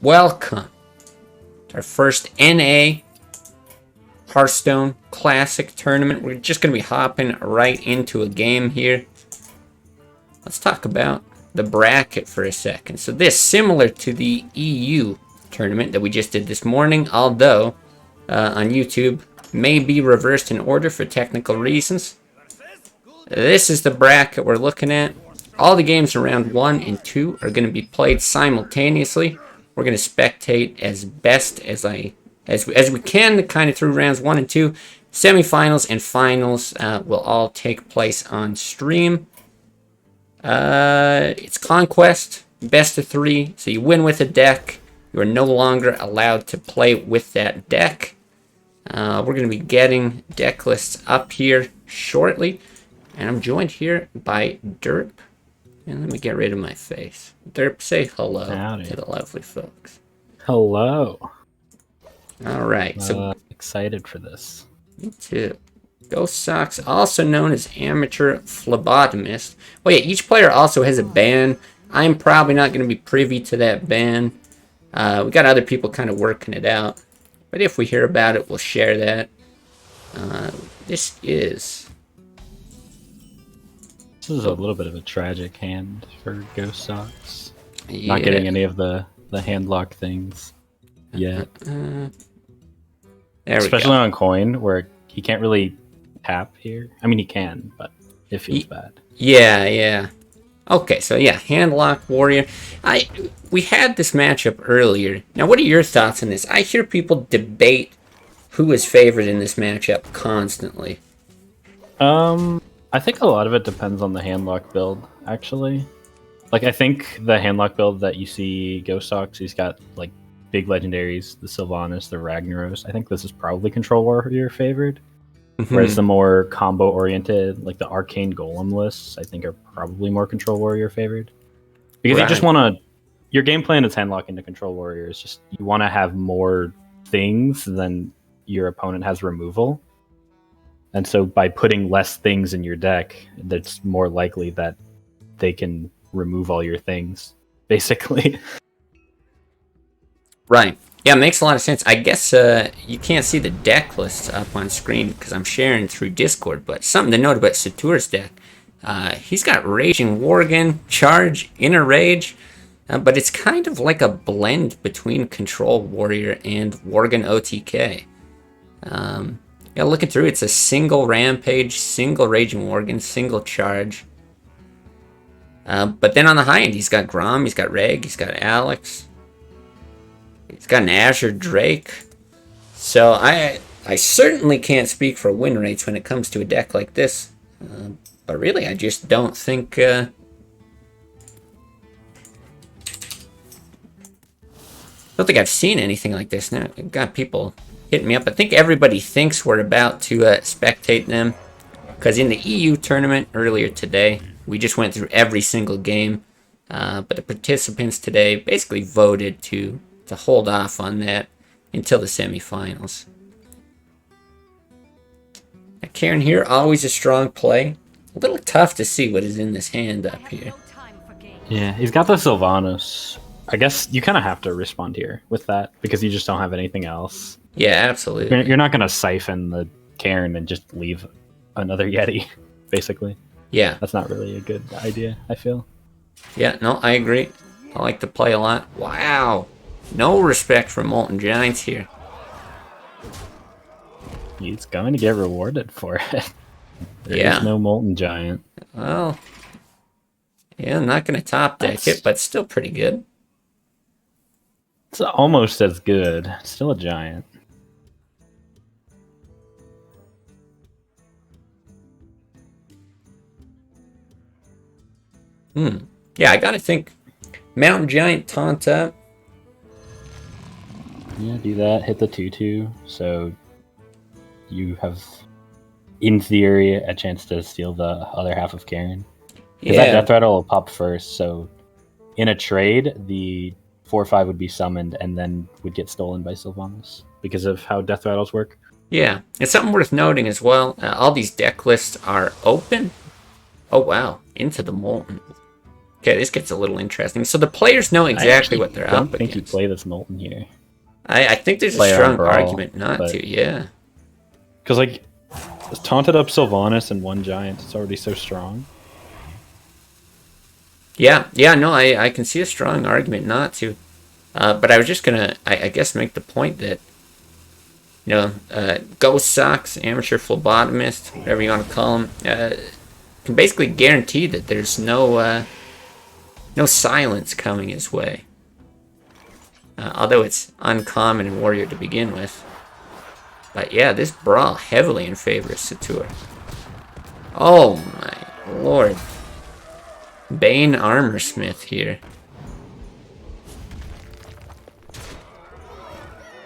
Welcome to our first NA Hearthstone Classic tournament. We're just going to be hopping right into a game here. Let's talk about the bracket for a second. So this, similar to the EU tournament that we just did this morning, although on YouTube may be reversed in order for technical reasons. This is the bracket we're looking at. All the games in round 1 and 2 are going to be played simultaneously. We're going to spectate as best as we can kind of through rounds 1 and 2. Semifinals and finals will all take place on stream. It's Conquest, best of 3. So you win with a deck. You are no longer allowed to play with that deck. We're going to be getting deck lists up here shortly. And I'm joined here by Derp. And let me get rid of my face. Derp, say hello to the lovely folks. Hello. All right. So excited for this. Me too. Ghost Socks, also known as Amateur Phlebotomist. Oh yeah, each player also has a ban. I'm probably not going to be privy to that ban. We got other people kind of working it out. But if we hear about it, we'll share that. This is a little bit of a tragic hand for Ghost Socks. Yeah. Not getting any of the hand lock things yet. Especially on coin, where he can't really tap here. I mean, he can, but it feels bad. Yeah. Okay, so yeah, hand lock warrior. We had this matchup earlier. Now, what are your thoughts on this? I hear people debate who is favored in this matchup constantly. I think a lot of it depends on the handlock build, actually. Like, I think the handlock build that you see Ghost Socks, he's got, like, big legendaries, the Sylvanas, the Ragnaros. I think this is probably Control Warrior favored. Whereas the more combo-oriented, like the Arcane Golem lists, I think are probably more Control Warrior favored. Because you just want to... Your game plan is handlock into Control Warrior. It's just, you want to have more things than your opponent has removal. And so by putting less things in your deck, it's more likely that they can remove all your things, basically. Right. Yeah, it makes a lot of sense. I guess you can't see the deck lists up on screen because I'm sharing through Discord, but something to note about Satur's deck. He's got Raging Worgen, Charge, Inner Rage, but it's kind of like a blend between Control Warrior and Worgen OTK. Yeah, looking through, it's a single Rampage, single Raging Worgen, single Charge. But then on the high end, he's got Grom, he's got Reg, he's got Alex. He's got an Azure Drake. So I certainly can't speak for win rates when it comes to a deck like this. But really, I just don't think... don't think I've seen anything like this. Now, I've got people hitting me up. I think everybody thinks we're about to spectate them. Because in the EU tournament earlier today, we just went through every single game. But the participants today basically voted to hold off on that until the semifinals. Now, Karen here, always a strong play. A little tough to see what is in this hand up here. Yeah, he's got the Sylvanas. I guess you kind of have to respond here with that because you just don't have anything else. Yeah, absolutely. You're not going to siphon the Karen and just leave another Yeti, basically. Yeah. That's not really a good idea, I feel. Yeah, no, I agree. I like to play a lot. Wow. No respect for Molten Giants here. He's going to get rewarded for it. There's no Molten Giant. Well, yeah, not going to top deck it, but still pretty good. It's almost as good. Still a giant. Yeah, I got to think Mountain Giant taunt up. Yeah, do that. Hit the 2/2. So you have, in theory, a chance to steal the other half of Karen. Because that Death Rattle will pop first. So in a trade, the 4/5 would be summoned and then would get stolen by Sylvanas because of how Death Rattles work. Yeah, it's something worth noting as well. All these deck lists are open. Oh, wow. Into the Molten. Okay, this gets a little interesting. So the players know exactly what they're up against. I don't think you play this Molten here. I think there's a Play strong Brawl, argument not to, yeah. Because, like, it's taunted up Sylvanas and one giant. It's already so strong. Yeah, no, I can see a strong argument not to. But I was just gonna, I guess, make the point that, you know, Ghost Socks, Amateur Phlebotomist, whatever you want to call him, can basically guarantee that there's no silence coming his way. Although it's uncommon in Warrior to begin with. But yeah, this Brawl heavily in favor of Satur. Oh my lord. Bane Armorsmith here.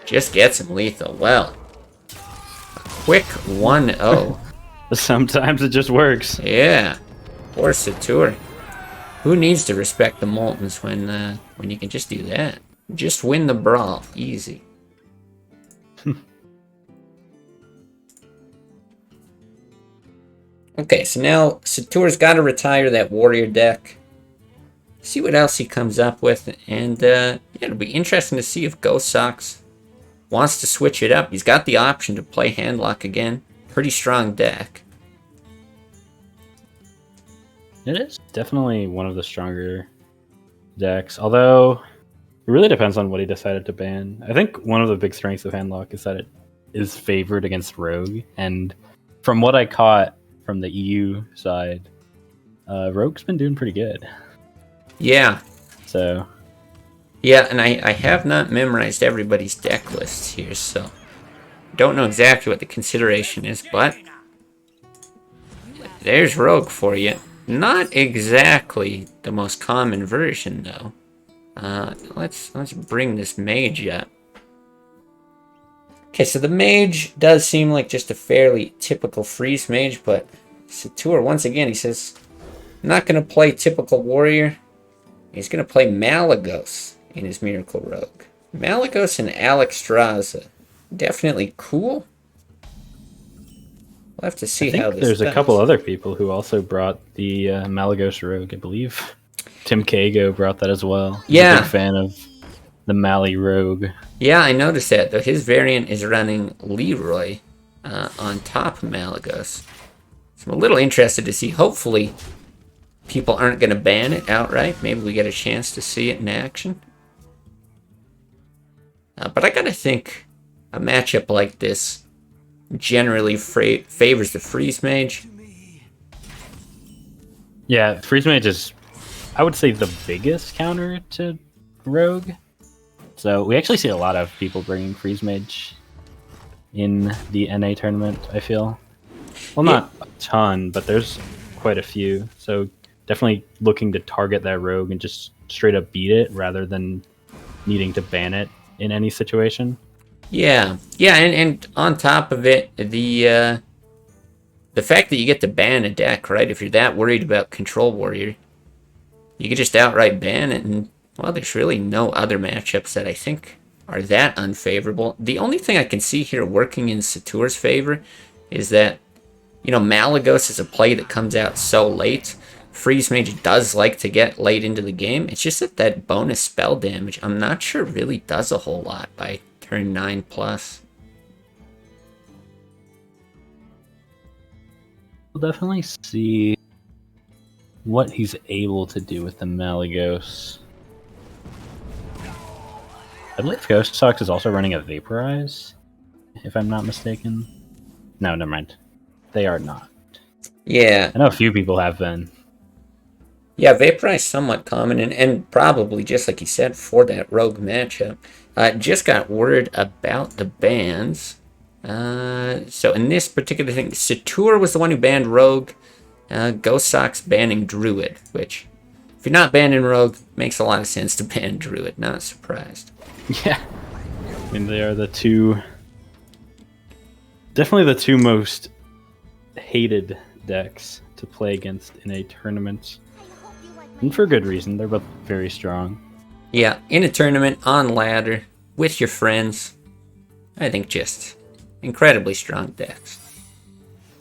Just gets him lethal. Well, a quick 1-0. Sometimes it just works. Yeah. Poor Satur. Who needs to respect the Moltens when you can just do that? Just win the Brawl. Easy. Okay, so now Satur's got to retire that Warrior deck. See what else he comes up with. And yeah, it'll be interesting to see if Ghost Socks wants to switch it up. He's got the option to play Handlock again. Pretty strong deck. It is definitely one of the stronger decks, although it really depends on what he decided to ban. I think one of the big strengths of Handlock is that it is favored against Rogue, and from what I caught from the EU side, Rogue's been doing pretty good. Yeah. So. Yeah, and I have not memorized everybody's deck lists here, so don't know exactly what the consideration is, but there's Rogue for you. Not exactly the most common version, though. Let's bring this Mage up. Okay, so the Mage does seem like just a fairly typical Freeze Mage, but Satur, once again, he says, not going to play typical Warrior. He's going to play Malygos in his Miracle Rogue. Malygos and Alexstrasza. Definitely cool. We'll have to see how this there's does. a couple other people who also brought the Malygos Rogue, I believe. Timcago brought that as well. He's a big fan of the Mali Rogue. Yeah, I noticed that, though his variant is running Leroy on top of Malygos. So I'm a little interested to see. Hopefully, people aren't going to ban it outright. Maybe we get a chance to see it in action. But I gotta think a matchup like this generally favors the Freeze Mage. Yeah, Freeze Mage is, I would say, the biggest counter to Rogue. So we actually see a lot of people bringing Freeze Mage in the NA tournament, I feel. Well, not a ton, but there's quite a few. So definitely looking to target that Rogue and just straight up beat it rather than needing to ban it in any situation. Yeah, and on top of it, the fact that you get to ban a deck, right? If you're that worried about Control Warrior, you can just outright ban it, and well, there's really no other matchups that I think are that unfavorable. The only thing I can see here working in Satur's favor is that, you know, Malygos is a play that comes out so late. Freeze Mage does like to get late into the game. It's just that bonus spell damage, I'm not sure really does a whole lot by turn 9+. We'll definitely see what he's able to do with the Malygos. I believe Ghost Socks is also running a Vaporize, if I'm not mistaken. No, never mind. They are not. Yeah. I know a few people have been. Yeah, Vaporize somewhat common, and probably, just like you said, for that Rogue matchup. Just got word about the bans. So in this particular thing, Satur was the one who banned Rogue. Ghost Socks banning Druid, which, if you're not banning Rogue, makes a lot of sense to ban Druid. Not surprised. Yeah. I mean, they are the two... Definitely the two most hated decks to play against in a tournament. And for good reason, they're both very strong. Yeah, in a tournament, on ladder, with your friends. I think just incredibly strong decks.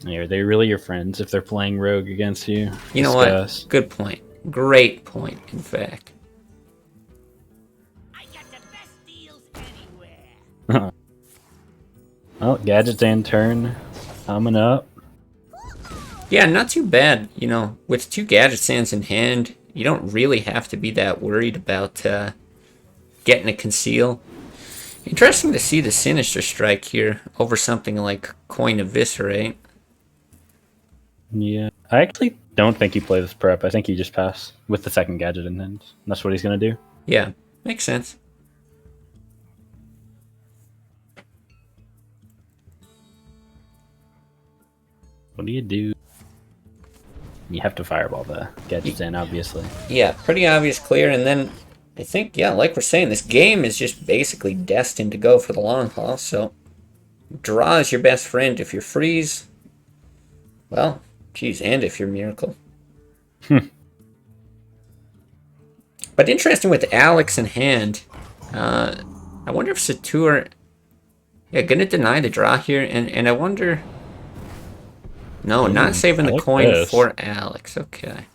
Are they really your friends if they're playing Rogue against you? You know what? Good point. Great point, in fact. I got the best deals anywhere. Well, gadgets and turn coming up. Yeah, not too bad. You know, with 2 gadget sands in hand, you don't really have to be that worried about getting a conceal. Interesting to see the Sinister Strike here over something like Coin Eviscerate. Yeah, I actually don't think you play this prep. I think you just pass with the second gadget in hand. That's what he's gonna do. Yeah, makes sense. What do you do? You have to fireball the gadgets in, obviously. Yeah, pretty obvious clear, and then I think, yeah, like we're saying, this game is just basically destined to go for the long haul, so draw is your best friend. If you're freeze, well, geez, and if you're miracle. But interesting with Alex in hand, I wonder if Satur, yeah, gonna deny the draw here, and I wonder... No, not saving the like coin this. for Alex. Okay.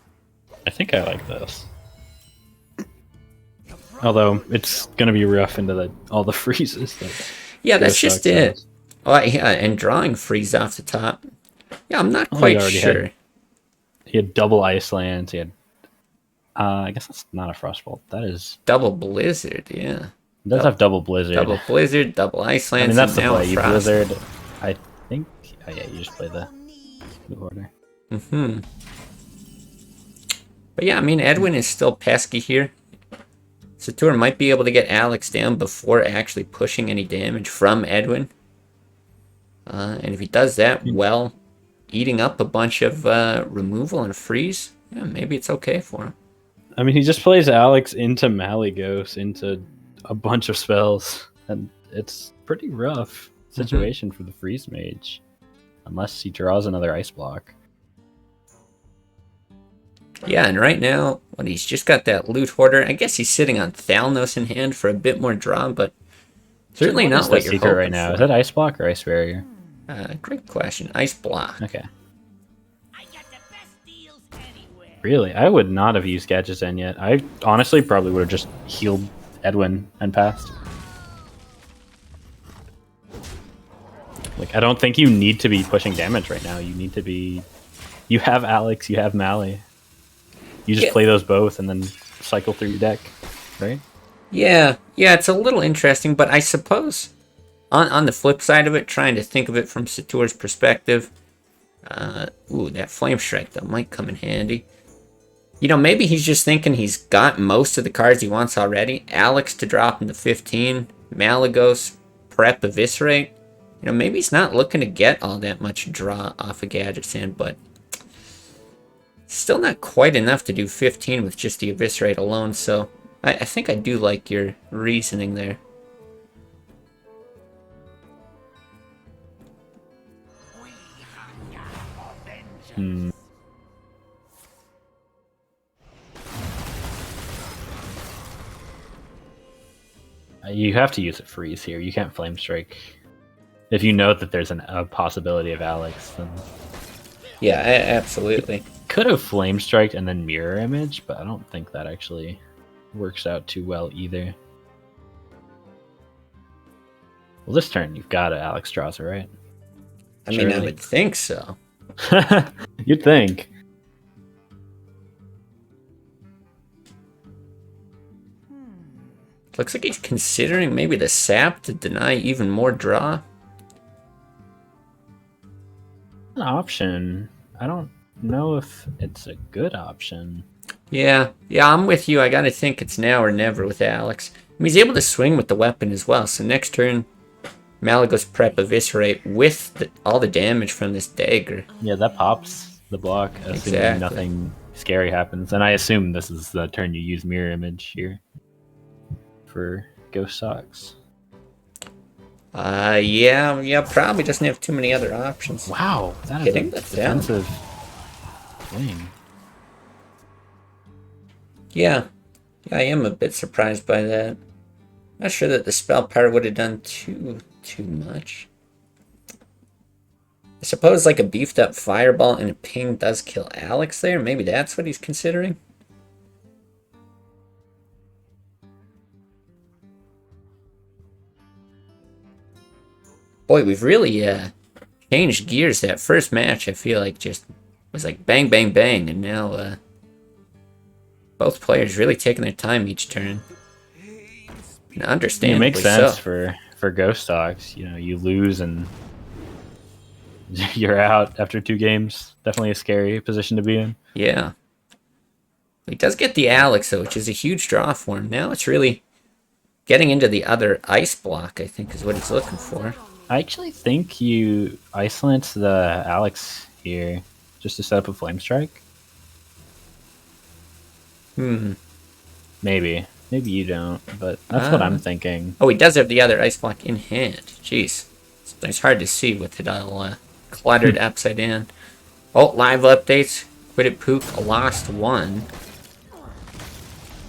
I think I like this. Although it's gonna be rough into all the freezes. Yeah, that's just it. Oh, yeah, and drawing freeze off the top. Yeah, I'm not quite sure. He had double ice lands. He had. I guess that's not a frostbolt. That is double blizzard. Yeah. It does have double blizzard. Double blizzard, double ice lands. I mean, that's the and play. You frost. blizzard. I think. Oh yeah, you just play the order. But yeah, I mean, Edwin is still pesky here. Satur might be able to get Alex down before actually pushing any damage from Edwin. And if he does that, well, eating up a bunch of removal and freeze, yeah, maybe it's okay for him. I mean, he just plays Alex into Malygos, into a bunch of spells, and it's pretty rough situation for the freeze mage. Unless he draws another ice block. Yeah, and right now, when he's just got that loot hoarder, I guess he's sitting on Thalnos in hand for a bit more draw, but certainly not what you're hoping right now. for. Is that ice block or ice barrier? Great question. Ice block. Okay. I got the best deals anywhere. Really? I would not have used gadgets in yet. I honestly probably would have just healed Edwin and passed. Like, I don't think you need to be pushing damage right now. You need to be... You have Alex, you have Mally. You just play those both and then cycle through your deck, right? Yeah, it's a little interesting, but I suppose on the flip side of it, trying to think of it from Satur's perspective, that Flame Strike, though, might come in handy. You know, maybe he's just thinking he's got most of the cards he wants already. Alex to drop into 15, Malygos, prep Eviscerate. You know, maybe he's not looking to get all that much draw off a Gadget Sand, but still not quite enough to do 15 with just the Eviscerate alone, so I think I do like your reasoning there. You have to use a freeze here. You can't Flame Strike. If you know that there's a possibility of Alex, then... Yeah, absolutely. Could have Flame Striked and then Mirror Image, but I don't think that actually works out too well either. Well, this turn you've got to Alex draws it, right? I mean, I would think so. You'd think. Looks like he's considering maybe the sap to deny even more draw. An option. I don't know if it's a good option. Yeah, I'm with you. I gotta think it's now or never with Alex. I mean, he's able to swing with the weapon as well, so next turn, Malygos prep Eviscerate with all the damage from this dagger. Yeah, that pops the block, assuming nothing scary happens. And I assume this is the turn you use Mirror Image here for Ghost Socks. Yeah, probably doesn't have too many other options. Wow, that is a defensive thing. Yeah, I am a bit surprised by that. Not sure that the spell power would have done too much. I suppose like a beefed up fireball and a ping does kill Alex there. Maybe that's what he's considering. Boy, we've really changed gears. That first match, I feel like, just was like bang, bang, bang, and now both players really taking their time each turn. And It understandably makes sense so. for Ghost Dogs. You know, you lose and you're out after 2 games. Definitely a scary position to be in. Yeah. He does get the Alex, though, which is a huge draw for him. Now it's really getting into the other ice block, I think, is what he's looking for. I actually think you Iceland the Alex here just to set up a Flame Strike. Maybe. Maybe you don't, but that's what I'm thinking. Oh, he does have the other ice block in hand. Jeez. It's hard to see with it all cluttered upside down. Oh, live updates. Quiddit Pook lost 1.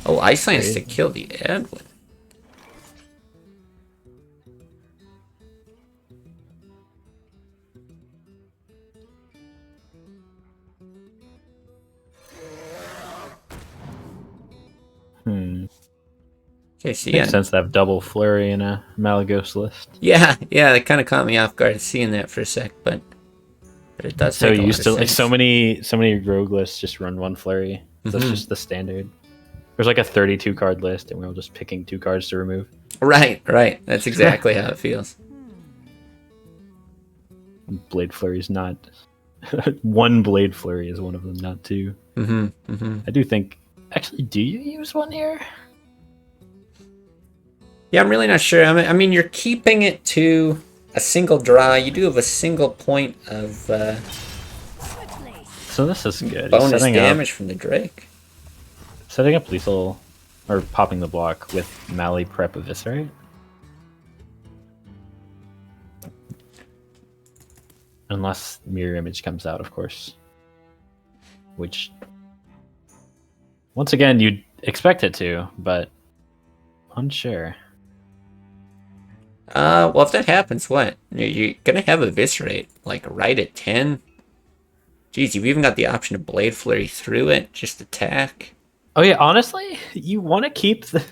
Oh, Iceland's to kill the Edwin. Okay, so yeah. Makes sense to have double flurry in a Malagos list. Yeah, it kind of caught me off guard seeing that for a sec, but it does. So make a used lot to of like sense. so many rogue lists just run 1 flurry. That's just the standard. There's like a 32 card list, and we're all just picking 2 cards to remove. Right. That's exactly how it feels. Blade flurry is not 1 blade flurry is one of them, not 2. I do think. Actually, do you use 1 here? Yeah, I'm really not sure. I mean, you're keeping it to a single draw. You do have a single point of So this is good. bonus damage from the Drake. Setting up lethal, or popping the block with Mali Prep Eviscerate. Unless Mirror Image comes out, of course. Which, once again, you'd expect it to, but unsure. Well, if that happens, what? You're gonna have Eviscerate, like, right at 10? Jeez, you've even got the option to Blade Flurry through it, just attack. Oh yeah, honestly, you want to keep the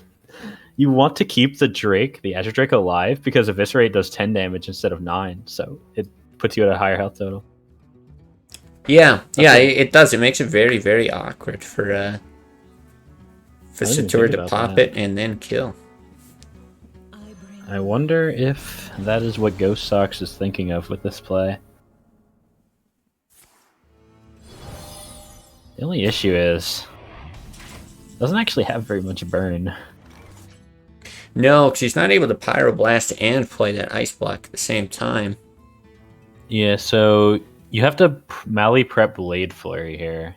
Drake, the Azure Drake, alive because Eviscerate does 10 damage instead of 9, so it puts you at a higher health total. Yeah, it does. It makes it very, very awkward for Satur to pop it and then kill. I wonder if that is what Ghost Sox is thinking of with this play. The only issue is it doesn't actually have very much burn. No, because he's not able to Pyroblast and play that Ice Block at the same time. Yeah, so you have to Mali prep Blade Flurry here.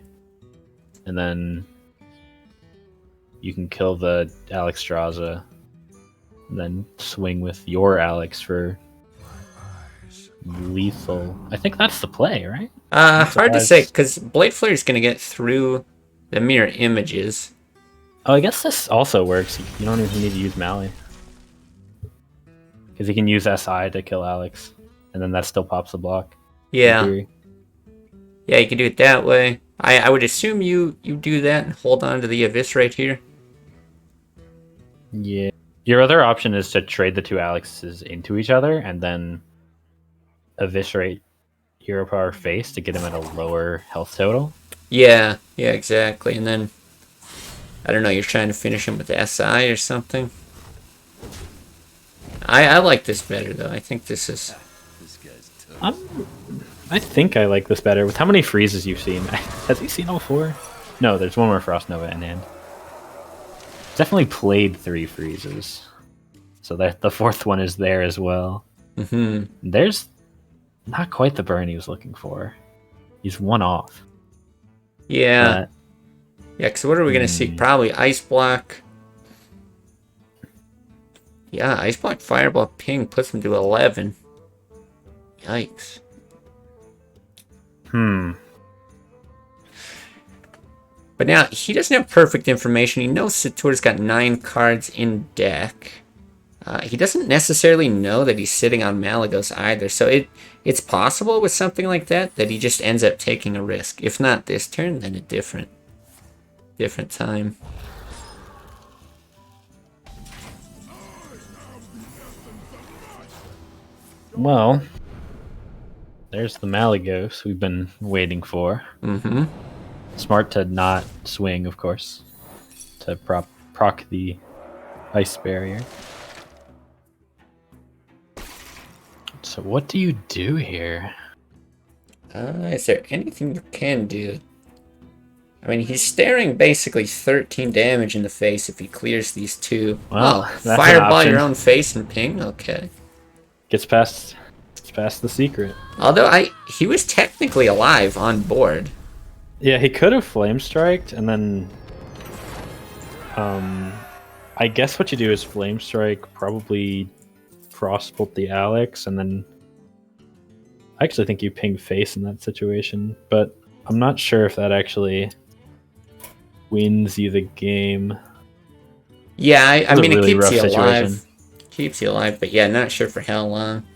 And then you can kill the Alex Straza. And then swing with your Alex for lethal. I think that's the play, right? Hard to say, because Blade Flare is going to get through the mirror images. Oh, I guess this also works. You don't even need to use Mali. Because he can use SI to kill Alex. And then that still pops the block. Yeah. Yeah, you can do it that way. I would assume you do that and hold on to the Eviscerate here. Yeah. Your other option is to trade the 2 Alexes into each other and then Eviscerate Hero Power face to get him at a lower health total. Yeah, exactly. And then, I don't know, you're trying to finish him with SI or something. I like this better, though. I think this is... I think I like this better. With how many freezes you've seen? Has he seen all 4? No, there's one more Frost Nova in hand. Definitely played 3 freezes. So that the 4th one is there as well. There's not quite the burn he was looking for. He's 1 off. Yeah. Yeah, because what are we going to see? Probably Ice Block. Yeah, Ice Block Fireball Ping puts him to 11. Yikes. But now, he doesn't have perfect information. He knows Satur's got 9 cards in deck. He doesn't necessarily know that he's sitting on Malagos either. So it's possible with something like that he just ends up taking a risk. If not this turn, then a different time. Well, there's the Malygos we've been waiting for. Mm-hmm. Smart to not swing, of course, to proc the ice barrier. So what do you do here? Is there anything you can do? I mean, he's staring basically 13 damage in the face if he clears these two. Well, oh, that's an fireball option. your own face and ping? Okay. Gets past the secret. Although he was technically alive on board. Yeah, he could have flame striked and then I guess what you do is flame strike, probably frostbolt the Alex, and then I actually think you ping face in that situation, but I'm not sure if that actually wins you the game. Yeah, I mean, really it keeps rough you alive. situation. Keeps you alive, but yeah, not sure for how long.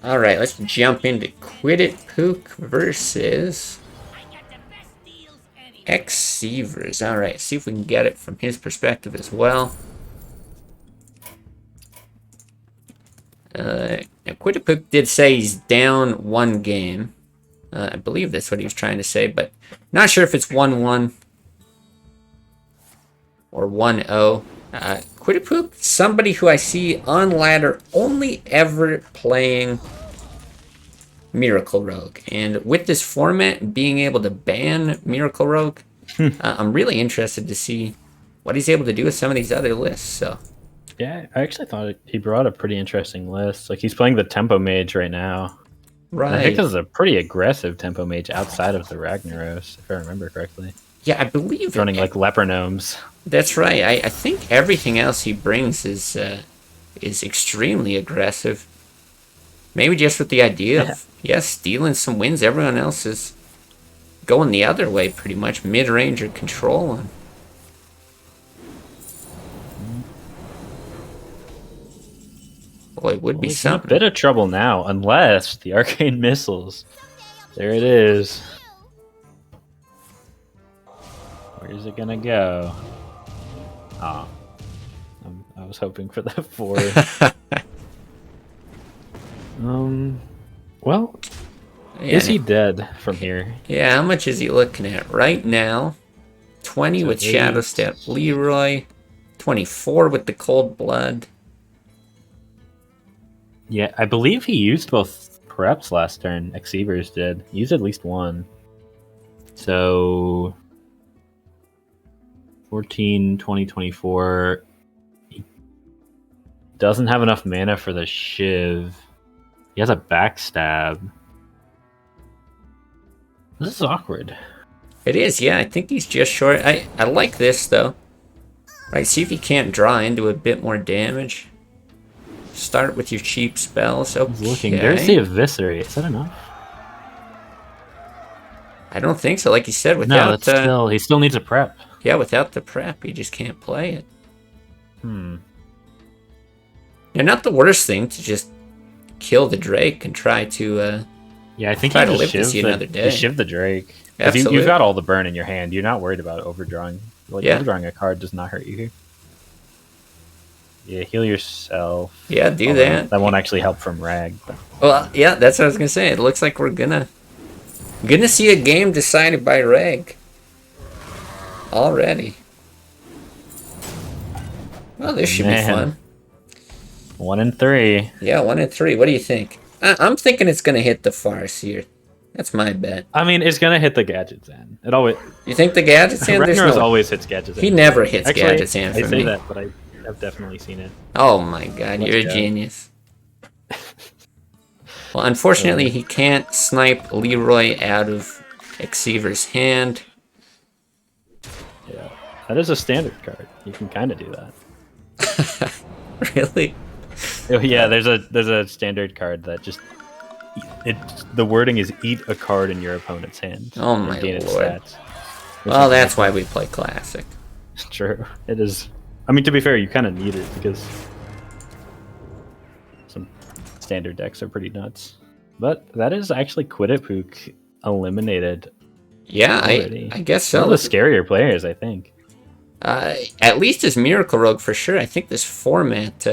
Alright, let's jump into Quiddit Pook versus Excevers. Alright, see if we can get it from his perspective as well. Now, Quiddit Pook did say he's down one game. I believe that's what he was trying to say, but not sure if it's 1-1 or 1-0. Quiddit Pook, somebody who I see on ladder only ever playing Miracle Rogue. And with this format, being able to ban Miracle Rogue, I'm really interested to see what he's able to do with some of these other lists. So, yeah, I actually thought he brought a pretty interesting list. Like, he's playing the Tempo Mage right now. right. And I think this is a pretty aggressive Tempo Mage outside of the Ragnaros, if I remember correctly. Yeah, I believe Running like leper gnomes. That's right. I think everything else he brings is extremely aggressive. Maybe just with the idea of stealing some wins. Everyone else is going the other way, pretty much mid-range or controlling. Boy, it would be He's in a something. bit of trouble now, unless the arcane missiles. There it is. Where's it gonna go? Ah, I was hoping for that forward. Well, Yeah. is he dead from here? Yeah, how much is he looking at right now? 20 So with Shadow 8. Step Leroy, 24 with the Cold Blood. Yeah, I believe he used both preps last turn. Excevers did. He used at least one. So 14, 20, 24. He doesn't have enough mana for the Shiv. He has a backstab. This is awkward. It is, yeah. I think he's just short. I like this, though. Right, see if he can't draw into a bit more damage. Start with your cheap spells. Okay. He's looking. There's the Eviscerate. Is that enough? I don't think so. Like you said, No, without that's he still needs a prep. yeah, without the prep, you just can't play it. Yeah, not the worst thing to just kill the Drake and try to Yeah, I think try you to just live to shiv see another day. You shiv the Drake. 'Cause Absolutely. You've got all the burn in your hand. You're not worried about overdrawing. Like, Yeah. overdrawing a card does not hurt you here. Yeah, heal yourself. Yeah, do Although that. That won't actually help from Rag. But Well, yeah, that's what I was gonna say. It looks like we're gonna see a game decided by Reg already. Well, this should be Man. fun. 1 and 3. Yeah, 1 and 3. What do you think? I'm thinking it's gonna hit the farce here. That's my bet. I mean, it's gonna hit the Gadget's end. It always. You think the Gadget's in? There's Ragnaros no... always hits Gadget's end. He never hits Actually, Gadget's in I for say me. that, but I've definitely seen it. Oh my god, Let's you're a go. genius. Well, unfortunately, he can't snipe Leroy out of Excevers' hand. Yeah, that is a standard card. You can kind of do that. Really? Oh, yeah, there's a standard card that just the wording is eat a card in your opponent's hand. Oh and my gain its lord. stats. Well, that's why we play Classic. True. It is. I mean, to be fair, you kind of need it because some standard decks are pretty nuts. But that is actually Quiddit Pook eliminated. Yeah, already. I guess One so. of the scarier players, I think. At least as Miracle Rogue for sure. I think this format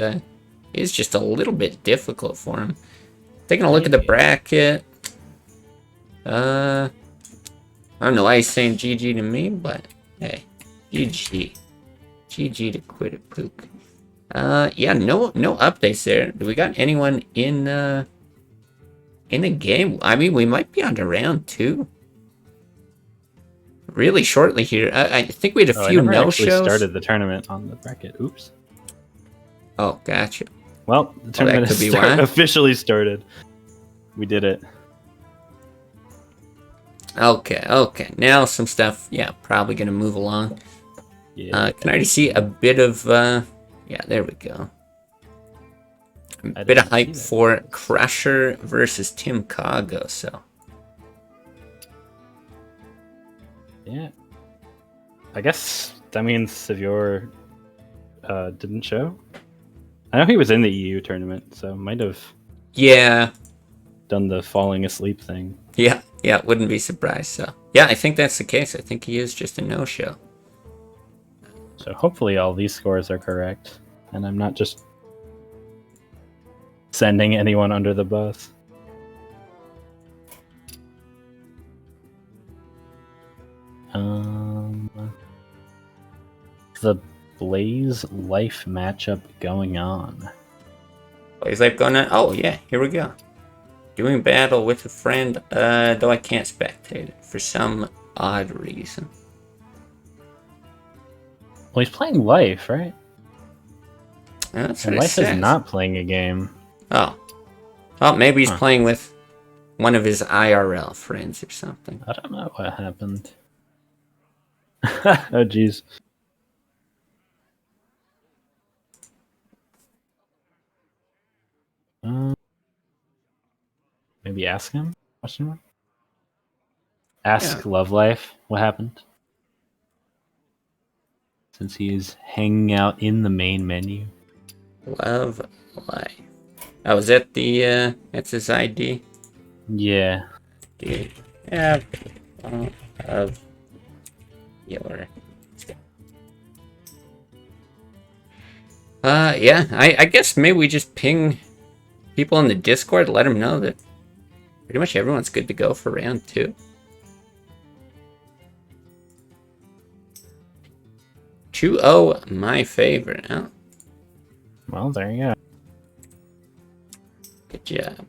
is just a little bit difficult for him. Taking a look at the bracket. I don't know why he's saying GG to me, but hey, GG. GG to Quiddit Pook. Yeah, no updates there. Do we got anyone in the game? I mean, we might be on to round 2. Really shortly here. I think we had a few no-shows. Started the tournament on the bracket. Oops. Oh, gotcha. Well, the tournament officially started. We did it. Okay. Now some stuff, yeah, probably going to move along. Yeah. Can I already see a bit of, yeah, there we go. A bit of hype for Crusher versus Timcago, so. Yeah. I guess that means if your didn't show. I know he was in the EU tournament, so might have done the falling asleep thing. Yeah, wouldn't be surprised. So yeah, I think that's the case. I think he is just a no-show. So hopefully all these scores are correct, and I'm not just sending anyone under the bus. The Blaze Life matchup going on. Blaze Life going on? Oh yeah, here we go. Doing battle with a friend, though I can't spectate it for some odd reason. Well, he's playing Life, right? Yeah, that's and what Life it says. is not playing a game. Oh, maybe he's playing with one of his IRL friends or something. I don't know what happened. Oh, jeez. Maybe ask him? Question mark? Ask Love Life what happened. Since he's hanging out in the main menu. Love Life. Oh, is that the, that's his ID? Yeah. Dude. Yeah. Of your... yeah, I guess maybe we just ping people in the Discord, let them know that pretty much everyone's good to go for round 2. 2-0, my favorite. Oh. Well, there you go. Good job.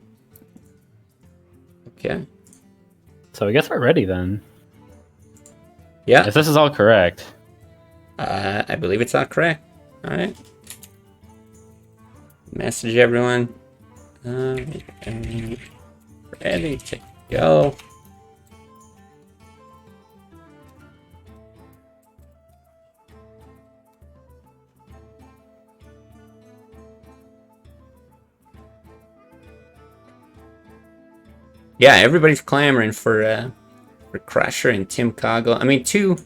Okay. So I guess we're ready then. Yeah. If this is all correct. I believe it's all correct. Alright. Message everyone. Ready to go. Yeah, everybody's clamoring for Crusher and Timcago. I mean, two,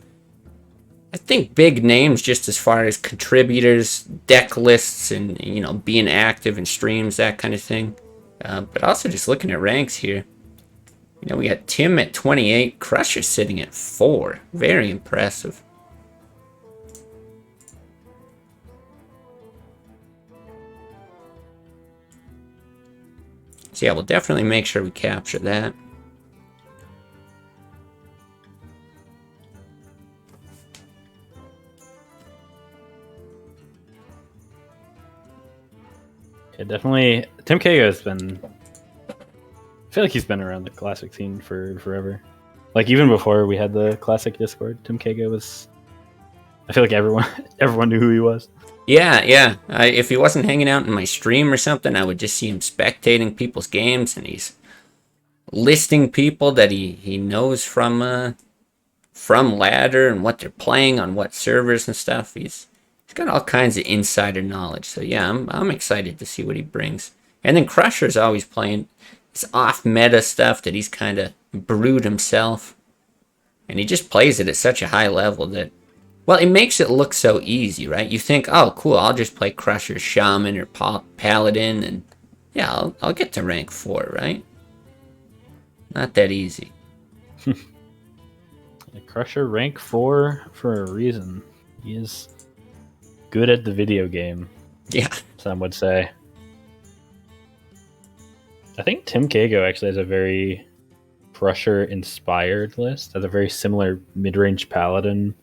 I think, big names just as far as contributors, deck lists, and, you know, being active in streams, that kind of thing. But also just looking at ranks here. You know, we got Tim at 28, Crusher sitting at 4. Very impressive. So yeah, we'll definitely make sure we capture that. Yeah, definitely. Timcago has been... I feel like he's been around the Classic scene for forever. Like, even before we had the Classic Discord, Timcago was... I feel like everyone knew who he was. Yeah. If he wasn't hanging out in my stream or something, I would just see him spectating people's games, and he's listing people that he knows from Ladder and what they're playing on what servers and stuff. He's got all kinds of insider knowledge. So yeah, I'm excited to see what he brings. And then Crusher's always playing this off-meta stuff that he's kind of brewed himself, and he just plays it at such a high level that, well, it makes it look so easy, right? You think, oh, cool, I'll just play Crusher, Shaman, or Paladin, and yeah, I'll get to rank 4, right? Not that easy. Crusher rank 4 for a reason. He is good at the video game. Yeah. Some would say. I think Timcago actually has a very Crusher-inspired list. Has a very similar mid-range Paladin.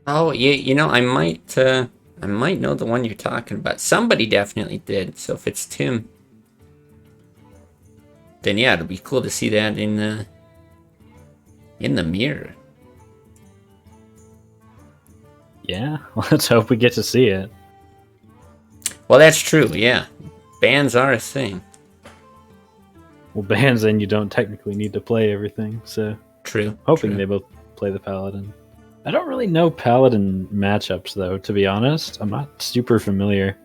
Oh, yeah, you know, I might know the one you're talking about. Somebody definitely did. So if it's Tim, then yeah, it'll be cool to see that in the mirror. Yeah, let's hope we get to see it. Well, that's true. Yeah, bans are a thing. Well, bans in you don't technically need to play everything, so True. hoping true. they both play the Paladin. I don't really know Paladin matchups though, to be honest. I'm not super familiar.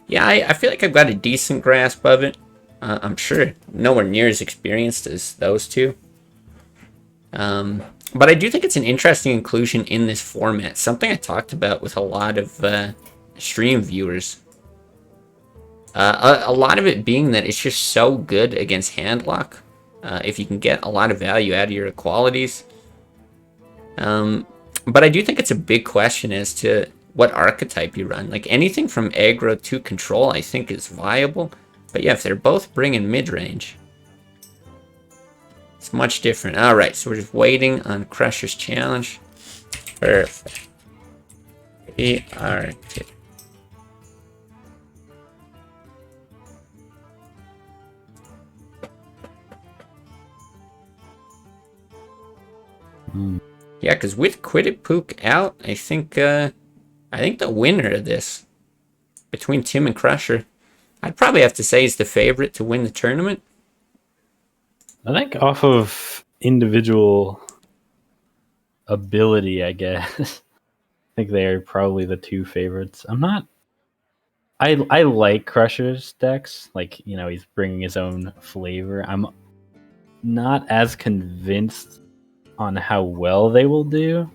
Yeah, I feel like I've got a decent grasp of it. I'm sure nowhere near as experienced as those two. But I do think it's an interesting inclusion in this format. Something I talked about with a lot of stream viewers. A lot of it being that it's just so good against handlock. If you can get a lot of value out of your qualities. But I do think it's a big question as to what archetype you run. Like anything from aggro to control I think is viable. But yeah, if they're both bringing mid-range, it's much different. Alright, so we're just waiting on Crusher's challenge. Perfect. We are good. Yeah, because with Quiddit Pook out, I think the winner of this, between Tim and Crusher, I'd probably have to say is the favorite to win the tournament. I think off of individual ability, I guess. I think they're probably the two favorites. I like Crusher's decks. Like, you know, he's bringing his own flavor. I'm not as convinced on how well they will do,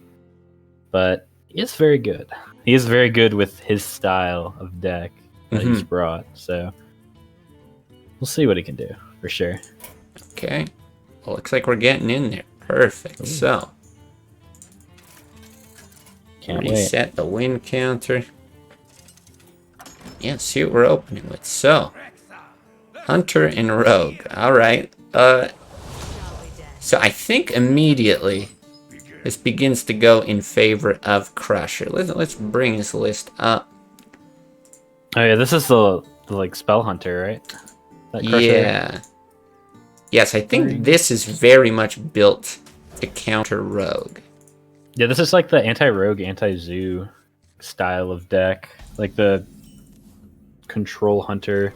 but he is very good. He is very good with his style of deck that he's brought. So we'll see what he can do for sure. Okay. Well, looks like we're getting in there. Perfect. Ooh. So, Can't reset the win counter. Yeah, see what we're opening with. So, Hunter and Rogue. Alright. So I think immediately this begins to go in favor of Crusher. Let's bring his list up. Oh yeah, this is the like Spell Hunter, right? That Crusher? Yeah. Yes, I think this is very much built to counter Rogue. Yeah, this is like the anti-Rogue, anti-Zoo style of deck. Like the Control Hunter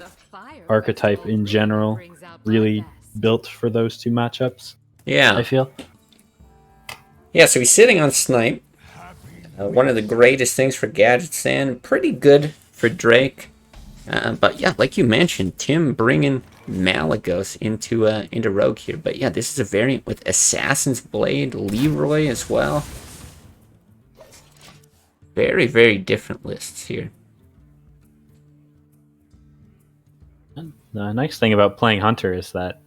archetype in general. Really built for those two matchups. Yeah. I feel. Yeah, so he's sitting on Snipe. One of the greatest things for Gadgets and pretty good for Drake. But yeah, like you mentioned, Tim bringing Malagos into Rogue here. But yeah, this is a variant with Assassin's Blade, Leroy as well. Very, very different lists here. The nice thing about playing Hunter is that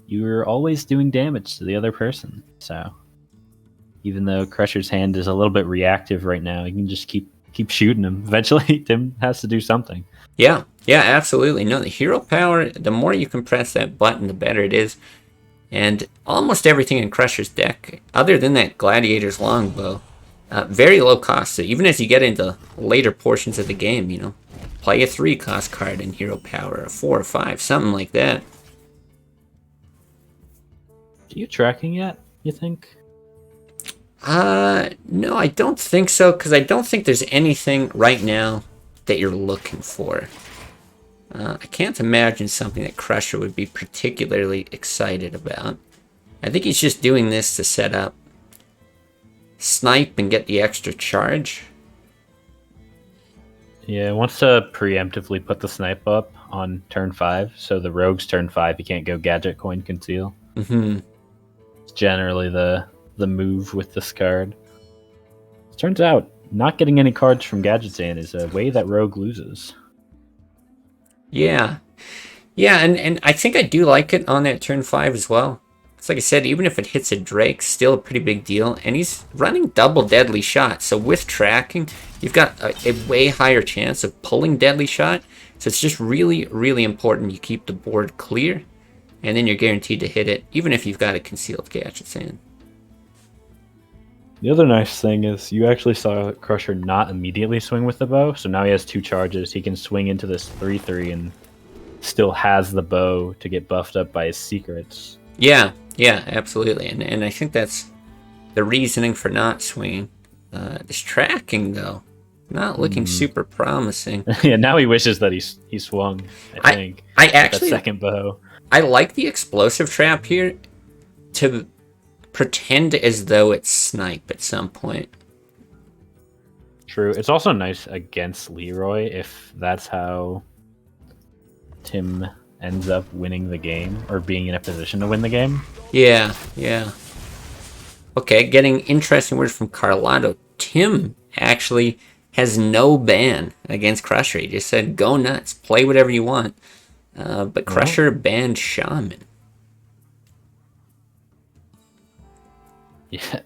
you're always doing damage to the other person. So even though Crusher's hand is a little bit reactive right now, you can just keep shooting him. Eventually, Tim has to do something. Yeah, absolutely. No, the hero power, the more you can press that button, the better it is. And almost everything in Crusher's deck, other than that Gladiator's Longbow, very low cost. So even as you get into later portions of the game, you know, play a 3-cost card in hero power, a 4 or 5, something like that. Are you tracking yet, you think? No, I don't think so, because I don't think there's anything right now that you're looking for. I can't imagine something that Crusher would be particularly excited about. I think he's just doing this to set up Snipe and get the extra charge. Yeah, he wants to preemptively put the Snipe up on turn 5, so the Rogue's turn 5, he can't go Gadget Coin Conceal. It's generally the move with this card. Turns out, not getting any cards from Gadget's in is a way that Rogue loses. Yeah, and I think I do like it on that turn 5 as well. It's like I said, even if it hits a Drake, still a pretty big deal. And he's running double deadly shot. So with tracking, you've got a way higher chance of pulling deadly shot. So it's just really, really important you keep the board clear. And then you're guaranteed to hit it, even if you've got a concealed Gadget Sand. The other nice thing is you actually saw Crusher not immediately swing with the bow. So now he has 2 charges. He can swing into this 3/3 and still has the bow to get buffed up by his secrets. Yeah, absolutely. And I think that's the reasoning for not swinging. This tracking, though, not looking super promising. Yeah, now he wishes that he swung, I think. I actually... That second bow. I like the explosive trap here to pretend as though it's snipe at some point. True. It's also nice against Leroy if that's how Tim ends up winning the game or being in a position to win the game. Yeah. Okay, getting interesting words from Carlotto. Tim actually has no ban against Crusher. He just said, go nuts, play whatever you want. But Crusher banned Shaman. Yeah,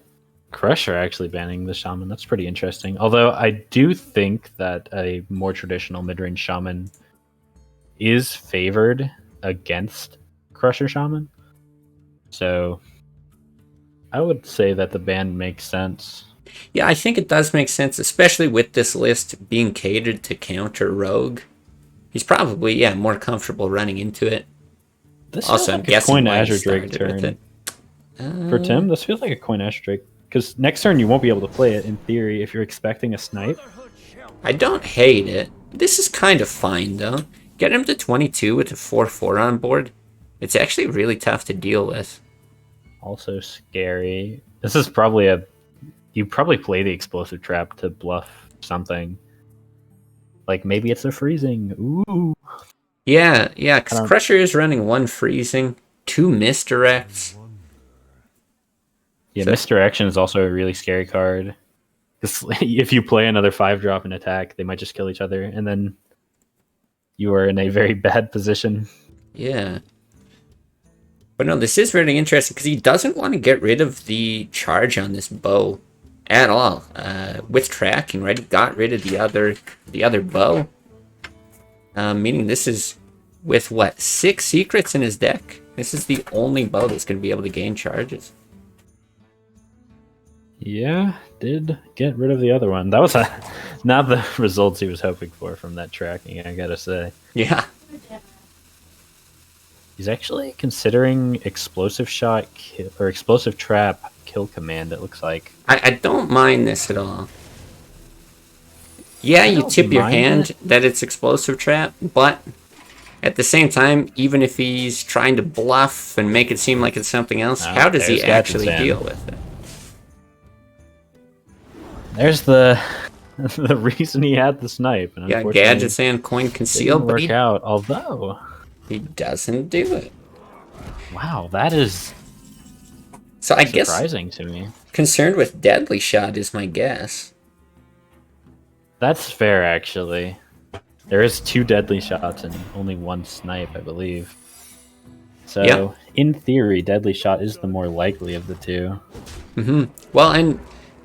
Crusher actually banning the Shaman. That's pretty interesting. Although I do think that a more traditional mid-range Shaman is favored against Crusher Shaman. So I would say that the ban makes sense. Yeah, I think it does make sense, especially with this list being catered to counter Rogue. He's probably, more comfortable running into it. This Also, I'm feels like a guessing coin why he Azure Drake started with turn. it. For Tim, this feels like a coin Azure Drake. Because next turn you won't be able to play it, in theory, if you're expecting a snipe. I don't hate it. This is kind of fine, though. Get him to 22 with a 4/4 on board. It's actually really tough to deal with. Also scary. This is probably you probably play the explosive trap to bluff something. Like maybe it's a freezing. Ooh. Yeah, because Crusher is running 1 freezing, 2 misdirects. Yeah, misdirection is also a really scary card. Because if you play another 5-drop and attack, they might just kill each other, and then you are in a very bad position. Yeah. But no, this is really interesting because he doesn't want to get rid of the charge on this bow at all. With tracking, right? He got rid of the other bow. Meaning this is with, 6 secrets in his deck? This is the only bow that's going to be able to gain charges. Yeah, did get rid of the other one. That was not the results he was hoping for from that tracking, I gotta say. Yeah. He's actually considering explosive shot or explosive trap kill command, it looks like. I don't mind this at all. Yeah, you tip your hand that it's explosive trap, but at the same time, even if he's trying to bluff and make it seem like it's something else, how does he actually deal with it? There's the reason he had the snipe. And yeah, Gadget Sand, coin conceal, but work out. Although he doesn't do it. Wow, that is so. I surprising guess to me. Concerned with deadly shot is my guess. That's fair, actually. There is 2 deadly shots and only 1 snipe, I believe. So, in theory, deadly shot is the more likely of the 2. Well, and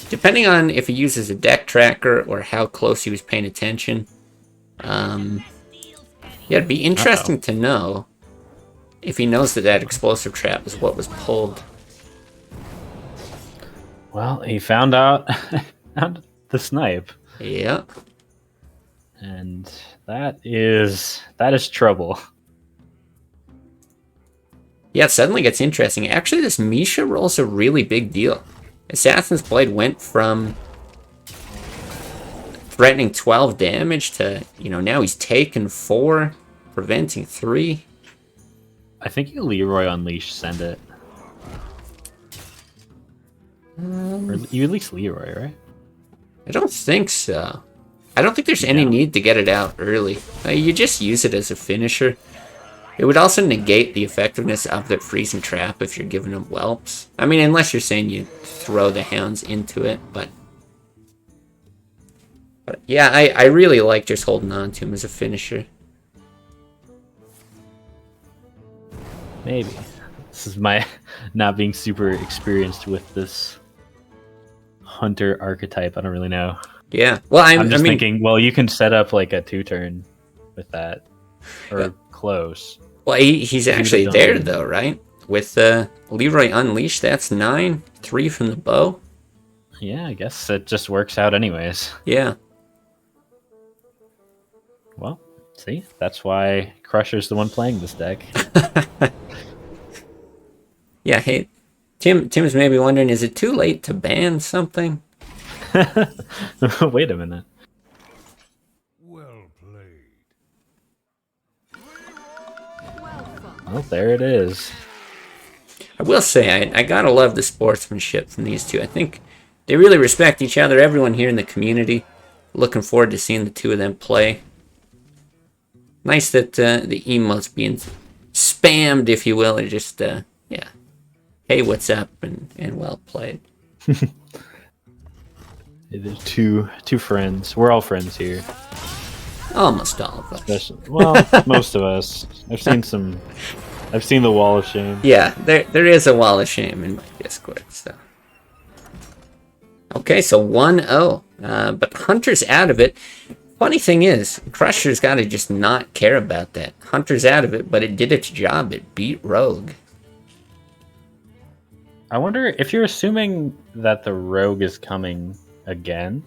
depending on if he uses a deck tracker or how close he was paying attention, it'd be interesting to know if he knows that explosive trap is what was pulled. Well, he found out the snipe. Yeah. And that is trouble. Yeah, it suddenly gets interesting. Actually, this Misha roll's a really big deal. Assassin's Blade went from threatening 12 damage to, now he's taken 4, preventing 3. I think you Leroy Unleash send it. Or you at least Leroy, right? I don't think so. I don't think there's any need to get it out early. You just use it as a finisher. It would also negate the effectiveness of the freezing trap if you're giving them whelps. I mean, unless you're saying you throw the hounds into it, but yeah, I really like just holding on to him as a finisher. Maybe. This is my not being super experienced with this hunter archetype. I don't really know. Yeah. Well, I'm just I mean, thinking, well, you can set up like a 2-turn with that. Or close. well, he's actually done. there though, right? With Leroy Unleashed, that's 9, 3 from the bow. Yeah, I guess it just works out anyways. Yeah. Well, see, that's why Crusher's the one playing this deck. Yeah. Hey, Tim's maybe wondering, is it too late to ban something? Wait a minute. Well played. Well, there it is. I will say, I gotta love the sportsmanship from these two. I think they really respect each other. Everyone here in the community, looking forward to seeing the two of them play. Nice that the emotes being spammed, if you will, are just, yeah. Hey, what's up, and well played. There's two friends. We're all friends here. Almost all of us. Well, most of us. I've seen the wall of shame. Yeah, there is a wall of shame in my Discord, so. Okay, so 1-0. But Hunter's out of it. Funny thing is, Crusher's got to just not care about that. Hunter's out of it, but it did its job. It beat Rogue. I wonder if you're assuming that the Rogue is coming again,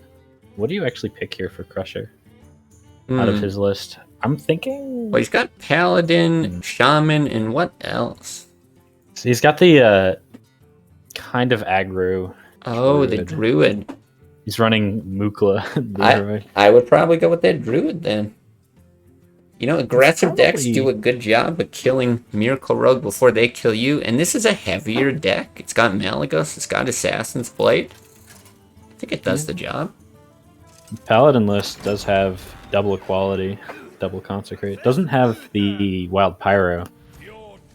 what do you actually pick here for Crusher out of his list? I'm thinking... Well, he's got Paladin, Shaman, and what else? So he's got the kind of aggro. Oh, the Druid. He's running Mukla. I would probably go with that Druid then. You know, aggressive decks Probably. do a good job of killing Miracle Rogue before they kill you, and this is a heavier deck. It's got Malagos, it's got Assassin's Blade. I think it does the job. Paladin list does have double equality, double consecrate. Doesn't have the wild pyro,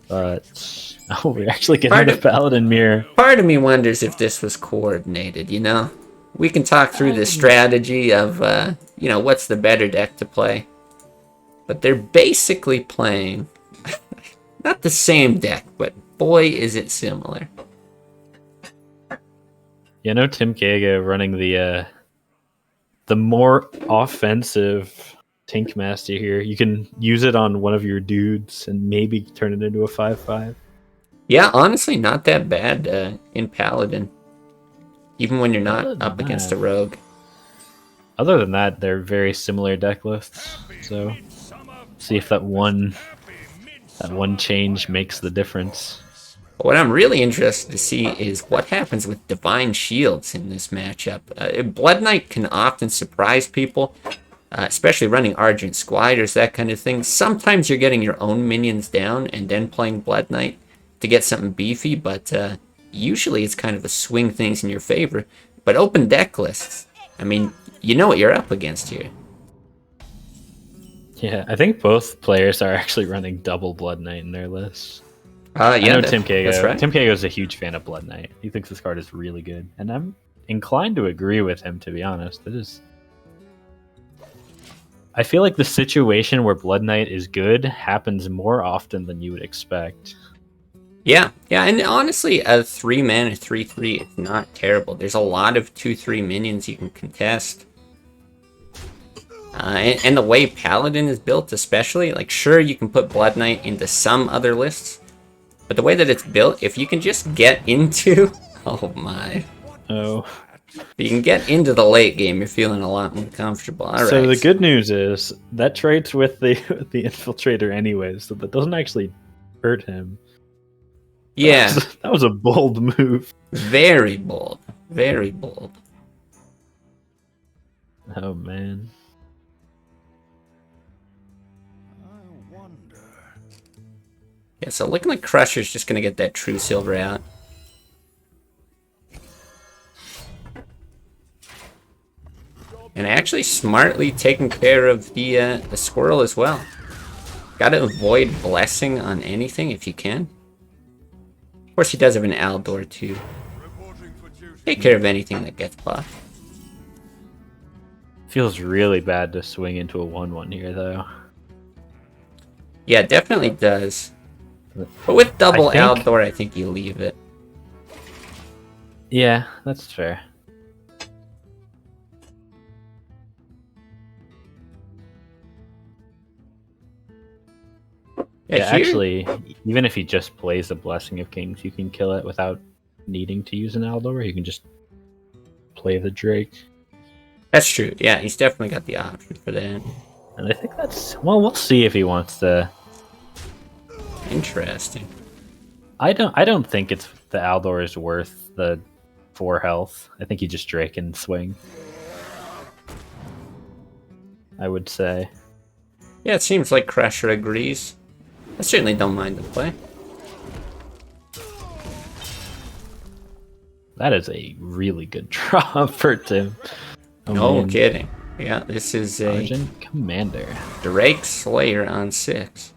but we're actually getting the Paladin mirror. Part of me wonders if this was coordinated, you know? We can talk through the strategy of, you know, what's the better deck to play. But they're basically playing, not the same deck, but boy, is it similar. You know, Timcago running the more offensive Tank Master here. You can use it on one of your dudes and maybe turn it into a 5/5. Yeah, honestly, not that bad in Paladin. Even when you're not up against a rogue. Other than that, they're very similar deck lists. So, see if that one change makes the difference. What I'm really interested to see is what happens with Divine Shields in this matchup. Blood Knight can often surprise people, especially running Argent Squiders, that kind of thing. Sometimes you're getting your own minions down and then playing Blood Knight to get something beefy, but usually it's kind of a swing things in your favor. But open deck lists, I mean, you know what you're up against here. Yeah, I think both players are actually running double Blood Knight in their lists. Yeah, I know Timcago. That's right. Timcago is a huge fan of Blood Knight. He thinks this card is really good, and I'm inclined to agree with him. To be honest, I feel like the situation where Blood Knight is good happens more often than you would expect. Yeah, and honestly, a 3-mana 3/3 is not terrible. There's a lot of 2/3 minions you can contest. And the way Paladin is built especially, like sure you can put Blood Knight into some other lists, but the way that it's built, if you can just get into... Oh my. Oh. You can get into the late game, you're feeling a lot more comfortable. All right. So the good news is, that trades with the Infiltrator anyways, so that doesn't actually hurt him. Yeah. That was a bold move. Very bold. Very bold. Oh man. Yeah, so looking like Crusher's just going to get that True Silver out. And actually smartly taking care of the squirrel as well. Got to avoid blessing on anything if you can. Of course, he does have an Aldor too. Take care of anything that gets buffed. Feels really bad to swing into a 1/1 here, though. Yeah, it definitely does. But with double Aldor, I think you leave it. Yeah, that's fair. Yeah, here- actually, even if he just plays the Blessing of Kings, you can kill it without needing to use an Aldor. You can just play the Drake. That's true. Yeah, he's definitely got the option for that. And I think that's... Well, we'll see if he wants to... Interesting. I don't think it's the Aldor is worth the 4 health. I think you just Drake and swing. I would say. Yeah, it seems like Crusher agrees. I certainly don't mind the play. That is a really good draw for Tim. Oh, No man. kidding. Yeah, this is a Argent Commander. Drake Slayer on 6.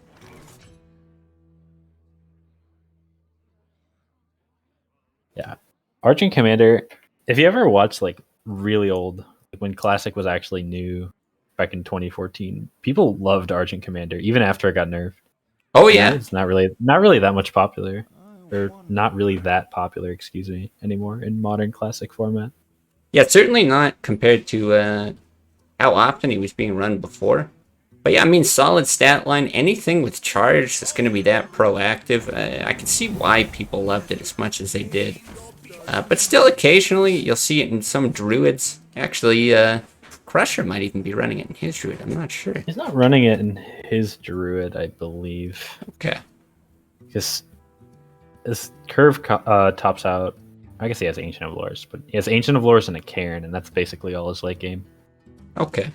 Yeah. Argent Commander, if you ever watched like really old, like when Classic was actually new back in 2014, people loved Argent Commander even after it got nerfed. Oh Now yeah, it's not really that much popular. Or not really that popular, excuse me, anymore in modern Classic format. yeah, certainly not compared to how often he was being run before. But yeah, I mean, solid stat line. Anything with charge that's going to be that proactive, I can see why people loved it as much as they did. But still, occasionally you'll see it in some druids. Actually, Crusher might even be running it in his druid. I'm not sure. He's not running it in his Druid, I believe. Okay. Because his curve tops out. I guess he has Ancient of Lores, but he has Ancient of Lores and a Cairn, and that's basically all his late game. Okay.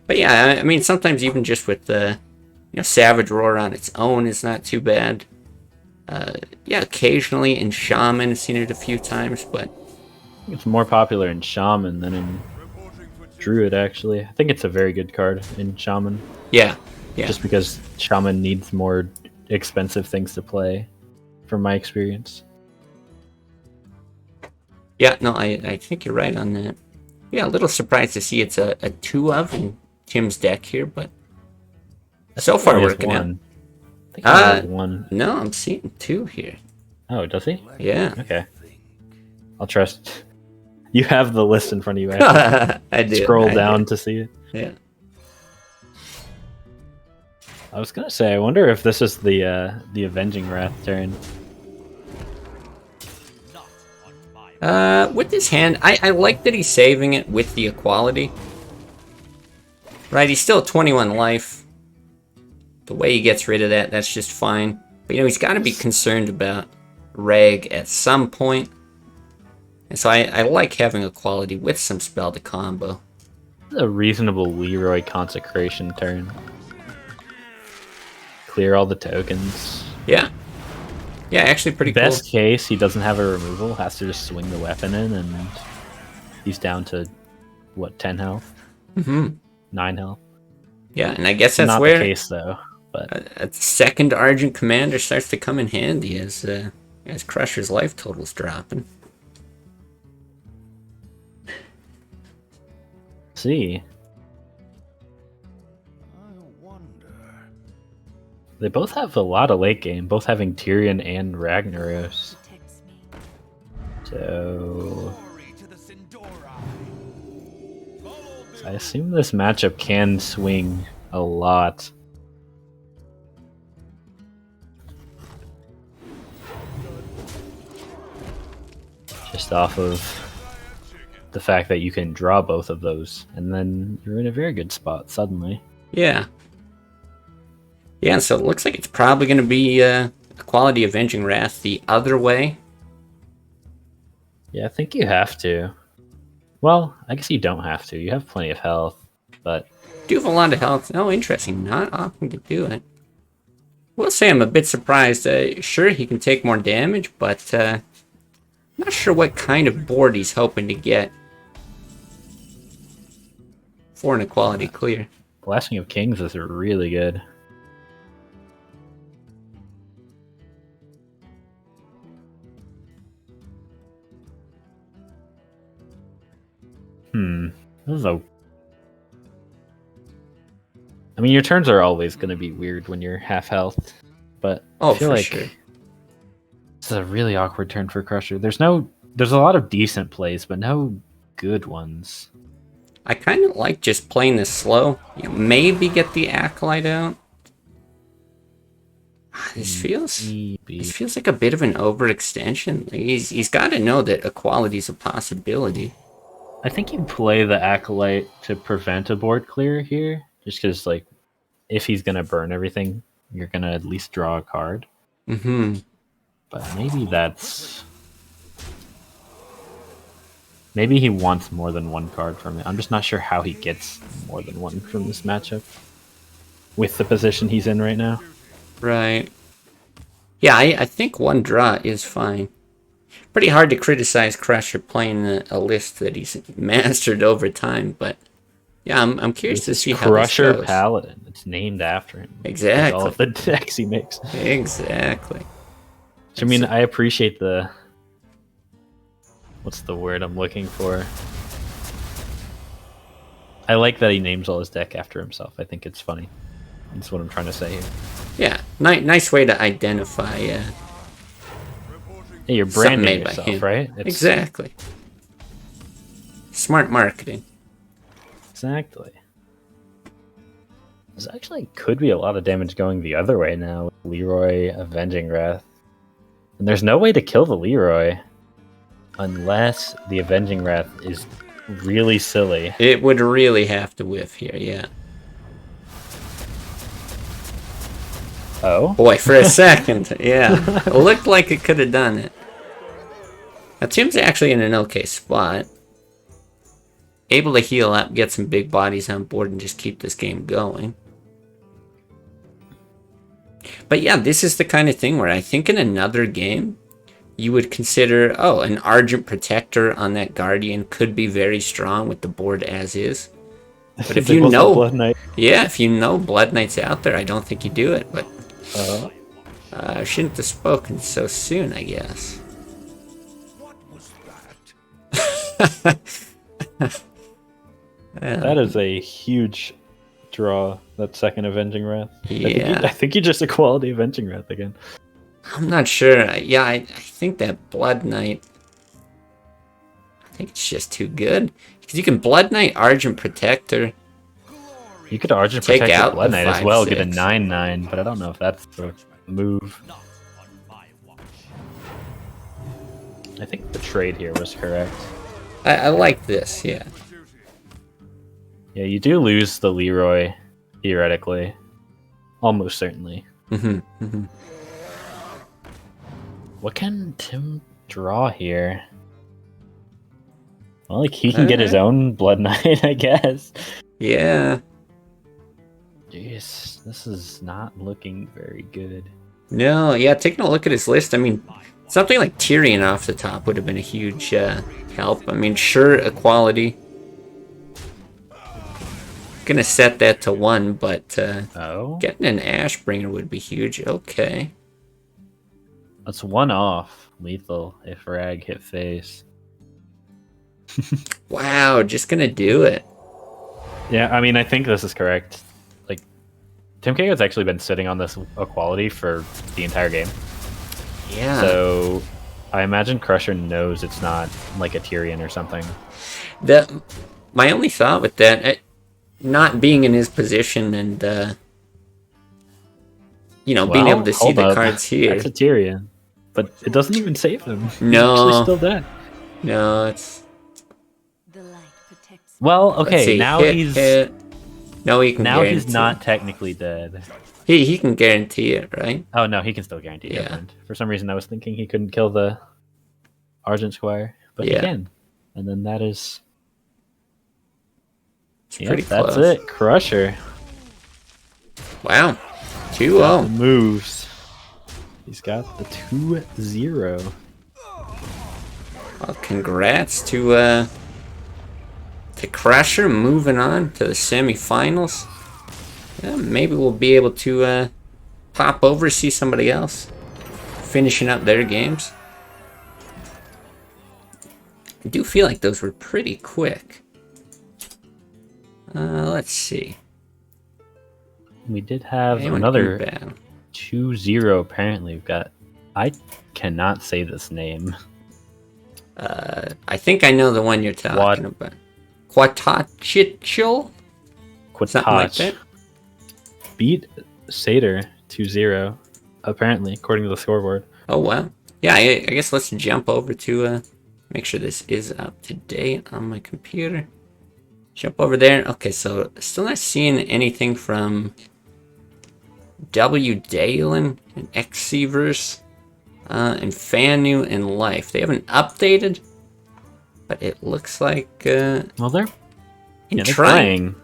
But yeah, I mean, sometimes even just with the Savage Roar on its own is not too bad. Yeah, occasionally in Shaman, I've seen it a few times, but It's more popular in Shaman than in Druid, actually. I think it's a very good card in Shaman. yeah. Just because Shaman needs more expensive things to play, from my experience. Yeah, no, I think you're right on that. Yeah, a little surprised to see it's a 2 of in Tim's deck here, but so far He has working out. one. I think he only has one. No, I'm seeing 2 here. Oh, does he? Yeah. Okay. I'll trust. You have the list in front of you. I have I to do. scroll I down do. to see it. Yeah. I was gonna say, I wonder if this is the Avenging Wrath turn. With his hand, I like that he's saving it with the equality. Right, he's still 21 life. The way he gets rid of that, that's just fine. But he's got to be concerned about Reg at some point. And so I like having equality with some spell to combo. A reasonable Leroy Consecration turn. Clear all the tokens. Yeah. Yeah, actually pretty Best cool. case, he doesn't have a removal, has to just swing the weapon in, and he's down to, what, 10 health? Mm-hmm. 9 health? Yeah, and I guess that's Not where the case, though. But a second Argent Commander starts to come in handy as Crusher's life total's dropping. see. They both have a lot of late game, both having Tyrion and Ragnaros. So I assume this matchup can swing a lot. Just off of the fact that you can draw both of those, and then you're in a very good spot suddenly. Yeah. Yeah, so it looks like it's probably going to be Equality Avenging Wrath the other way. Yeah, I think you have to. Well, I guess you don't have to. You have plenty of health, but Do have a lot of health. Oh, interesting. Not opting to do it. Will say I'm a bit surprised. Sure, he can take more damage, but not sure what kind of board he's hoping to get for an Equality clear. Blessing of Kings is really good. This is a... I mean, your turns are always going to be weird when you're half health, but Oh, I feel for like sure. this is a really awkward turn for Crusher. There's no there's a lot of decent plays, but no good ones. I kind of like just playing this slow. You know, maybe get the Acolyte out. This feels like a bit of an overextension. He's got to know that equality is a possibility. I think you play the Acolyte to prevent a board clear here, just because, like, if he's gonna burn everything, you're gonna at least draw a card. Mm-hmm. But maybe he wants more than one card from it. I'm just not sure how he gets more than one from this matchup with the position he's in right now. Right. Yeah, I think one draw is fine. Pretty hard to criticize Crusher playing a list that he's mastered over time, but yeah, I'm curious to see how this Crusher goes. Paladin. It's named after him. Exactly. All of the decks he makes. Exactly. I mean, I appreciate the... What's the word I'm looking for? I like that he names all his deck after himself. I think it's funny. That's what I'm trying to say here. Yeah, nice way to identify. Yeah, you're branding made by yourself, him. right? Exactly. Smart marketing. Exactly. There's actually could be a lot of damage going the other way now with Leroy Avenging Wrath. And there's no way to kill the Leroy unless the Avenging Wrath is really silly. It would really have to whiff here, yeah. Oh? Boy, for a second, yeah. It looked like it could have done it. That team's actually in an okay spot. Able to heal up, get some big bodies on board, and just keep this game going. But yeah, this is the kind of thing where I think in another game, you would consider, oh, an Argent Protector on that Guardian could be very strong with the board as is. But if you know, Blood Knight. Yeah, if you know Blood Knight's out there, I don't think you do it. But I shouldn't have spoken so soon, I guess. What was that? That is a huge draw, that second Avenging Wrath. Yeah. I think you just equality Avenging Wrath again. I'm not sure. Yeah, I think that Blood Knight, I think it's just too good. Because you can Blood Knight, Argent Protector. You could Argent Take Protect out the Blood the Knight as well, 5/6. get a 9/9, but I don't know if that's the move. I think the trade here was correct. I like this, yeah. Yeah, you do lose the Leroy, theoretically. Almost certainly. What can Tim draw here? Well, like, he can get his own Blood Knight, I guess. Yeah. Jeez, this is not looking very good. No, yeah, taking a look at his list, I mean, something like Tyrion off the top would have been a huge help. I mean, sure, equality. Gonna set that to 1, but getting an Ashbringer would be huge. Okay. That's 1 off. Lethal if Rag hit face. Wow, just gonna do it. Yeah, I mean, I think this is correct. Like, Timcago's actually been sitting on this equality for the entire game. Yeah. So, I imagine Crusher knows it's not like a Tyrion or something. My only thought with that, not being in his position and, being able to see the cards here. That's a Tyrion. But it doesn't even save him. No. He's actually still dead. No, it's... The light protects. Well, Let's okay, see, now hit. No, he can Now guarantee. he's not technically dead. He can guarantee it, right? Oh no, he can still guarantee Yeah. it. For some reason I was thinking he couldn't kill the Argent Squire, but he Yeah. can. And then that is... It's Yep, pretty that's close. it. Crusher. Wow. Got 2-0. the moves. He's got the 2-0. Well, congrats to Crusher moving on to the semifinals. Yeah, maybe we'll be able to pop over, see somebody else finishing up their games. I do feel like those were pretty quick. Let's see. We did have Anyone another in battle? 2-0 apparently. We've got... I cannot say this name. I think I know the one you're talking about. QuatachIchl? Something like that. Beat Satyr 2-0, apparently, according to the scoreboard. Oh, wow. Yeah, I guess let's jump over to make sure this is up to date on my computer. Jump over there. Okay, so still not seeing anything from W. Dalen and Excevers and Fanu and Life. They haven't updated, but it looks like Well, they're trying.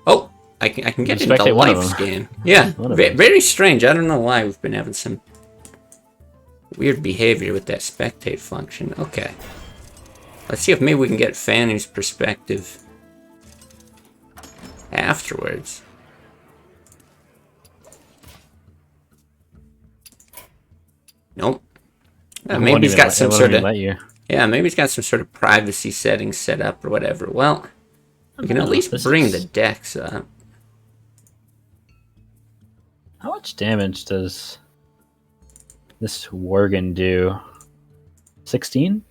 Oh, I can get into the Life's game. Yeah, very strange. I don't know why we've been having some weird behavior with that spectate function. Okay. Let's see if maybe we can get Fanu's perspective afterwards. Nope. Maybe he's got some sort of... Yeah, maybe he's got some sort of privacy settings set up or whatever. Well, we can at least bring the decks up. How much damage does this Worgen do? 16?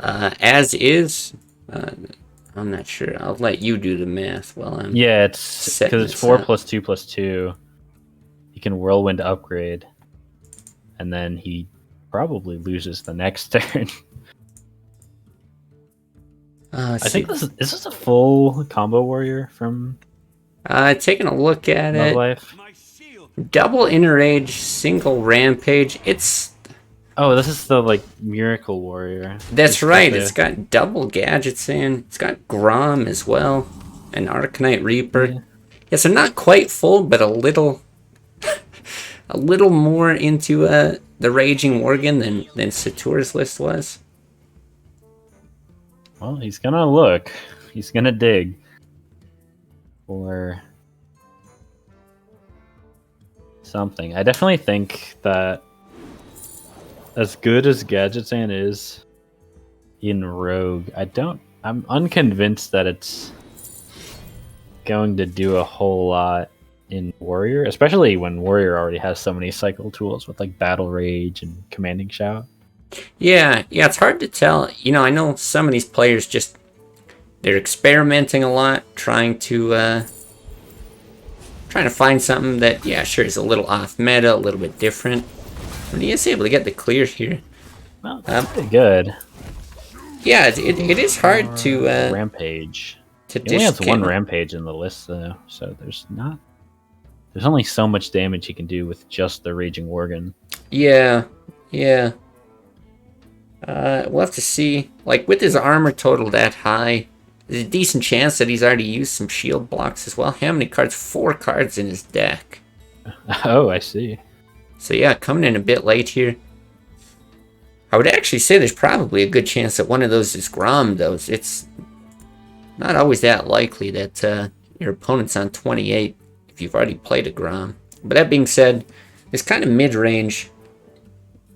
As is, I'm not sure. I'll let you do the math while I'm... Yeah, it's because it's 4 plus 2 plus 2. He can Whirlwind upgrade, and then he probably loses the next turn. I think this is a full combo warrior from... taking a look at it. Life. Double Inner Age, single Rampage. It's... Oh, this is the, like, Miracle Warrior. That's right. It's got double gadgets in. It's got Grom as well. An Arcanite Reaper. Yeah, so not quite full, but a little... a little more into the Raging Worgen than Satur's list was. Well, he's gonna look. He's gonna dig for something. I definitely think that as good as Gadgetzan is in Rogue, I'm unconvinced that it's going to do a whole lot in Warrior, especially when Warrior already has so many cycle tools with like Battle Rage and Commanding Shout. Yeah, it's hard to tell. You know, I know some of these players they're experimenting a lot, trying to find something that, yeah, sure, is a little off meta, a little bit different. But he is able to get the clear here. Well, that's pretty good. Yeah, it is hard to... Rampage. He only has one Rampage in the list, though, so there's only so much damage he can do with just the Raging Worgen. Yeah. We'll have to see. Like, with his armor total that high, there's a decent chance that he's already used some shield blocks as well. How many cards? 4 cards in his deck. Oh, I see. So yeah, coming in a bit late here. I would actually say there's probably a good chance that one of those is Grom, though. It's not always that likely that your opponent's on 28 if you've already played a Grom. But that being said, this kind of mid-range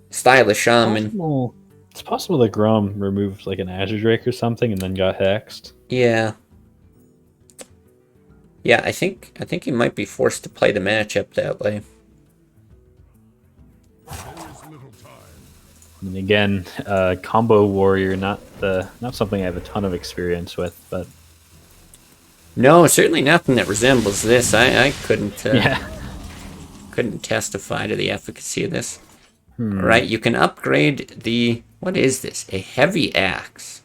style of Shaman... It's possible that Grom removed like an Azure Drake or something and then got hexed. Yeah. Yeah, I think he might be forced to play the matchup that way. And again, combo warrior, not something I have a ton of experience with, but no, certainly nothing that resembles this. I couldn't couldn't testify to the efficacy of this. All right, you can upgrade the, what is this? A heavy axe.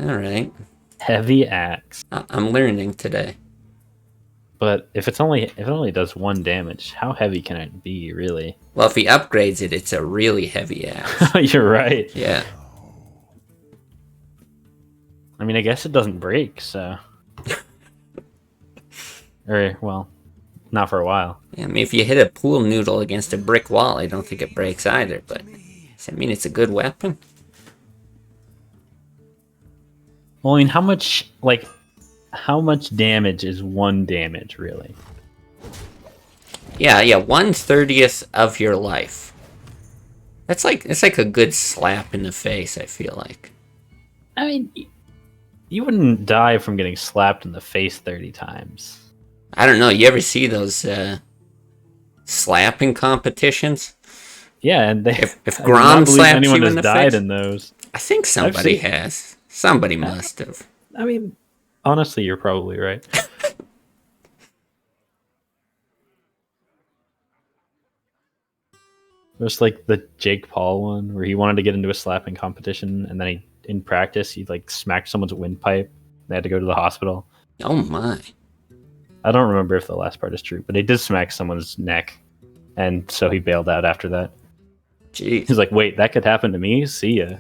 All right. Heavy axe. I'm learning today. But if it only does 1 damage, how heavy can it be, really? Well, if he upgrades it, it's a really heavy axe. You're right. Yeah. I mean, I guess it doesn't break, so... or, well, not for a while. Yeah, I mean, if you hit a pool noodle against a brick wall, I don't think it breaks either, but... Does that mean it's a good weapon? Well, I mean, how much damage is 1 damage, really? Yeah, 1/30th of your life. It's like a good slap in the face, I feel like. I mean, you wouldn't die from getting slapped in the face 30 times. I don't know, you ever see those slapping competitions? Yeah, and they. If I do not Grom believe slaps anyone you has in the died face? in those. I think somebody seen- has. Somebody must have. I mean, honestly, you're probably right. There's like the Jake Paul one where he wanted to get into a slapping competition, and then in practice, he like smacked someone's windpipe. They had to go to the hospital. Oh my. I don't remember if the last part is true, but he did smack someone's neck, and so he bailed out after that. Jeez. He's like, "Wait, that could happen to me? See ya."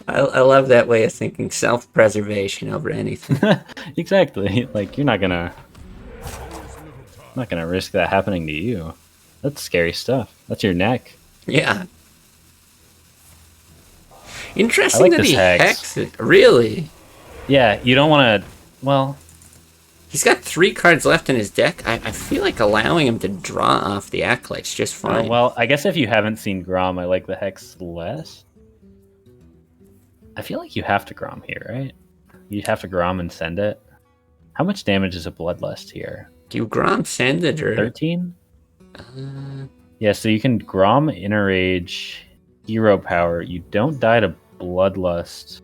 I love that way of thinking. Self-preservation over anything. Exactly. Like you're not gonna risk that happening to you. That's scary stuff. That's your neck. Yeah. Interesting I like that this he hex. hexed it. Really? Yeah, you don't want to. Well, He's got 3 cards left in his deck. I feel like allowing him to draw off the acolyte's just fine. well, I guess if you haven't seen Grom, I like the hex less. I feel like you have to Grom here, right? You have to Grom and send it. How much damage is a Bloodlust here? Do you Grom send it or? 13? Yeah, so you can Grom, Inner Rage, Hero Power. You don't die to Bloodlust.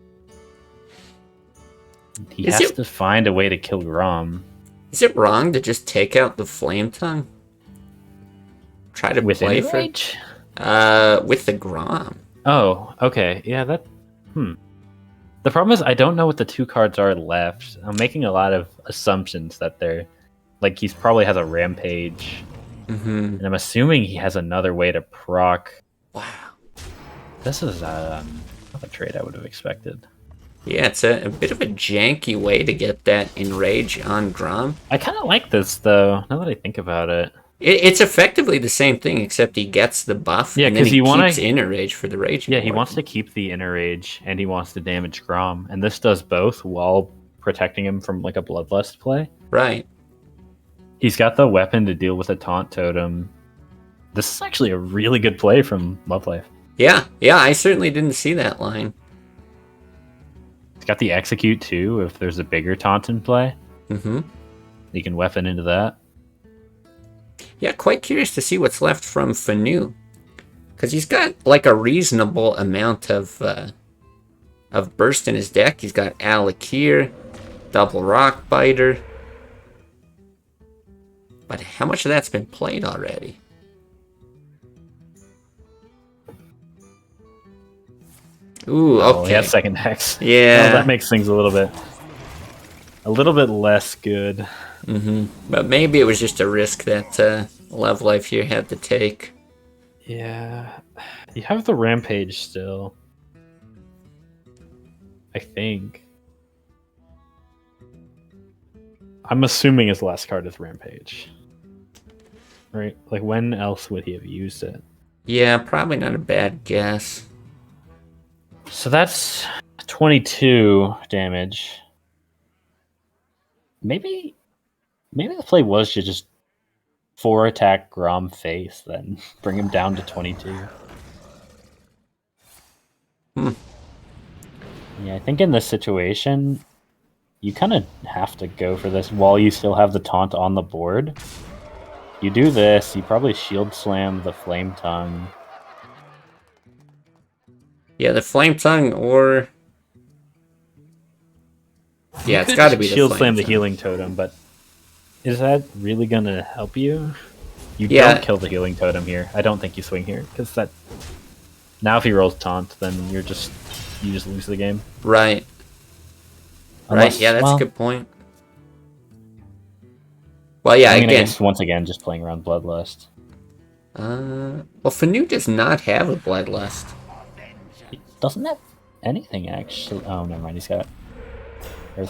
He has to find a way to kill Grom. Is it wrong to just take out the Flame Tongue? Try to With play Inner for Rage? with the Grom. Oh, okay. Yeah, that... The problem is I don't know what the 2 cards are left. I'm making a lot of assumptions that they're... Like, he's probably has a Rampage. And I'm assuming he has another way to proc. Wow. This is not a trade I would have expected. Yeah, it's a bit of a janky way to get that Enrage on Grom. I kind of like this, though, now that I think about it. It's effectively the same thing, except he gets the buff, Yeah, and then 'cause he you wanna- keeps Inner Rage for the Rage. Yeah, he wants to keep the Inner Rage, and he wants to damage Grom, and this does both while protecting him from, like, a Bloodlust play. Right. He's got the weapon to deal with a Taunt Totem. This is actually a really good play from Love Life. Yeah, I certainly didn't see that line. He's got the Execute, too, if there's a bigger Taunt in play. Mm-hmm. You can weapon into that. Yeah, quite curious to see what's left from Fanu. Because he's got, like, a reasonable amount of burst in his deck. He's got Alakir, Double Rock Biter. But how much of that's been played already? Ooh, Oh, okay. he has second hex. Yeah. Well, that makes things a little bit less good. But maybe it was just a risk that Love Life here had to take. Yeah. You have the Rampage still. I think. I'm assuming his last card is Rampage. Right? Like, when else would he have used it? Yeah, probably not a bad guess. So that's 22 damage. Maybe the play was to just 4 attack Grom face, then bring him down to 22. Yeah, I think in this situation, you kind of have to go for this while you still have the taunt on the board. You do this, you probably shield slam the Flame Tongue. Yeah, the Flame Tongue or... Yeah, it's got to be the shield Flame slam the Tongue. Healing Totem, but is that really gonna help you? You Yeah. don't kill the Healing Totem here. I don't think you swing here because that. Now, if he rolls taunt, then you just lose the game. Right. Unless- Yeah, that's well, a good point. Well, yeah, I mean, I again... guess once again, just playing around Bloodlust. Well, Fanu does not have a Bloodlust. He doesn't have anything actually. Oh, never mind. He's got.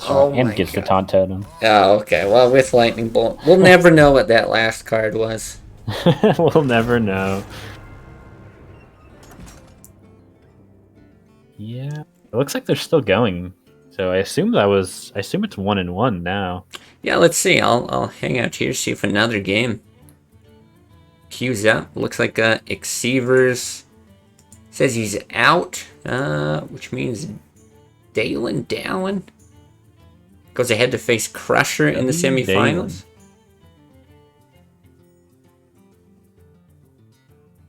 Oh and my gets the God. taunt totem. Oh, okay. Well, with Lightning Bolt, we'll never know what that last card was. We'll never know. Yeah, it looks like they're still going. So I assume it's 1-1 now. Yeah, let's see. I'll hang out here, see if another game queues up. Looks like Excevers says he's out, which means Dalen goes ahead to face Crusher in the semifinals.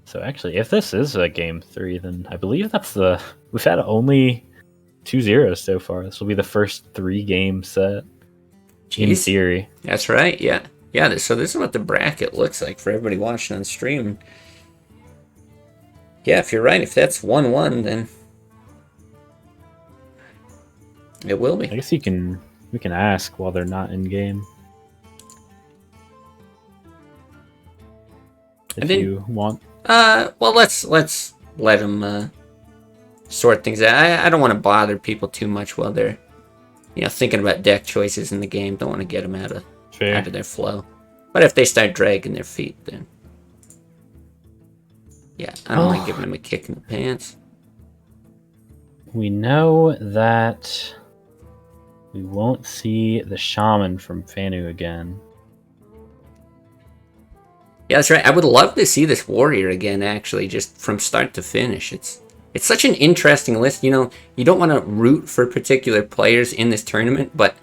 So actually, if this is a game 3, then I believe that's the... We've had only 2 zeros so far. This will be the first 3-game set. In Jeez. theory. That's right, yeah. Yeah, so this is what the bracket looks like for everybody watching on stream. Yeah, if you're right, if that's 1-1, then it will be. I guess we can ask while they're not in game. If you want. Well, let's let them sort things out. I don't want to bother people too much while they're, thinking about deck choices in the game. Don't want to get them out of their flow. But if they start dragging their feet, then yeah, I don't mind giving them a kick in the pants. We know that we won't see the Shaman from Fanu again. Yeah, that's right. I would love to see this warrior again, actually, just from start to finish. It's such an interesting list. You don't want to root for particular players in this tournament, but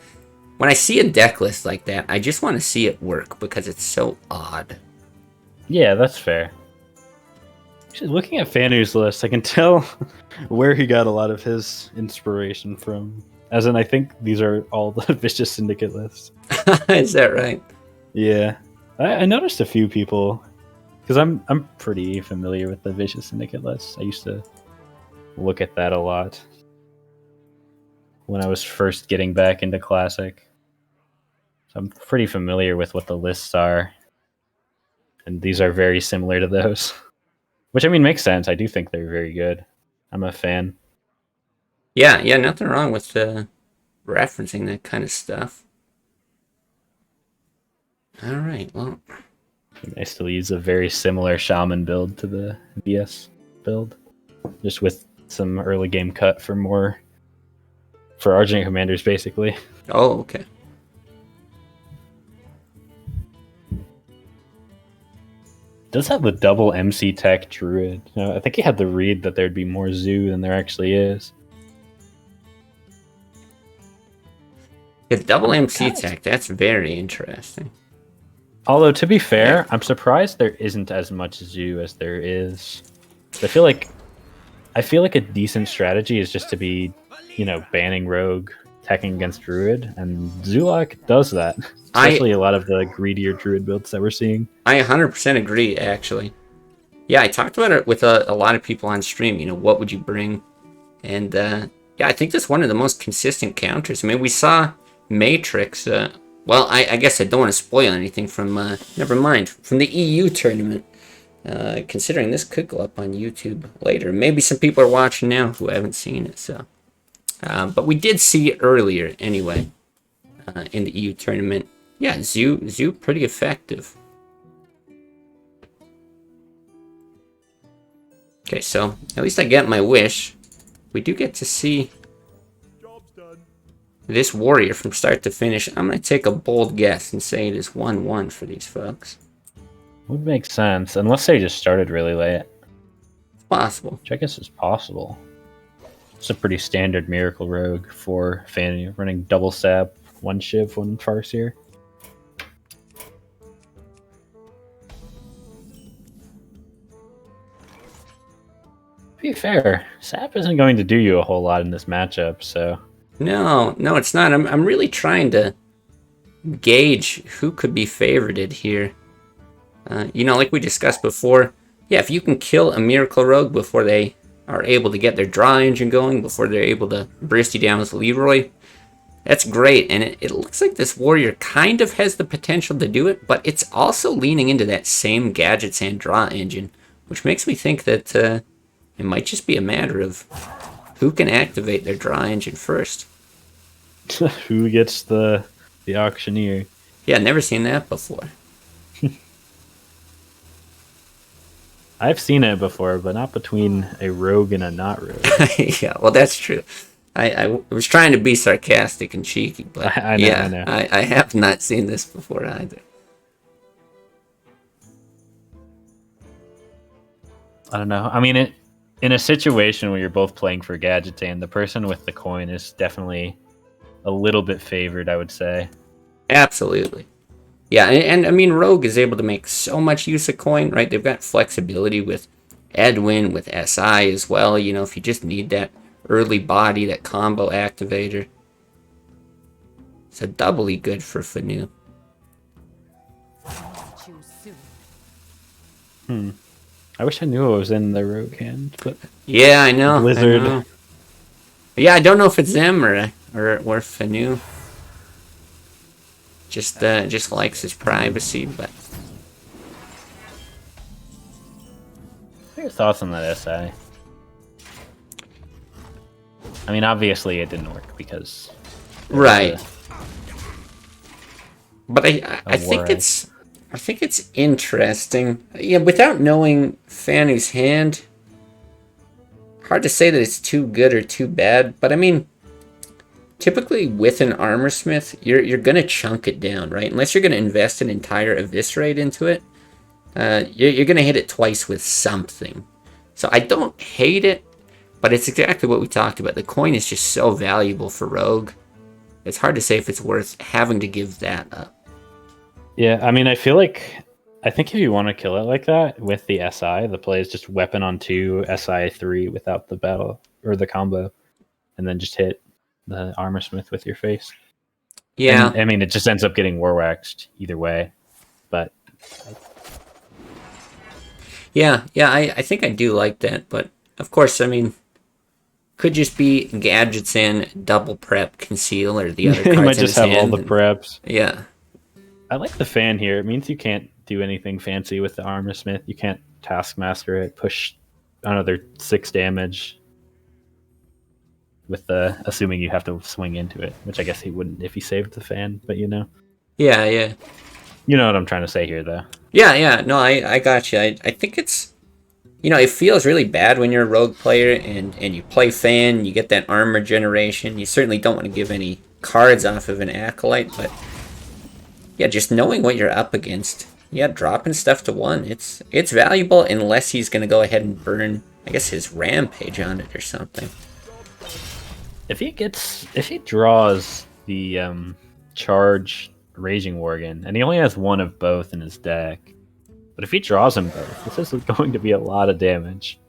when I see a deck list like that, I just want to see it work because it's so odd. Yeah, that's fair. Actually, looking at Fanu's list, I can tell where he got a lot of his inspiration from. As in, I think these are all the Vicious Syndicate lists. Is that right? Yeah. I noticed a few people, because I'm pretty familiar with the Vicious Syndicate lists. I used to look at that a lot when I was first getting back into Classic. So I'm pretty familiar with what the lists are. And these are very similar to those. Which, I mean, makes sense. I do think they're very good. I'm a fan. Yeah, nothing wrong with referencing that kind of stuff. Alright, well. I still use a very similar Shaman build to the VS build. Just with some early game cut for Argent Commanders, basically. Oh, okay. Does have the double MC tech Druid. I think he had the read that there'd be more zoo than there actually is. Yeah, double MC tech, that's very interesting. Although, to be fair, I'm surprised there isn't as much zoo as there is. I feel like a decent strategy is just to be, banning rogue, attacking against druid, and Zulak does that. Especially a lot of the greedier druid builds that we're seeing. I 100% agree, actually. Yeah, I talked about it with a lot of people on stream. What would you bring? And yeah, I think that's one of the most consistent counters. I mean, we saw Matrix. Well, I guess I don't want to spoil anything from. Never mind, from the EU tournament. Considering this could go up on YouTube later. Maybe some people are watching now who haven't seen it. So, but we did see it earlier anyway. In the EU tournament. Yeah, Zoo pretty effective. Okay, so at least I get my wish. We do get to see this warrior from start to finish. I'm going to take a bold guess and say it is 1-1 for these folks. Would make sense, unless they just started really late. It's possible. Which I guess is possible. It's a pretty standard Miracle Rogue for Fanny, running double sap, 1 Shiv, 1 Farseer. To be fair, sap isn't going to do you a whole lot in this matchup, so... No, it's not. I'm really trying to gauge who could be favorited here. Like we discussed before, yeah, if you can kill a Miracle Rogue before they are able to get their draw engine going, before they're able to burst you down with Leroy, that's great. And it looks like this warrior kind of has the potential to do it, but it's also leaning into that same gadgets and draw engine, which makes me think that it might just be a matter of who can activate their draw engine first. Who gets the auctioneer? Yeah, never seen that before. I've seen it before, but not between a rogue and a not rogue. Yeah, well, that's true. I was trying to be sarcastic and cheeky, but I know, yeah, I know. I have not seen this before either. I don't know. I mean, in a situation where you're both playing for Gadgetan, the person with the coin is definitely a little bit favored, I would say. Absolutely. Yeah, and I mean, Rogue is able to make so much use of coin, right? They've got flexibility with Edwin with SI as well, you know, if you just need that early body, that combo activator. So doubly good for Fanu. Choose soon. I wish I knew it was in the rogue hand, but Yeah, I know. Blizzard. I know. Yeah, I don't know if it's them or Fanu. Just likes his privacy, but What are your thoughts on that SI? I mean, obviously it didn't work because right. But I a think war. I think it's interesting. Yeah, without knowing Fanu's hand, hard to say that it's too good or too bad. But I mean, typically with an armor smith, you're gonna chunk it down, right? Unless you're gonna invest an entire eviscerate into it, you're gonna hit it twice with something. So I don't hate it, but it's exactly what we talked about. The coin is just so valuable for rogue. It's hard to say if it's worth having to give that up. Yeah, I mean, I think if you want to kill it like that with the SI, the play is just weapon on 2, SI 3 without the battle or the combo, and then just hit the armor smith with your face. Yeah. And, I mean, it just ends up getting war waxed either way, but Yeah, I think I do like that, but of course, I mean, could just be gadgets in, double prep, conceal, or the other cards you might in just his have all hand, the and- preps. Yeah, I like the fan here. It means you can't do anything fancy with the armor smith. You can't taskmaster it, push another 6 damage with the assuming you have to swing into it, which I guess he wouldn't if he saved the fan, but you know. yeah. You know what I'm trying to say here though. Yeah, no, I got you. I think it's, you know, it feels really bad when you're a rogue player and you play fan, you get that armor generation. You certainly don't want to give any cards off of an acolyte, but yeah, just knowing what you're up against, yeah, dropping stuff to 1, it's valuable unless he's going to go ahead and burn, I guess, his rampage on it or something. If he draws the charge Raging Worgen, and he only has 1 of both in his deck, but if he draws them both, this is going to be a lot of damage.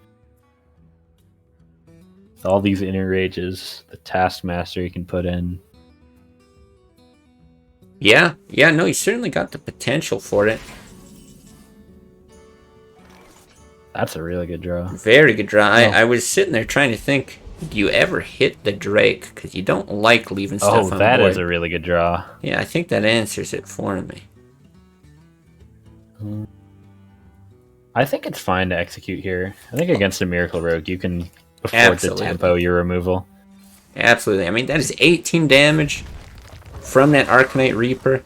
With all these inner rages, the Taskmaster he can put in. Yeah, no, he's certainly got the potential for it. That's a really good draw. Very good draw. Oh. I was sitting there trying to think, do you ever hit the Drake? Because you don't like leaving stuff on Oh, board. that is a really good draw. Yeah, I think that answers it for me. I think it's fine to execute here. I think against a Miracle Rogue, you can afford Absolutely. to tempo your removal. Absolutely. I mean, that is 18 damage from that Arcanite Reaper.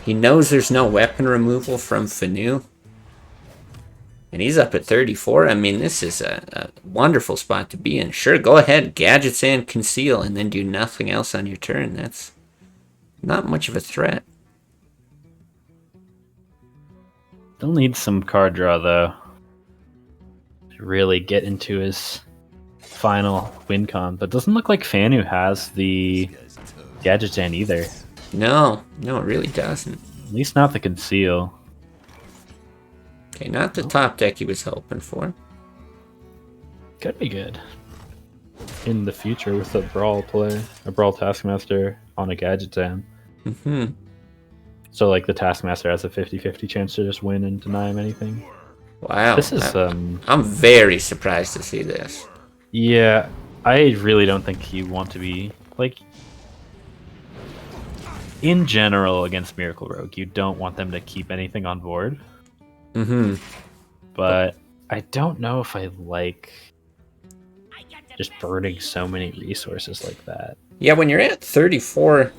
He knows there's no weapon removal from Fanu. And he's up at 34. I mean, this is a wonderful spot to be in. Sure, go ahead, gadgets and conceal, and then do nothing else on your turn. That's not much of a threat. Still needs some card draw, though, to really get into his final win con. But doesn't look like Fanu has the gadget stand either. No, it really doesn't. At least not the conceal. Okay, not the top deck he was hoping for. Could be good in the future with a brawl play, a brawl taskmaster on a gadget stand. Mm-hmm. So like the taskmaster has a 50-50 chance to just win and deny him anything. Wow. This is I'm very surprised to see this. yeah, I really don't think you want to be like in general against Miracle Rogue, you don't want them to keep anything on board. Mm-hmm. But I don't know if I like just burning so many resources like that. Yeah, when you're at 34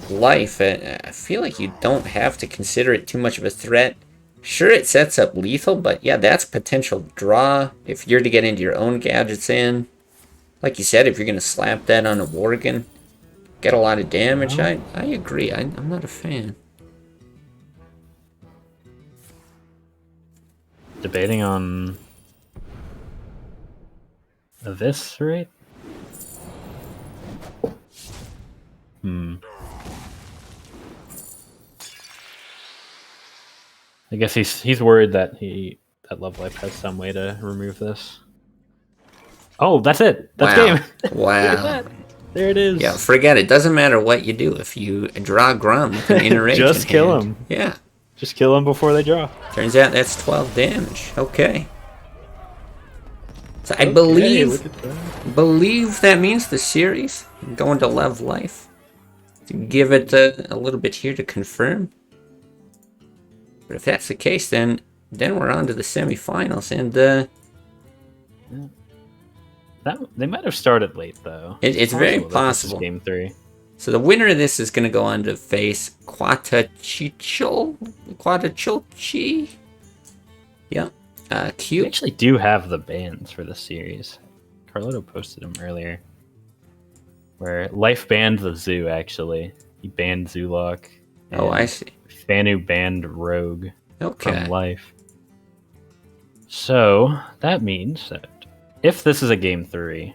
life, I feel like you don't have to consider it too much of a threat. Sure, it sets up lethal, but yeah, that's potential draw if you're to get into your own gadgets in. Like you said, if you're going to slap that on a Worgen, get a lot of damage. I agree. I'm not a fan. Debating on this, right? I guess he's worried that that Love Life has some way to remove this. Oh, that's it. That's Wow. game. Wow. There it is. Yeah, forget it. Doesn't matter what you do. If you draw Grum with an inner rage Just in kill hand, him. Yeah. Just kill them before they draw. Turns out that's 12 damage. Okay. So I Okay, believe look at that. that means the series. I'm going to Love Life. To give it a little bit here to confirm. But if that's the case, then we're on to the semifinals, and They might have started late though. it's very possible that this is possible. Game 3. So the winner of this is going to go on to face QuatachIchl. Yeah. We Cute. actually do have the bans for this series. Carlito posted them earlier. Where Life banned the Zoo, actually. He banned Zoolock. Oh, and I see. Fanu banned Rogue Okay. from Life. So, that means that if this is a Game 3,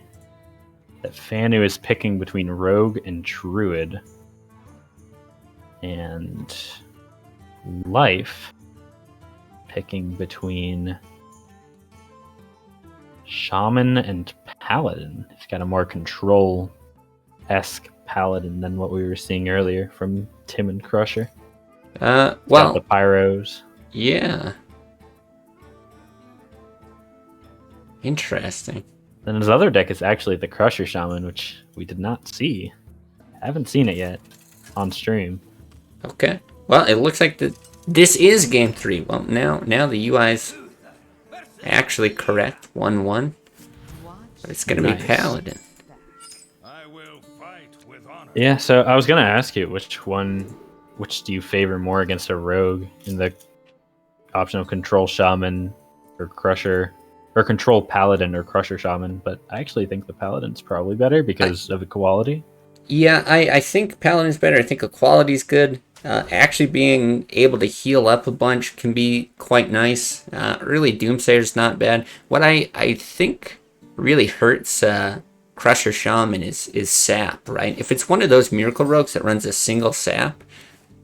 that Fanu is picking between Rogue and Druid. And Life picking between Shaman and Paladin. It's got a more control-esque Paladin than what we were seeing earlier from Tim and Crusher. Got the Well, Pyros. yeah. Interesting. Then his other deck is actually the Crusher Shaman, which we did not see. Haven't seen it yet on stream. Okay. Well, it looks like this is game 3. Well, now the UI's actually correct. 1-1. But it's going to Nice. be Paladin. I will fight with honor. Yeah, so I was gonna ask you which do you favor more against a rogue in the option of control shaman or crusher, or control paladin or crusher shaman, but I actually think the paladin's probably better because of the quality. Yeah, I think Paladin's better. I think equality's good. Actually being able to heal up a bunch can be quite nice. Really, Doomsayer's not bad. What I think really hurts Crusher Shaman is sap, right? If it's one of those Miracle Rogues that runs a single sap,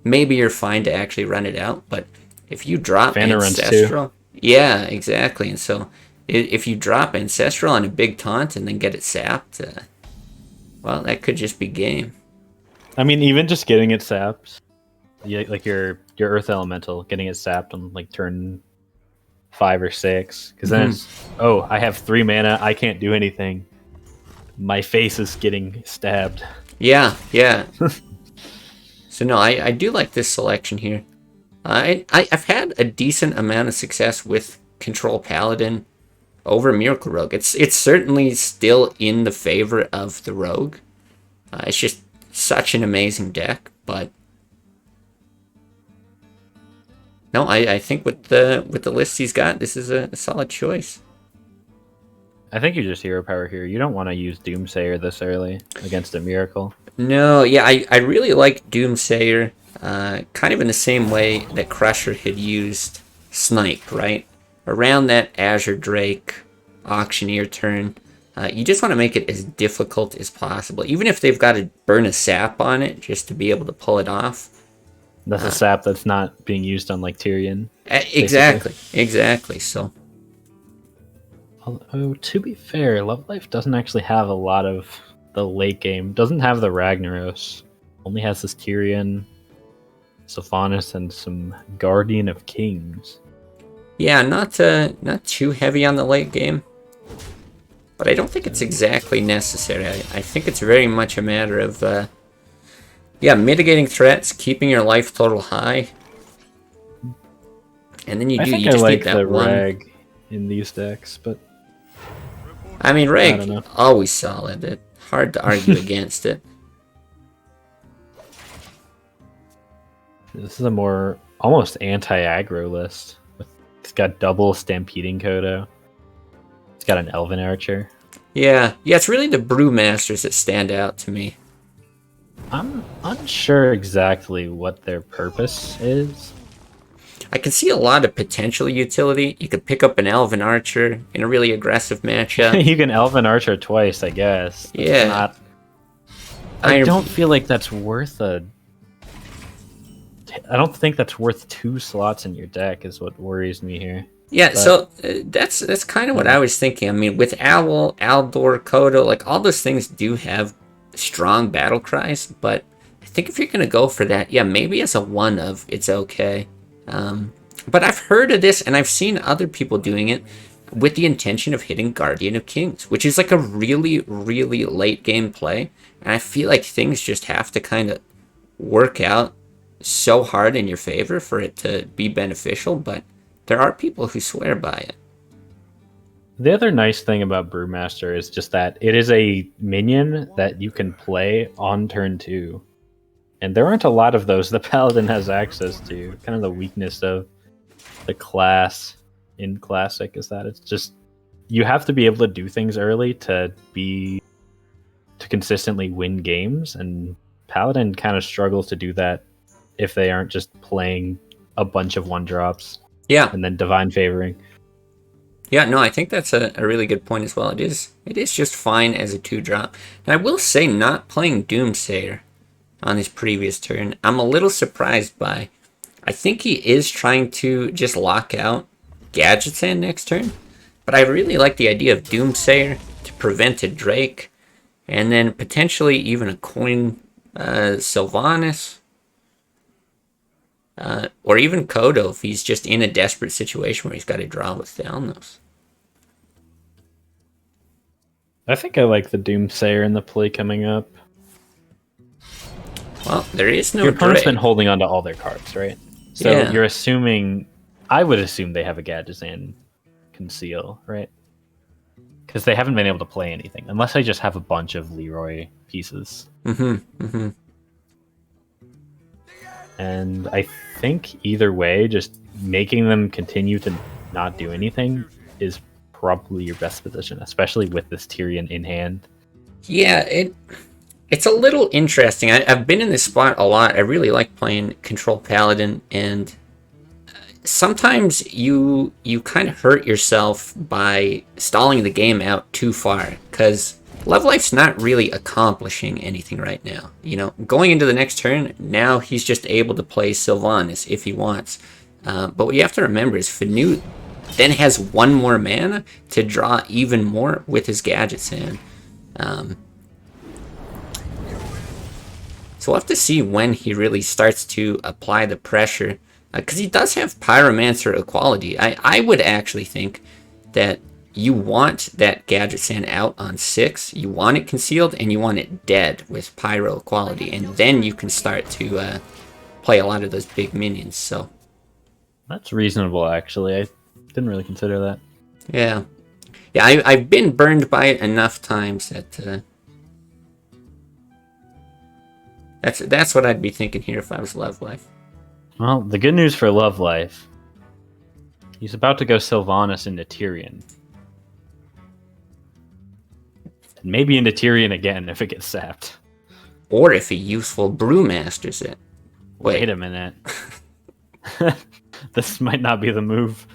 maybe you're fine to actually run it out. But if you drop Fanu runs Ancestral... Yeah, exactly. And so if you drop Ancestral on a big taunt and then get it sapped... well, that could just be game. I mean, even just getting it sapped, like your Earth Elemental, getting it sapped on like turn 5 or 6, because then it's, oh, I have 3 mana, I can't do anything. My face is getting stabbed. Yeah. So no, I do like this selection here. I've had a decent amount of success with Control Paladin over Miracle Rogue. It's certainly still in the favor of the Rogue. It's just such an amazing deck, but no, I think with the list he's got, this is a solid choice. I think you just hero power here. You don't want to use Doomsayer this early against a Miracle. No, yeah, I really like Doomsayer, kind of in the same way that Crusher had used Snipe, right? Around that Azure Drake Auctioneer turn, you just want to make it as difficult as possible. Even if they've got to burn a sap on it just to be able to pull it off. That's a sap that's not being used on like Tyrion. Exactly. So, Although, to be fair, Love Life doesn't actually have a lot of the late game. Doesn't have the Ragnaros. Only has this Tyrion, Sylvanas, and some Guardian of Kings. yeah, not too heavy on the late game. But I don't think it's exactly necessary. I think it's very much a matter of, mitigating threats, keeping your life total high. And then you I just like need that the one. Rag in these decks, but I mean, I don't Reg, know. always solid. Hard to argue against it. this is a more almost anti-aggro list. It's got double Stampeding Kodo. It's got an Elven Archer. Yeah, it's really the Brewmasters that stand out to me. I'm unsure exactly what their purpose is. I can see a lot of potential utility. You could pick up an Elven Archer in a really aggressive matchup. You can Elven Archer twice, I guess. That's Yeah. not- I Iron- don't feel like that's worth a... I don't think that's worth 2 slots in your deck is what worries me here. Yeah, But- so that's kind of what I was thinking. I mean, with Owl, Aldor, Kodo, like all those things do have strong battle cries, but I think if you're gonna go for that, yeah, maybe as a one of, it's okay. But I've heard of this, and I've seen other people doing it with the intention of hitting Guardian of Kings, which is like a really, really late game play, and I feel like things just have to kind of work out so hard in your favor for it to be beneficial, but there are people who swear by it. The other nice thing about Brewmaster is just that it is a minion that you can play on turn 2. And there aren't a lot of those the Paladin has access to. Kind of the weakness of the class in Classic is that it's just you have to be able to do things early to consistently win games, and Paladin kind of struggles to do that if they aren't just playing a bunch of 1-drops Yeah. and then Divine Favoring. Yeah, no, I think that's a really good point as well. It is just fine as a 2-drop. And I will say, not playing Doomsayer on his previous turn, I'm a little surprised by. I think he is trying to just lock out Gadget's Hand next turn, but I really like the idea of Doomsayer to prevent a Drake, and then potentially even a coin Sylvanas, or even Kodo if he's just in a desperate situation where he's got to draw with Thalnos. I think I like the Doomsayer in the play coming up. Well, there is no Your opponent's Drake. been holding on to all their cards, right? So Yeah. you're assuming, I would assume they have a Gadgetzan Conceal, right? Because they haven't been able to play anything, unless I just have a bunch of Leroy pieces. And I think either way, just making them continue to not do anything is probably your best position, especially with this Tyrion in hand. Yeah, it's a little interesting. I've been in this spot a lot. I really like playing Control Paladin, and sometimes you kind of hurt yourself by stalling the game out too far, because Love Life's not really accomplishing anything right now. You know, going into the next turn, now he's just able to play Sylvanas if he wants. But what you have to remember is Fanu then has one more mana to draw even more with his Gadget's Hand. So we'll have to see when he really starts to apply the pressure, because he does have Pyromancer Equality. I would actually think that you want that Gadget's Hand out on 6, you want it concealed, and you want it dead with Pyro Equality, and then you can start to play a lot of those big minions. So That's reasonable, actually. I didn't really consider that. yeah, I've been burned by it enough times that that's what I'd be thinking here if I was Love Life. Well, the good news for Love Life, he's about to go Sylvanas into Tyrion. And maybe into Tyrion again if it gets sapped. Or if a useful Brewmasters it. Wait a minute. This might not be the move.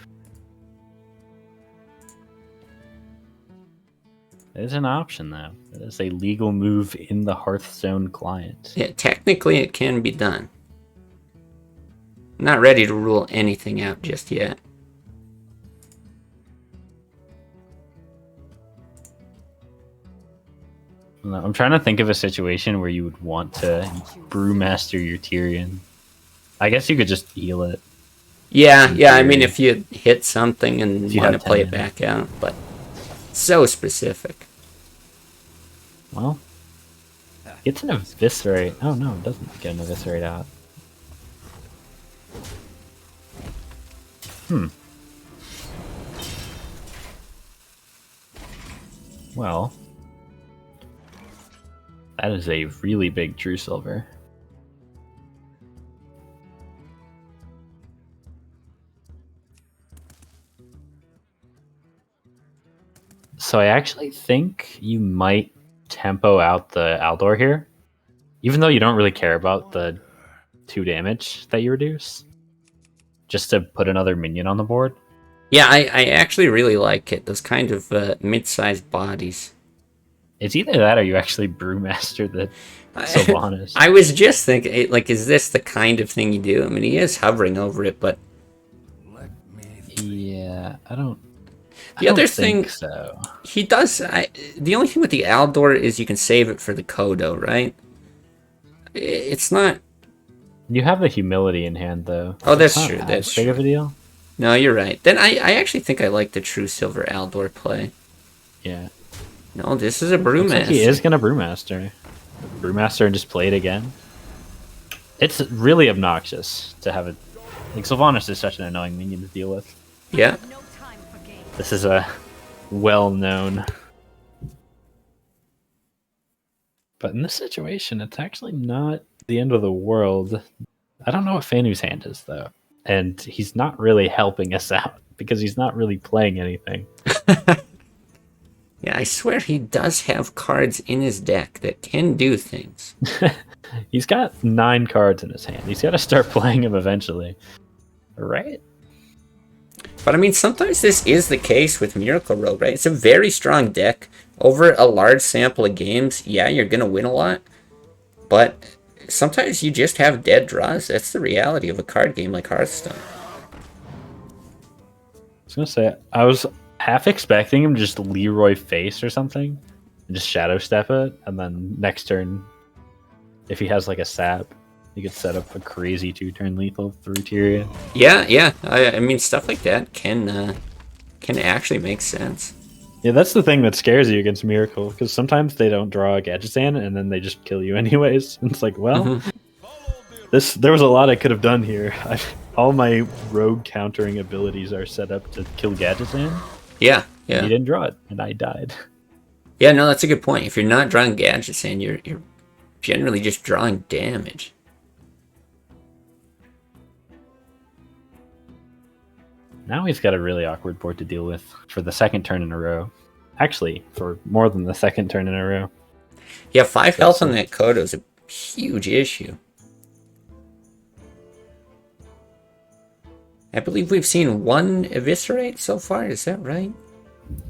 There's an option, though. It is a legal move in the Hearthstone client. Yeah, technically it can be done. Not ready to rule anything out just yet. I'm trying to think of a situation where you would want to Brewmaster your Tyrion. I guess you could just heal it. Yeah, I theory. mean, if you hit something and If you want to have play 10 it back out, but so specific. Well, gets an Eviscerate. Oh no, it doesn't get an Eviscerate out. Well, that is a really big True Silver. So I actually think you might tempo out the Aldor here, even though you don't really care about the 2 damage that you reduce, just to put another minion on the board. Yeah, I actually really like it. Those kind of mid-sized bodies. It's either that or you actually Brewmaster the Sylvanas. I was just thinking, like, is this the kind of thing you do? I mean, he is hovering over it, but Yeah, I don't The other think thing so. he does, the only thing with the Aldor is you can save it for the Kodo, right? It's not. You have the humility in hand, though. Oh, that's It's not true. as That's big true. of a deal. No, you're right. Then I actually think I like the True Silver Aldor play. Yeah. No, this is a Looks like he Brewmaster. is gonna Brewmaster and just play it again. It's really obnoxious to have it. Like Sylvanas is such an annoying minion to deal with. Yeah. No time for games. This is a well-known. But in this situation, it's actually not the end of the world. I don't know what Fanu's hand is, though. And he's not really helping us out because he's not really playing anything. Yeah, I swear he does have cards in his deck that can do things. He's got 9 cards in his hand. He's got to start playing them eventually. Right? But I mean, sometimes this is the case with Miracle Rogue, right? It's a very strong deck. Over a large sample of games, yeah, you're going to win a lot. But sometimes you just have dead draws. That's the reality of a card game like Hearthstone. I was going to say, I was half expecting him to just Leroy face or something and just Shadow Step it. And then next turn, if he has like a sap, you could set up a crazy 2-turn lethal through Tyrion. Yeah. I mean, stuff like that can actually make sense. Yeah, that's the thing that scares you against Miracle, because sometimes they don't draw a Gadgetzan and then they just kill you anyways. And it's like, well, there was a lot I could have done here. All my rogue countering abilities are set up to kill Gadgetzan. Yeah. He didn't draw it, and I died. Yeah, no, that's a good point. If you're not drawing gadgets and you're generally just drawing damage. Now he's got a really awkward board to deal with for the second turn in a row. Actually, for more than the second turn in a row. Yeah, 5 health on that Kodo is a huge issue. I believe we've seen 1 eviscerate so far, is that right?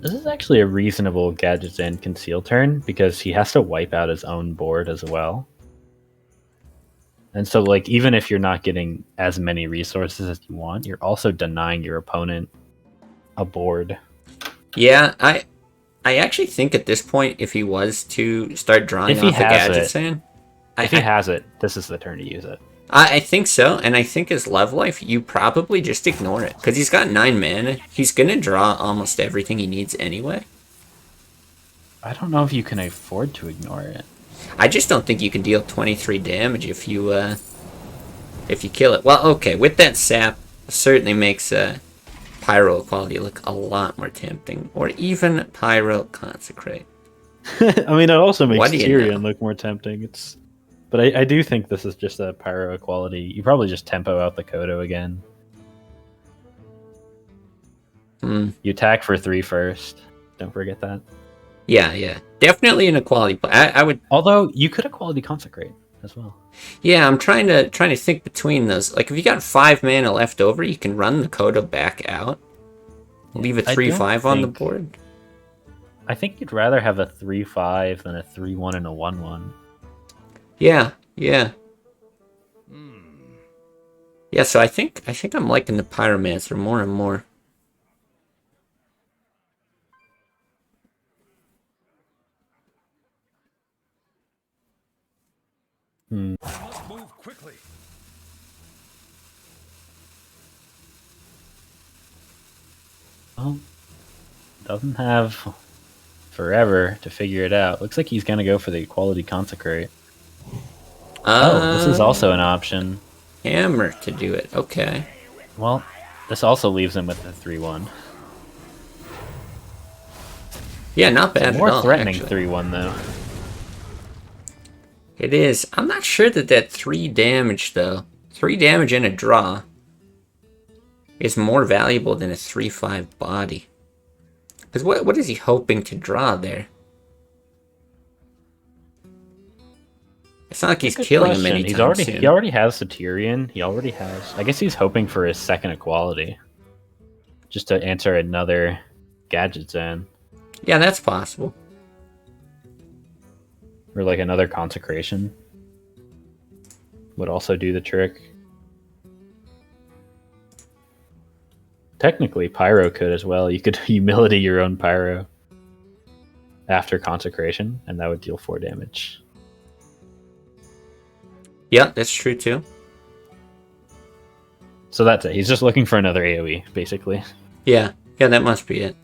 This is actually a reasonable Gadgetzan conceal turn, because he has to wipe out his own board as well. And so, like, even if you're not getting as many resources as you want, you're also denying your opponent a board. Yeah, I actually think at this point, if he was to start drawing off a Gadgetzan... If he has it, this is the turn to use it. I think so, and I think his love life, you probably just ignore it. Because he's got 9 mana. He's going to draw almost everything he needs anyway. I don't know if you can afford to ignore it. I just don't think you can deal 23 damage if you kill it. Well, okay, with that sap, certainly makes Pyro Equality look a lot more tempting. Or even Pyro Consecrate. I mean, it also makes What do you Tyrion know? look more tempting. But I do think this is just a Pyro Equality. You probably just tempo out the Kodo again. You attack for 3 first. Don't forget that. Yeah. Definitely an equality play. I would... Although, you could Equality Consecrate as well. Yeah, I'm trying to think between those. Like, if you got 5 mana left over, you can run the Kodo back out. Leave a 3/5 on the board. I think you'd rather have a 3/5 than a 3/1 and a 1/1. Yeah. Yeah, so I think I'm liking the Pyromancer more and more. Must move quickly. Well, doesn't have forever to figure it out. Looks like he's going to go for the Equality Consecrate. This is also an option. Hammer to do it. Okay. Well, this also leaves him with the 3/1. Yeah, not bad More at all. threatening Actually. 3/1 though. It is. I'm not sure that 3 damage though. 3 damage in a draw is more valuable than a 3/5 body. Because what is he hoping to draw there? It's not like he's Good killing him question. anytime soon. He already has the Tyrion. He already has. I guess he's hoping for his second Equality, just to answer another Gadgetzan Yeah, that's possible. or like another Consecration would also do the trick. Technically, Pyro could as well. You could humility your own Pyro after Consecration, and that would deal 4 damage. Yeah, that's true too. So that's it. He's just looking for another AoE, basically. Yeah, that must be it.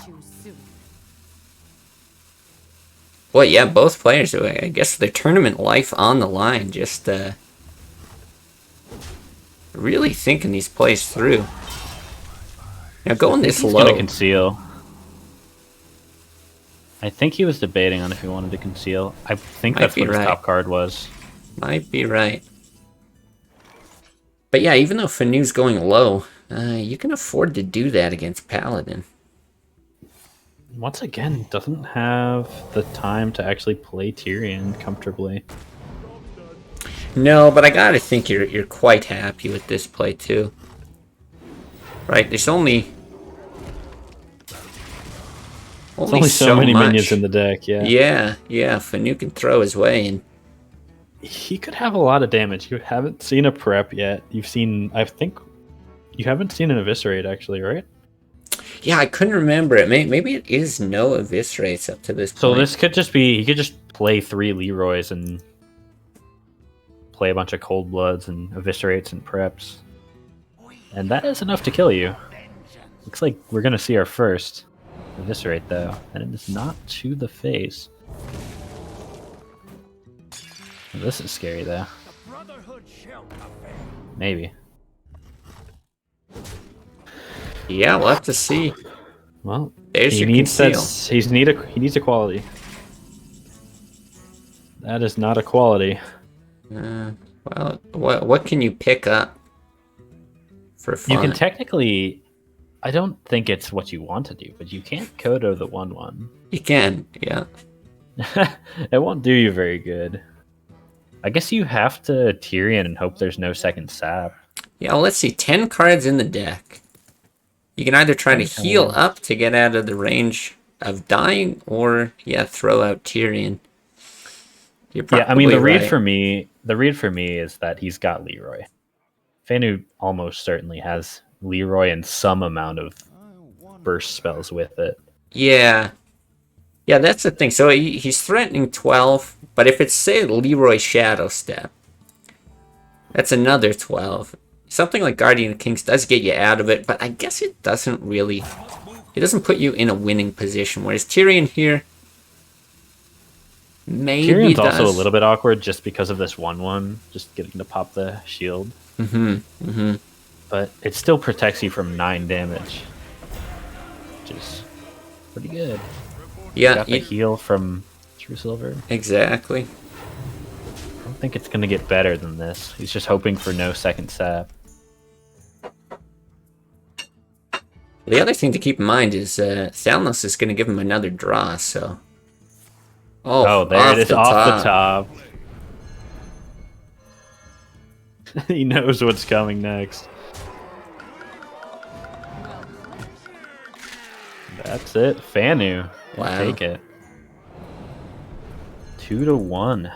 Choose soon. Well, yeah, both players, I guess their tournament life on the line, just really thinking these plays through. Now going this He's low. gonna conceal. I think he was debating on if he wanted to conceal. I think Might that's be what his right. top card was. Might be right. But yeah, even though Fanu's going low, you can afford to do that against Paladin. Once again, doesn't have the time to actually play Tyrion comfortably. No, but I gotta think you're quite happy with this play too. Right? There's only Only so many much. minions in the deck, yeah. Yeah, Fanu can throw his way, and He could have a lot of damage. You haven't seen a prep yet. You've seen, I think, you haven't seen an eviscerate actually, right? yeah, I couldn't remember it. Maybe it is no eviscerates up to this point. So this could just be, he could just play 3 Leroys and play a bunch of Cold Bloods and eviscerates and preps. And that is enough to kill you. Looks like we're going to see our first eviscerate though, and it is not to the face. This is scary though. Maybe. Yeah, we'll have to see. Well, There's he your needs conceal. he needs a quality. That is not a quality. Well, what can you pick up for fun? You can technically, I don't think it's what you want to do, but you can't Kodo the 1/1. You can, yeah. It won't do you very good. I guess you have to Tyrion and hope there's no second sap. Yeah, well, let's see. 10 cards in the deck. You can either try to heal up to get out of the range of dying, or, yeah, throw out Tyrion. You're probably Yeah, I mean, the read right. for me is that he's got Leroy. Fanu almost certainly has Leroy and some amount of burst spells with it. Yeah. Yeah, that's the thing. So he's threatening 12, but if it's, say, Leroy Shadow Step, that's another 12. Something like Guardian of Kings does get you out of it, but I guess it doesn't really... It doesn't put you in a winning position, whereas Tyrion here maybe Tyrion's does. also a little bit awkward just because of this 1/1, just getting to pop the shield. But it still protects you from 9 damage, which is pretty good. Yeah, Got the heal from True Silver. exactly. I don't think it's going to get better than this. He's just hoping for no second sap. The other thing to keep in mind is Thalnos is going to give him another draw, so... Oh, there it is, off the top. He knows what's coming next. That's it. Fanu. Wow. Take it. 2-1.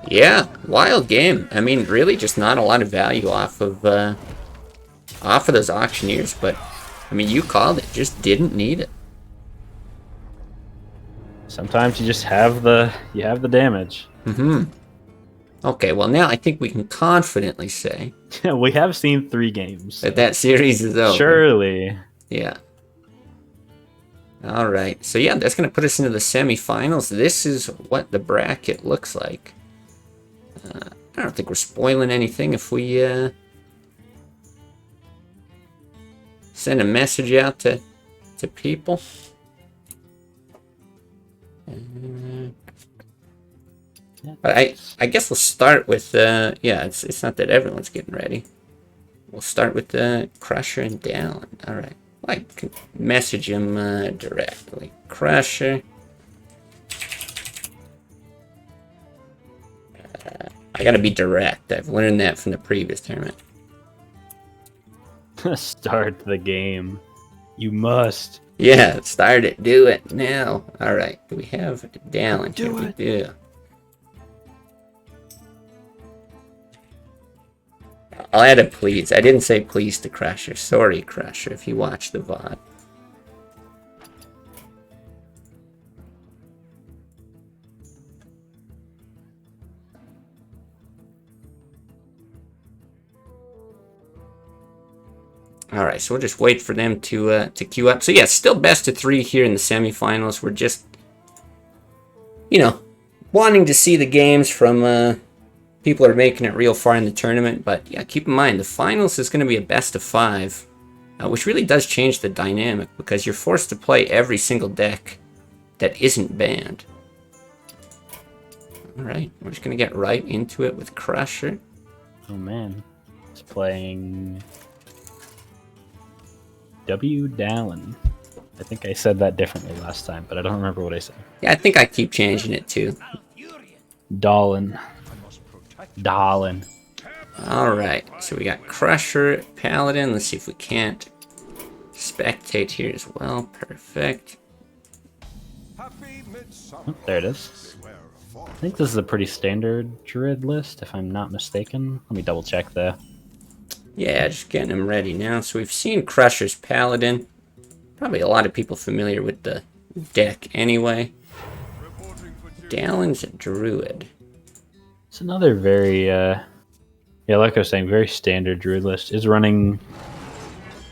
Yeah, wild game. I mean, really just not a lot of value off of those auctioneers, but I mean, you called it, just didn't need it. Sometimes you just have the damage. Okay, well now I think we can confidently say We have seen 3 games. that series is over. Surely. Yeah. All right. So yeah, that's going to put us into the semifinals. This is what the bracket looks like. I don't think we're spoiling anything if we send a message out to people. But I guess we'll start with yeah, it's not that everyone's getting ready. We'll start with Crusher and Dallin. All right. I can message him directly. Crusher. I gotta be direct. I've learned that from the previous tournament. Start the game. You must. Yeah, start it. Do it now. All right. Do we have Dallin? Do it. Yeah. I'll add a please. I didn't say please to Crusher. Sorry, Crusher, if you watch the VOD. All right, so we'll just wait for them to queue up. So yeah, still best of 3 here in the semifinals. We're just, you know, wanting to see the games from people who are making it real far in the tournament. But yeah, keep in mind the finals is going to be a best of 5, which really does change the dynamic because you're forced to play every single deck that isn't banned. All right, we're just going to get right into it with Crusher. Oh man, it's playing W. Dallin. I think I said that differently last time, but I don't remember what I said. Yeah, I think I keep changing it too. Dallin. Dallin. Alright, so we got Crusher, Paladin. Let's see if we can't spectate here as well. Perfect. Oh, there it is. I think this is a pretty standard Druid list, if I'm not mistaken. Let me double check though. Yeah, just getting them ready now. So we've seen Crusher's Paladin. Probably a lot of people familiar with the deck anyway. Dallin's Druid. It's another very, yeah, like I was saying, very standard Druid list. Is running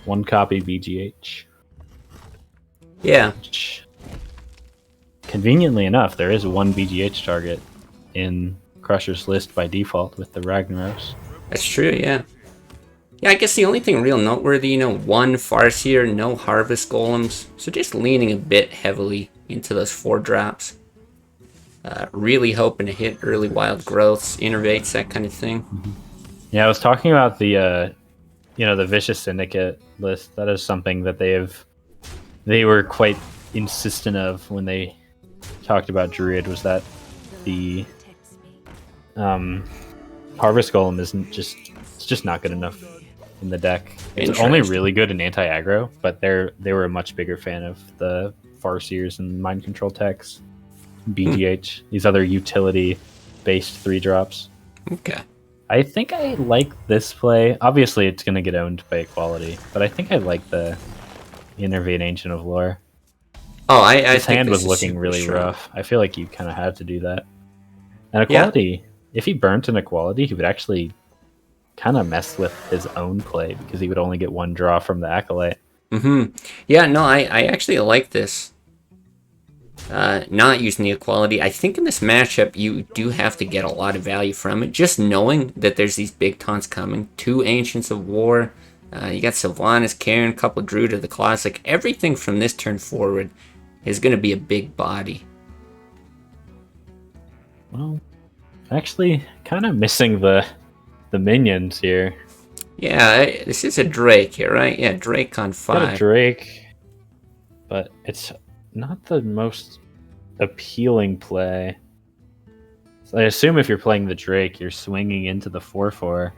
1 copy BGH. Yeah. Which, conveniently enough, there is 1 BGH target in Crusher's list by default with the Ragnaros. That's true, yeah. Yeah, I guess the only thing real noteworthy, you know, 1 Farseer, no Harvest Golems. So just leaning a bit heavily into those 4 drops. Really hoping to hit early wild growths, innervates, that kind of thing. Mm-hmm. Yeah, I was talking about the, you know, the Vicious Syndicate list. That is something that they were quite insistent of when they talked about Druid, was that the Harvest Golem isn't it's just not good enough in the deck. It's only really good in anti-aggro, but they were a much bigger fan of the Farseers and Mind Control techs, BGH, these other utility-based 3-drops. Okay. I think I like this play. Obviously, it's going to get owned by Equality, but I think I like the Innervate Ancient of Lore. Oh, I His think hand this was is looking super really strong. rough. I feel like you kind of had to do that. And Equality, if he burnt an Equality, he would actually kind of mess with his own play because he would only get 1 draw from the Acolyte. Mm-hmm. Yeah, no, I actually like this. Not using the Equality. I think in this matchup, you do have to get a lot of value from it. Just knowing that there's these big taunts coming. 2 Ancients of War. You got Sylvanas, Karen, a couple Druid of the Classic. Everything from this turn forward is going to be a big body. Well, actually, kind of missing the minions here. Yeah, this is a Drake here, right? Yeah, Drake on 5. Got a Drake, but it's not the most appealing play. So I assume if you're playing the Drake, you're swinging into the 4/4,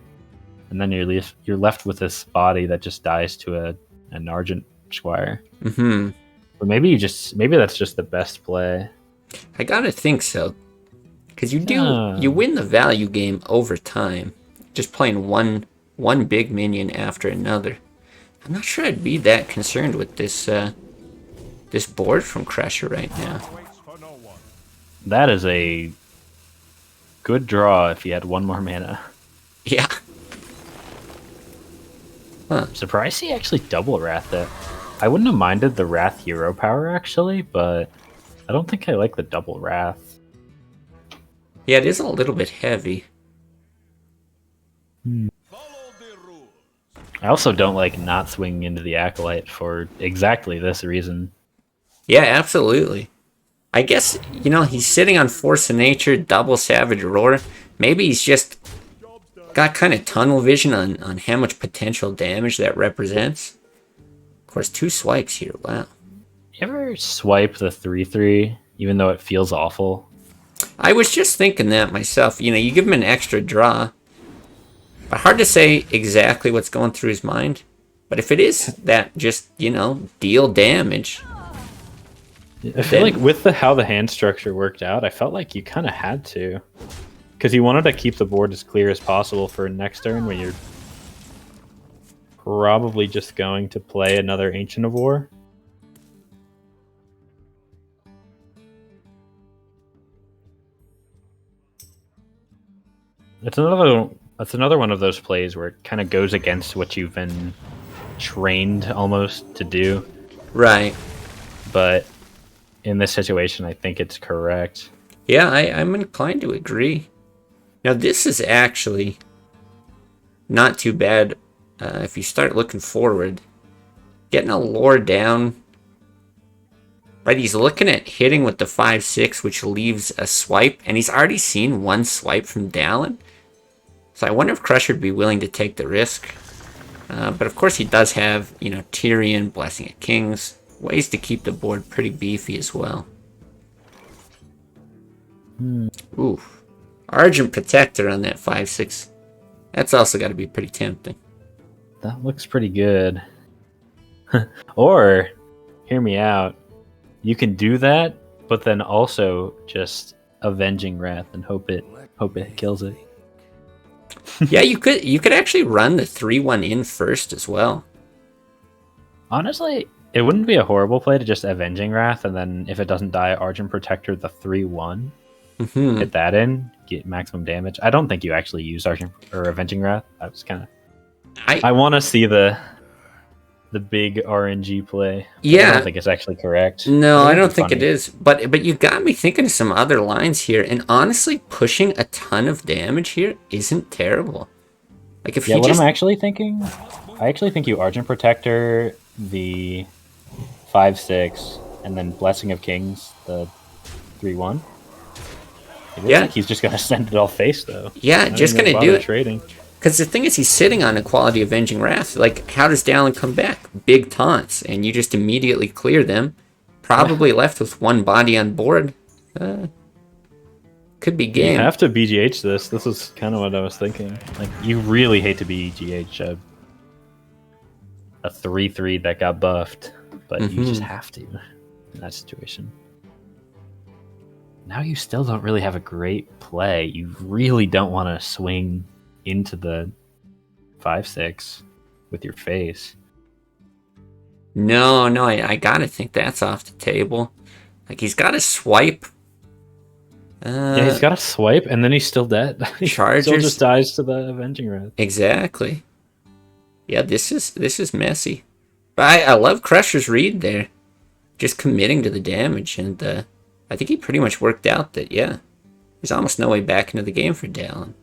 and then you're left with this body that just dies to an Argent Squire. Mm-hmm. But maybe that's just the best play. I gotta think so, because you win the value game over time, just playing one big minion after another. I'm not sure I'd be that concerned with this this board from Crusher right now. That is a good draw if you had 1 more mana. Yeah. Huh. I'm surprised he actually double Wrathed it. I wouldn't have minded the Wrath hero power actually, but I don't think I like the double Wrath. Yeah, it is a little bit heavy. I also don't like not swinging into the Acolyte for exactly this reason. Yeah, absolutely. I guess, you know, he's sitting on Force of Nature, double Savage Roar. Maybe he's just got kind of tunnel vision on how much potential damage that represents. Of course, 2 swipes here. Wow. You ever swipe the 3/3, even though it feels awful? I was just thinking that myself. You know, you give him an extra draw. But hard to say exactly what's going through his mind. But if it is that just, you know, deal damage. I feel like with how the hand structure worked out, I felt like you kind of had to. Because you wanted to keep the board as clear as possible for next turn when you're probably just going to play another Ancient of War. It's another one of those plays where it kind of goes against what you've been trained almost to do. Right. But in this situation, I think it's correct. Yeah, I'm inclined to agree. Now, this is actually not too bad if you start looking forward. Getting a lore down. Right, he's looking at hitting with the 5/6, which leaves a swipe, and he's already seen one swipe from Dallin. So I wonder if Crusher would be willing to take the risk. But of course he does have, Tyrion, Blessing of Kings, ways to keep the board pretty beefy as well. Ooh, Argent Protector on that 5/6. That's also got to be pretty tempting. That looks pretty good. Or, hear me out, you can do that, but then also just Avenging Wrath and hope it kills it. Yeah, you could actually run the 3/1 in first as well. Honestly, it wouldn't be a horrible play to just Avenging Wrath, and then if it doesn't die, Argent Protector the 3/1. Hit that in, get maximum damage. I don't think you actually use Argent or Avenging Wrath. I was kind of... I want to see the big RNG play. Yeah. I don't think it's actually correct. No, I don't think it is. But you got me thinking of some other lines here, and honestly, pushing a ton of damage here isn't terrible. Like if I'm actually thinking, I actually think you Argent Protector the 5/6, and then Blessing of Kings the 3/1. It looks like he's just gonna send it all face though. Yeah, just gonna do it. Trading. Because the thing is, he's sitting on a quality Avenging Wrath. Like, how does Dallin come back? Big taunts, and you just immediately clear them. Probably left with one body on board. Could be game. You have to BGH this. This is kind of what I was thinking. Like, you really hate to BGH a 3/3 that got buffed, but you just have to in that situation. Now you still don't really have a great play. You really don't want to swing into the 5/6 with your face. No, I gotta think that's off the table. Like, he's got a swipe. Yeah, he's got a swipe, and then he's still dead. Chargers. He still just dies to the Avenging Wrath. Exactly. Yeah, this is messy. But I love Crusher's read there. Just committing to the damage, and I think he pretty much worked out that, there's almost no way back into the game for Dallin.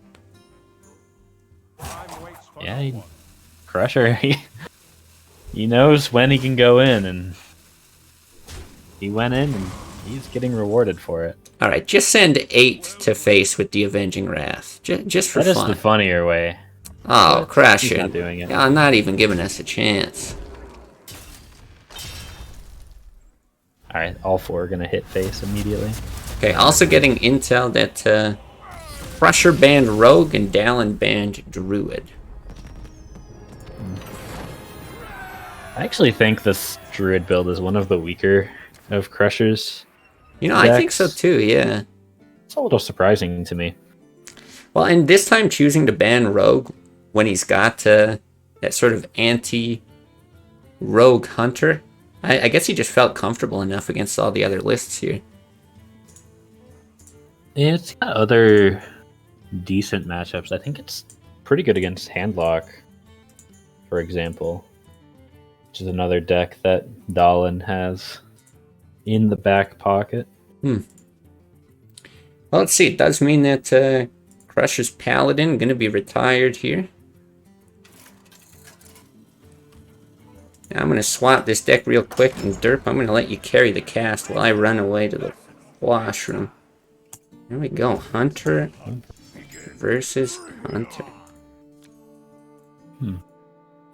Yeah, Crusher, he knows when he can go in, and he went in, and he's getting rewarded for it. All right, just send 8 to face with the Avenging Wrath, just for fun. That is the funnier way. Oh, Crusher! He's not doing it. Yeah, not even giving us a chance. All right, all 4 are gonna hit face immediately. Okay, also getting intel that Crusher banned Rogue and Dallin banned Druid. I actually think this Druid build is one of the weaker of Crushers. I think so too, yeah. It's a little surprising to me. Well, and this time choosing to ban Rogue when he's got that sort of anti-Rogue Hunter, I guess he just felt comfortable enough against all the other lists here. Yeah, it's got other decent matchups. I think it's pretty good against Handlock, for example, which is another deck that Dallin has in the back pocket. Well, let's see. It does mean that Crusher's Paladin going to be retired here. Now I'm going to swap this deck real quick, and Derp, I'm going to let you carry the cast while I run away to the washroom. There we go. Hunter versus Hunter.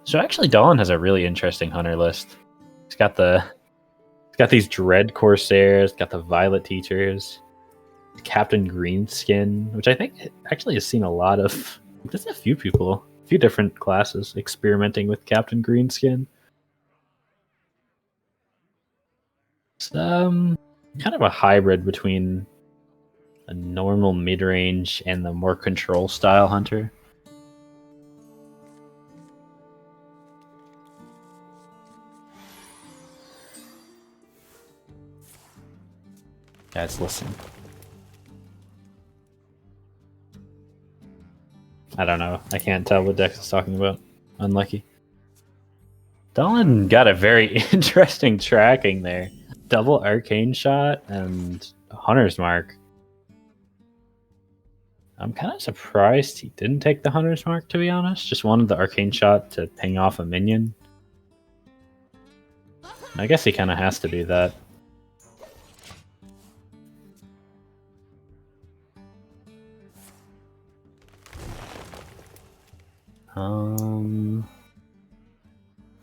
So actually, Dallin has a really interesting Hunter list. He's got these Dread Corsairs, got the Violet Teachers, Captain Greenskin, which I think actually has seen a lot of... There's a few people, a few different classes experimenting with Captain Greenskin. It's kind of a hybrid between a normal mid-range and the more control style Hunter. Guys, listen. I don't know. I can't tell what Dex is talking about. Unlucky. Dolan got a very interesting tracking there. Double Arcane Shot and Hunter's Mark. I'm kind of surprised he didn't take the Hunter's Mark, to be honest. Just wanted the Arcane Shot to ping off a minion. I guess he kind of has to do that.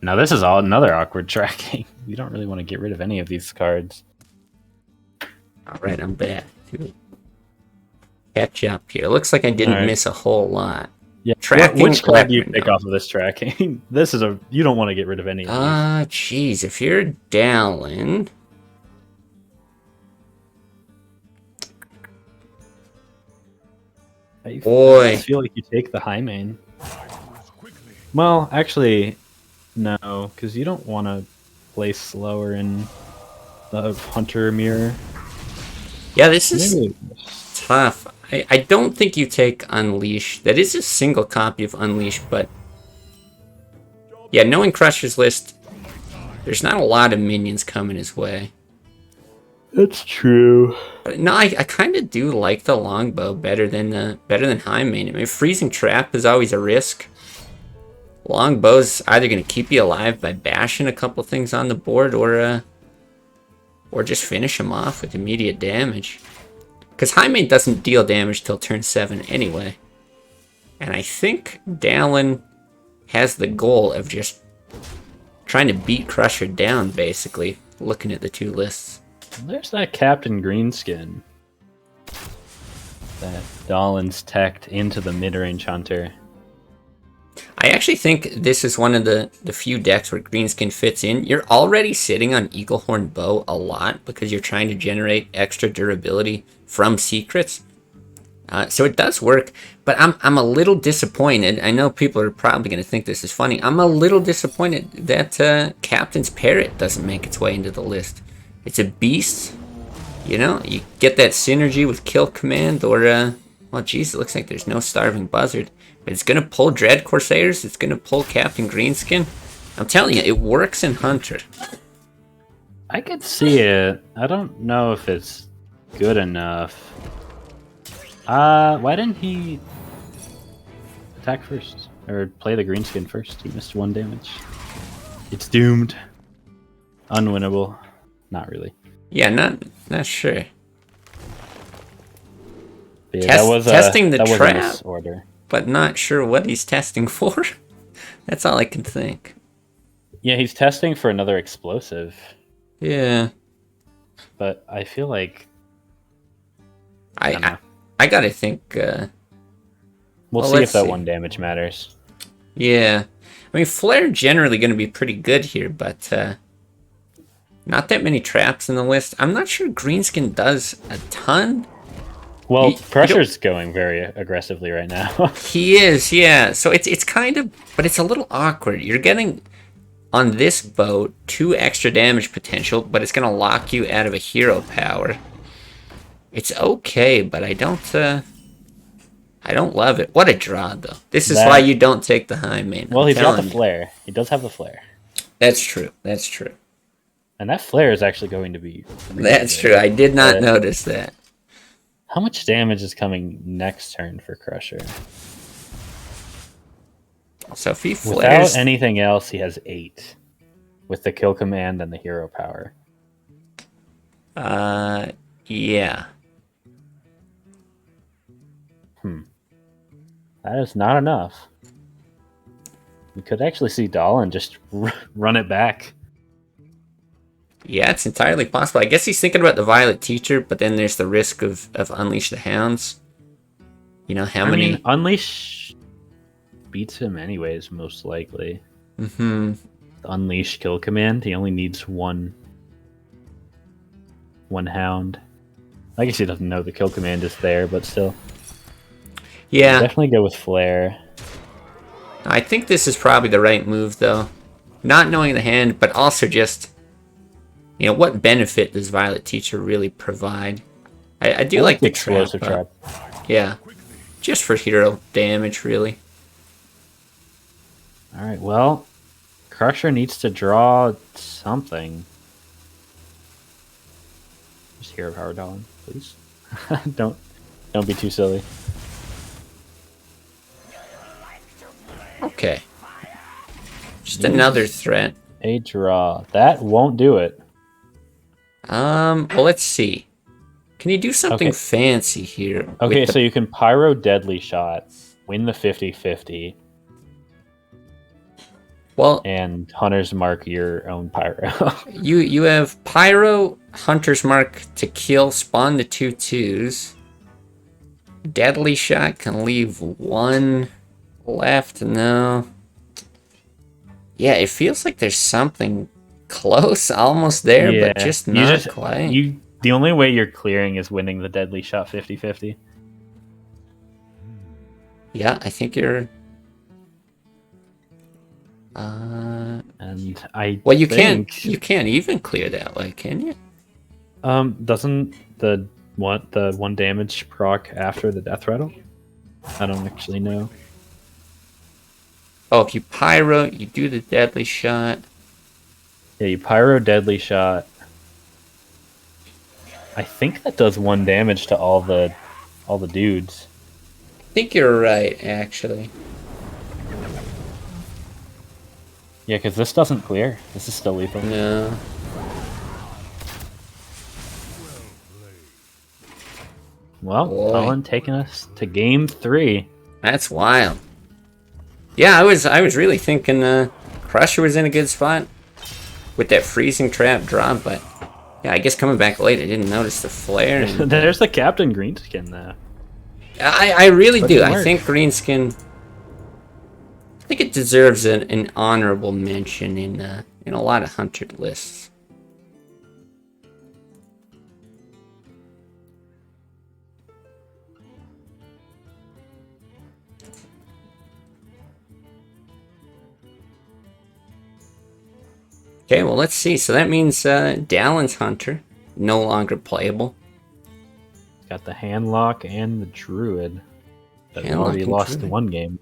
Now this is all another awkward tracking. We don't really want to get rid of any of these cards. Alright, I'm back to catch up here. Looks like I didn't miss a whole lot. Yeah. Tracking, Which card do you let me pick know. off of this tracking? This is a you don't want to get rid of any of these. Jeez, if you're Dallin, boy. I feel like you take the high main. Well, actually, no, because you don't want to play slower in the Hunter mirror. Yeah, this is Maybe. tough. I don't think you take Unleash. That is a single copy of Unleash, but yeah, knowing Crusher's list, there's not a lot of minions coming his way. That's true. But no, I kind of do like the longbow better than high main. I mean, freezing trap is always a risk. Longbow's either going to keep you alive by bashing a couple things on the board, or just finish them off with immediate damage. Because high main doesn't deal damage till turn 7 anyway. And I think Dallin has the goal of just trying to beat Crusher down, basically, looking at the two lists. There's that Captain Greenskin that Dalin's teched into the mid-range Hunter. I actually think this is one of the few decks where Greenskin fits in. You're already sitting on Eaglehorn Bow a lot because you're trying to generate extra durability from secrets. So it does work, but I'm a little disappointed. I know people are probably going to think this is funny. I'm a little disappointed that Captain's Parrot doesn't make its way into the list. It's a beast, you know? You get that synergy with Kill Command, or, well, geez, it looks like there's no Starving Buzzard. But it's going to pull Dread Corsairs, it's going to pull Captain Greenskin. I'm telling you, it works in Hunter. I could see it. I don't know if it's good enough. Why didn't he attack first? Or play the Greenskin first? He missed 1 damage. It's doomed. Unwinnable. Not really. Yeah, not sure. But yeah, Testing the that was a trap, misorder. but not sure what he's testing for. That's all I can think. Yeah, he's testing for another explosive. Yeah. But I feel like I gotta think. we'll well, see if let's that see. 1 damage matters. Yeah. I mean, Flare generally going to be pretty good here, but not that many traps in the list. I'm not sure Greenskin does a ton. Well, You Pressure's going very aggressively right now. He is, yeah. So it's kind of, but it's a little awkward. You're getting, on this boat, 2 extra damage potential, but it's going to lock you out of a hero power. It's okay, but I don't love it. What a draw, though. This is why you don't take the high main. Well, I'm he's got telling the you. flare. He does have the flare. That's true. That's true. And that flare is actually going to be... That's true. I did not notice that. How much damage is coming next turn for Crusher? So if he Without flares... anything else, he has 8. With the kill command and the hero power. Yeah. That is not enough. We could actually see Dahlin just run it back. Yeah, it's entirely possible. I guess he's thinking about the Violet Teacher, but then there's the risk of Unleash the Hounds. You know, how many... I mean, Unleash beats him anyways, most likely. Mm-hmm. The Unleash kill command, he only needs one hound. I guess he doesn't know the kill command is there, but still. Yeah. Definitely go with Flare. I think this is probably the right move, though. Not knowing the hand, but also just You know, what benefit does Violet Teacher really provide? I do like the explosive trap. trap. Yeah. Just for hero damage, really. Alright, well, Crusher needs to draw something. Just hero power down, please. Don't be too silly. Okay. Just another threat. A draw. That won't do it. Well, let's see. Can you do something Okay. fancy here? Okay, with the- so you can Pyro Deadly Shot, win the 50-50, Well, and Hunter's Mark your own Pyro. you have Pyro, Hunter's Mark to kill, spawn the 2/2s. Deadly Shot can leave one left. No. Yeah, it feels like there's something close, almost there, but just not quite. The only way you're clearing is winning the Deadly Shot 50-50. Yeah, I think you're... And I Well, you think, can't even clear that way, can you? doesn't the one damage proc after the death rattle? I don't actually know. Oh, if you Pyro, you do the Deadly Shot. Yeah, you Pyro Deadly Shot. I think that does 1 damage to all the dudes. I think you're right, actually. Yeah, because this doesn't clear. This is still lethal. No. Well, Boy. Colin taking us to game 3. That's wild. Yeah, I was really thinking Crusher was in a good spot with that freezing trap drop, but yeah, I guess coming back late, I didn't notice the flare. And, There's the Captain Greenskin there. I really do. Doesn't I work. think Greenskin. I think it deserves an honorable mention in a lot of Hunter lists. Okay, well, let's see. So that means Dallin's Hunter no longer playable. Got the Handlock and the Druid. That Handlock already and lost Druid. 1 game.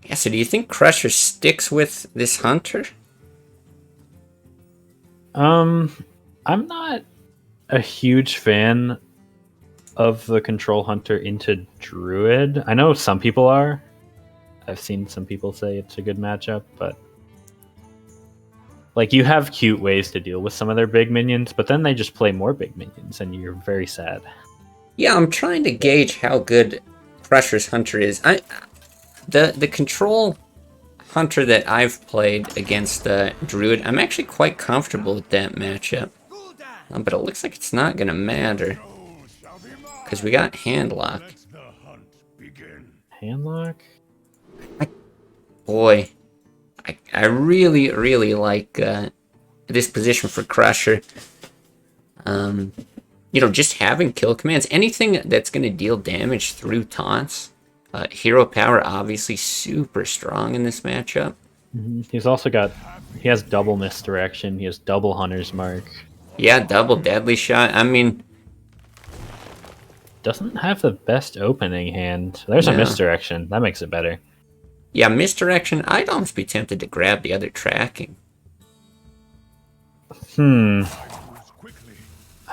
Yeah, so do you think Crusher sticks with this Hunter? I'm not a huge fan of the Control Hunter into Druid. I know some people are. I've seen some people say it's a good matchup, but like you have cute ways to deal with some of their big minions, but then they just play more big minions and you're very sad. Yeah, I'm trying to gauge how good Crusher's Hunter is. The Control Hunter that I've played against Druid, I'm actually quite comfortable with that matchup. But it looks like it's not going to matter. Because we got Handlock. Handlock? Boy, I really, really like this position for Crusher. You know, just having kill commands. Anything that's going to deal damage through taunts. Hero power, obviously, super strong in this matchup. He's also got... He has double misdirection. He has double Hunter's Mark. Yeah, double Deadly Shot. I mean... Doesn't have the best opening hand. There's a No. misdirection. That makes it better. Yeah, misdirection, I'd almost be tempted to grab the other tracking. I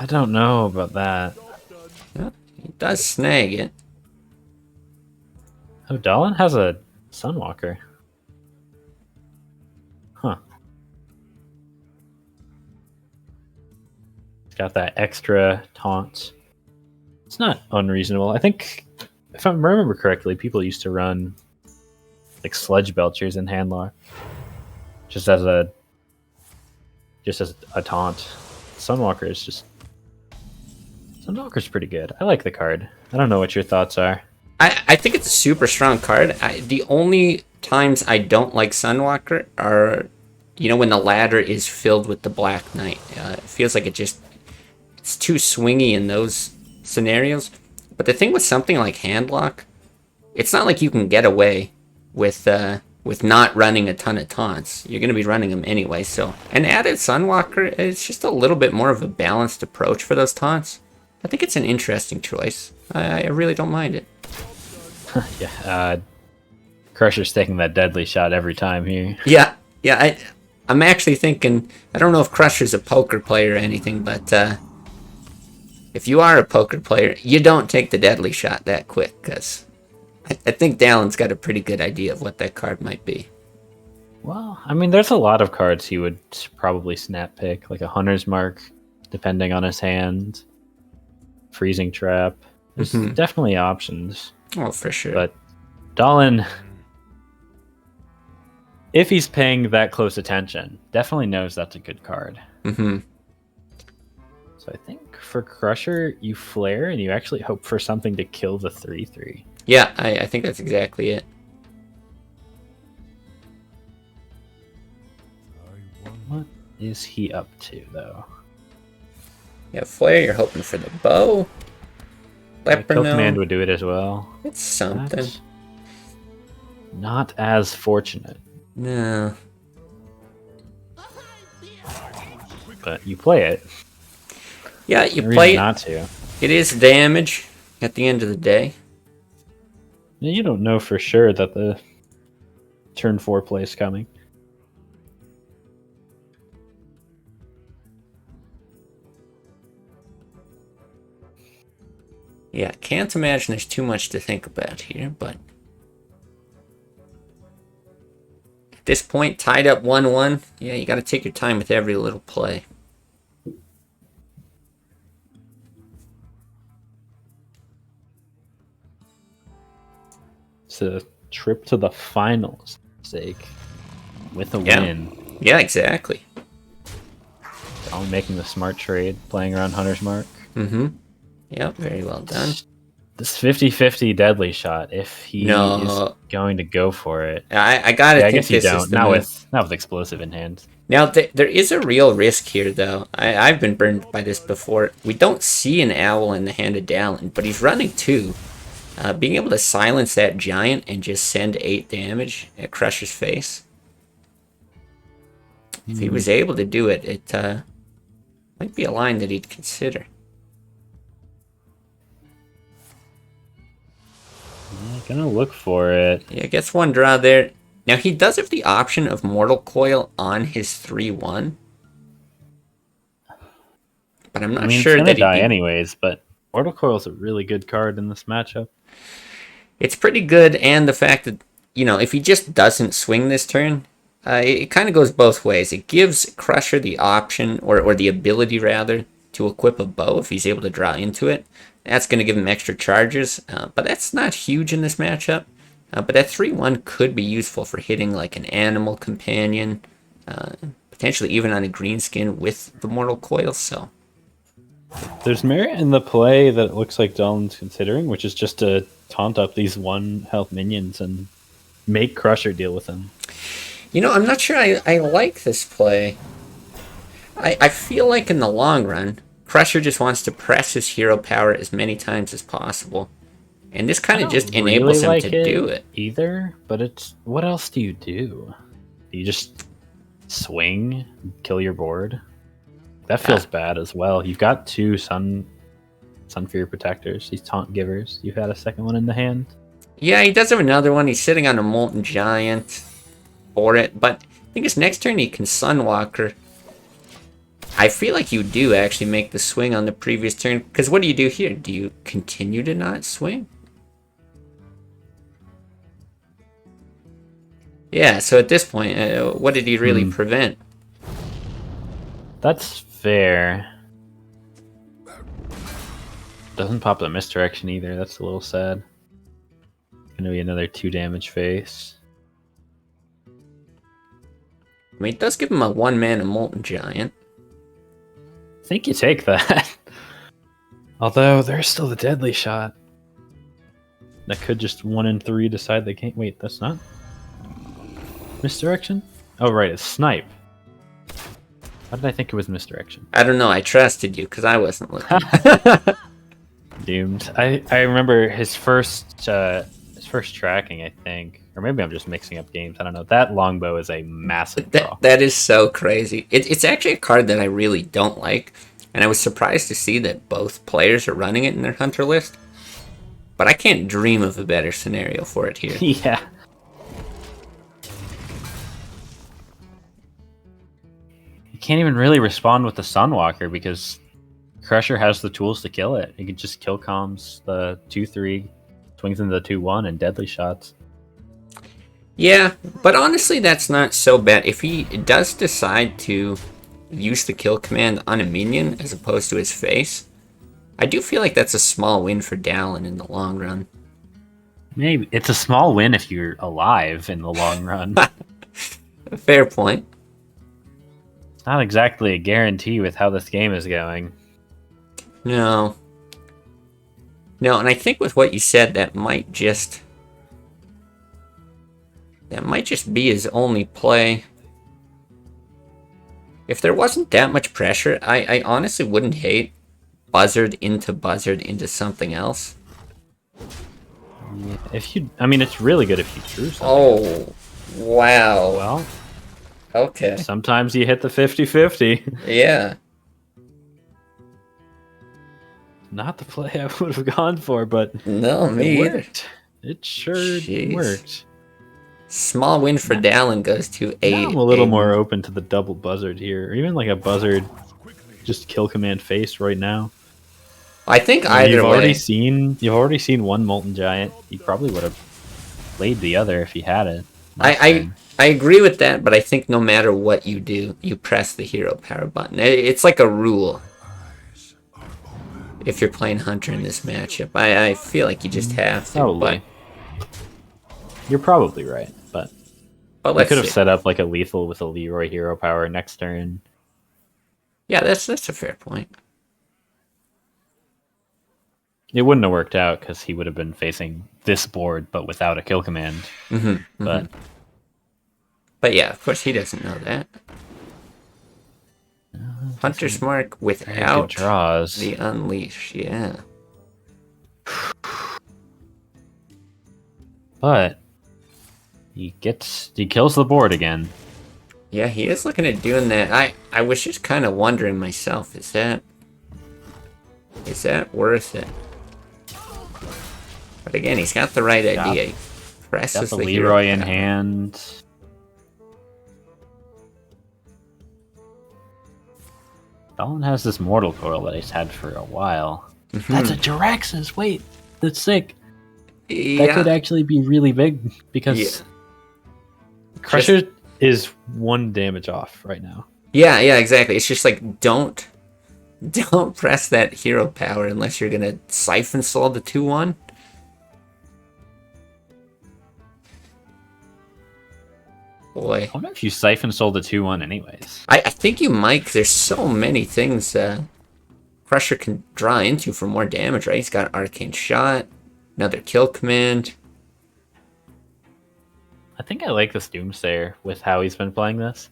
don't know about that. Yeah, he does snag it. Oh, Dallin has a Sunwalker. Huh. It's got that extra taunt. It's not unreasonable. I think, if I remember correctly, people used to run like Sludge Belchers in Handlock. Just as a taunt. Sunwalker is just... Sunwalker's pretty good. I like the card. I don't know what your thoughts are. I think it's a super strong card. The only times I don't like Sunwalker are, you know, when the ladder is filled with the Black Knight. It feels like it's too swingy in those scenarios. But the thing with something like Handlock, it's not like you can get away with with not running a ton of taunts. You're going to be running them anyway, so... And added Sunwalker, it's just a little bit more of a balanced approach for those taunts. I think it's an interesting choice. I really don't mind it. Yeah, Crusher's taking that deadly shot every time here. Yeah, I'm actually thinking... I don't know if Crusher's a poker player or anything, but... if you are a poker player, you don't take the deadly shot that quick, because... I think Dallin's got a pretty good idea of what that card might be. Well, I mean, there's a lot of cards he would probably snap pick, like a Hunter's Mark, depending on his hand. Freezing Trap. There's definitely options. Oh, for sure. But Dallin, if he's paying that close attention, definitely knows that's a good card. Mm-hmm. So I think for Crusher, you flare and you actually hope for something to kill the 3/3. Yeah, I think that's exactly it. What is he up to, though? Yeah, Flare, you're hoping for the bow. Leper, Kill no. Command would do it as well. It's something. That's not as fortunate, No. but you play it. Yeah, you No play reason it. not to. It is damage at the end of the day. You don't know for sure that the turn 4 play is coming. Yeah, can't imagine there's too much to think about here, but... At this point, tied up 1-1. Yeah, you gotta take your time with every little play. It's a trip to the finals sake with a win. Yeah, exactly. Only making the smart trade, playing around Hunter's Mark. Mm-hmm. Yep, very well done. This 50-50 deadly shot, if he is going to go for it. I gotta think I guess you this is don't. the Not move. with explosive in hand. Now, there is a real risk here, though. I've been burned by this before. We don't see an owl in the hand of Dallin, but he's running 2. Being able to silence that giant and just send 8 damage at Crusher's face. If he was able to do it, it might be a line that he'd consider. Yeah, gonna look for it. Yeah, gets 1 draw there. Now, he does have the option of Mortal Coil on his 3/1. But I'm not sure it's gonna that die anyways, but Mortal Coil is a really good card in this matchup. It's pretty good, and the fact that, you know, if he just doesn't swing this turn, it kind of goes both ways. It gives Crusher the option, or the ability, rather, to equip a bow if he's able to draw into it. That's going to give him extra charges, but that's not huge in this matchup. But that 3/1 could be useful for hitting like an animal companion, potentially even on a green skin with the Mortal Coil, so... There's merit in the play that it looks like Dallin's considering, which is just to taunt up these 1 health minions and make Crusher deal with them. You know, I'm not sure I like this play. I feel like in the long run, Crusher just wants to press his hero power as many times as possible. And this kind of just enables him to do it. Either, but it's... What else do you do? Do you just swing, kill your board? That feels bad as well. You've got 2 Sunfear Protectors, these Taunt Givers. You had a second one in the hand. Yeah, he does have another one. He's sitting on a Molten Giant for it. But I think his next turn he can Sunwalker. I feel like you do actually make the swing on the previous turn. Because what do you do here? Do you continue to not swing? Yeah, so at this point, what did he really prevent? That's fair. Doesn't pop the misdirection either. That's a little sad. Gonna be another 2 damage face. I mean, it does give him a 1-mana Molten Giant. I think you take that. Although there's still the deadly shot. That could just 1 in 3 decide they can't. Wait, that's not misdirection? Oh right, it's snipe. How did I think it was misdirection? I don't know, I trusted you because I wasn't looking. Doomed. I remember his first first tracking, I think. Or maybe I'm just mixing up games. I don't know. That longbow is a massive draw. That is so crazy. It's actually a card that I really don't like, and I was surprised to see that both players are running it in their hunter list. But I can't dream of a better scenario for it here. Yeah. You can't even really respond with the Sunwalker because Crusher has the tools to kill it. He can just kill comms the 2-3, swings into the 2-1, and deadly shots. Yeah, but honestly, that's not so bad. If he does decide to use the kill command on a minion as opposed to his face, I do feel like that's a small win for Dallin in the long run. Maybe. It's a small win if you're alive in the long run. Fair point. It's not exactly a guarantee with how this game is going. No. No, and I think with what you said, that might just be his only play. If there wasn't that much pressure, I honestly wouldn't hate buzzard into something else. Yeah, I mean, it's really good if you drew something. Oh, wow. Well, okay. sometimes you hit the 50-50. Yeah. Not the play I would have gone for, but No, me it either. worked. It sure Jeez. worked. Small win for Dallin goes to Now I'm a little more open to the double buzzard here, or even like a buzzard, just kill command face right now. I think either you've way. You've already seen one Molten Giant. You probably would have played the other if he had it. I agree with that, but I think no matter what you do, you press the hero power button. It's like a rule. If you're playing Hunter in this matchup, I feel like you just have to. Probably. You're probably right, but I let's could have see. set up like a lethal with a Leroy hero power next turn. Yeah, that's a fair point. It wouldn't have worked out because he would have been facing this board, but without a kill command. But yeah, of course he doesn't know that. Hunter's Mark without draws. the Unleash, yeah. But he kills the board again. Yeah, he is looking at doing that. I was just kind of wondering myself, is that worth it? But again, he's got the right idea. He presses Got the hero Leroy in power. hand. Dallin has this Mortal Coil that he's had for a while. That's a Jiraxxus. Wait, that's sick. Yeah. That could actually be really big because Crusher is 1 damage off right now. Yeah, exactly. It's just like don't press that hero power unless you're gonna Siphon Soul the 2-1. Boy. I wonder if you Siphon Soul the 2-1 anyways. I think you might, 'cause there's so many things Crusher can draw into for more damage, right? He's got Arcane Shot, another kill command. I think I like this Doomsayer with how he's been playing this.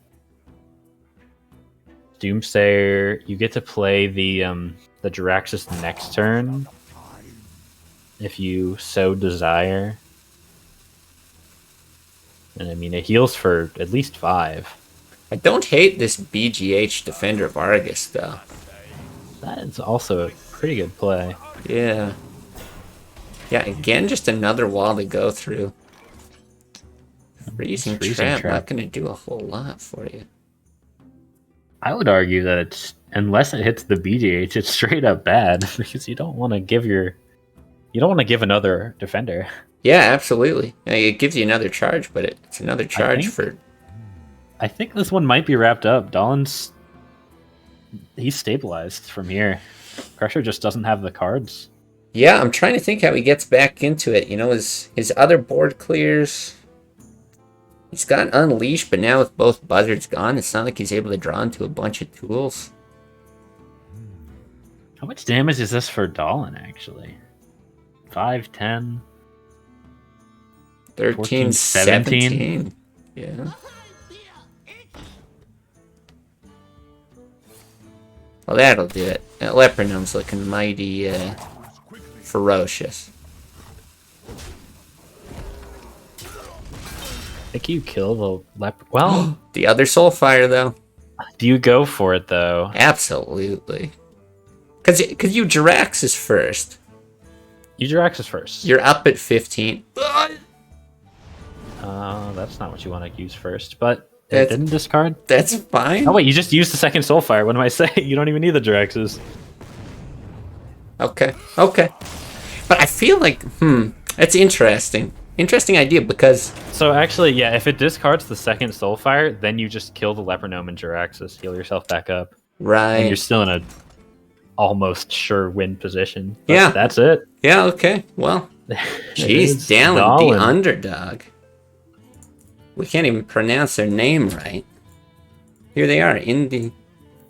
Doomsayer, you get to play the Jiraxxus next turn if you so desire. And I mean, it heals for at least 5. I don't hate this BGH Defender of Argus, though. That is also a pretty good play. Yeah. Yeah, again, just another wall to go through. Freezing Trap, not going to do a whole lot for you. I would argue that it's, unless it hits the BGH, it's straight up bad because you don't want to give another defender. Yeah, absolutely. It gives you another charge, but it's another charge for... I think this one might be wrapped up. He's stabilized from here. Crusher just doesn't have the cards. Yeah, I'm trying to think how he gets back into it. You know, his other board clears... He's got Unleash, but now with both buzzards gone, it's not like he's able to draw into a bunch of tools. How much damage is this for Dallin, actually? 5, 10... 13, 14, 17. Yeah. Well, that'll do it. That Lepernome's looking mighty ferocious. think you kill the leper. Well, The other Soulfire, though. do you go for it though? Absolutely. Because you Jiraxis first. You Jiraxis first. You're up at 15. That's not what you want to use first, but it That's- didn't discard. That's fine. Oh wait, you just used the second Soulfire. What am I saying? You don't even need the Jiraxis. Okay. But I feel like, that's interesting. Interesting idea because, So actually, yeah, if it discards the second Soulfire, then you just kill the Leper Gnome and Jiraxis, heal yourself back up, and right. you're still in a almost sure win position. But Yeah. that's it. Yeah, okay. Well, jeez, It's Dallin, Dallin. the underdog. We can't even pronounce their name right. Here they are in the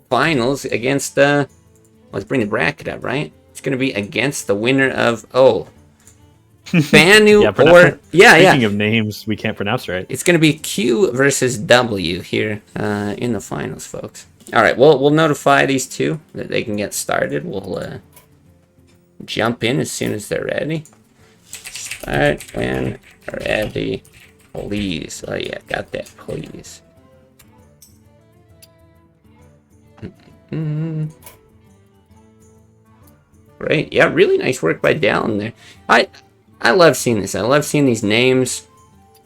finals against let's bring the bracket up, right? It's gonna be against the winner of Fanu or Speaking of names, we can't pronounce right. It's gonna be Q versus W here in the finals, folks. All right, we'll notify these two that they can get started. We'll jump in as soon as they're ready. Start when ready, please. Oh yeah, got that, please. Great, yeah, really nice work by Dallin there. I love seeing this. I love seeing these names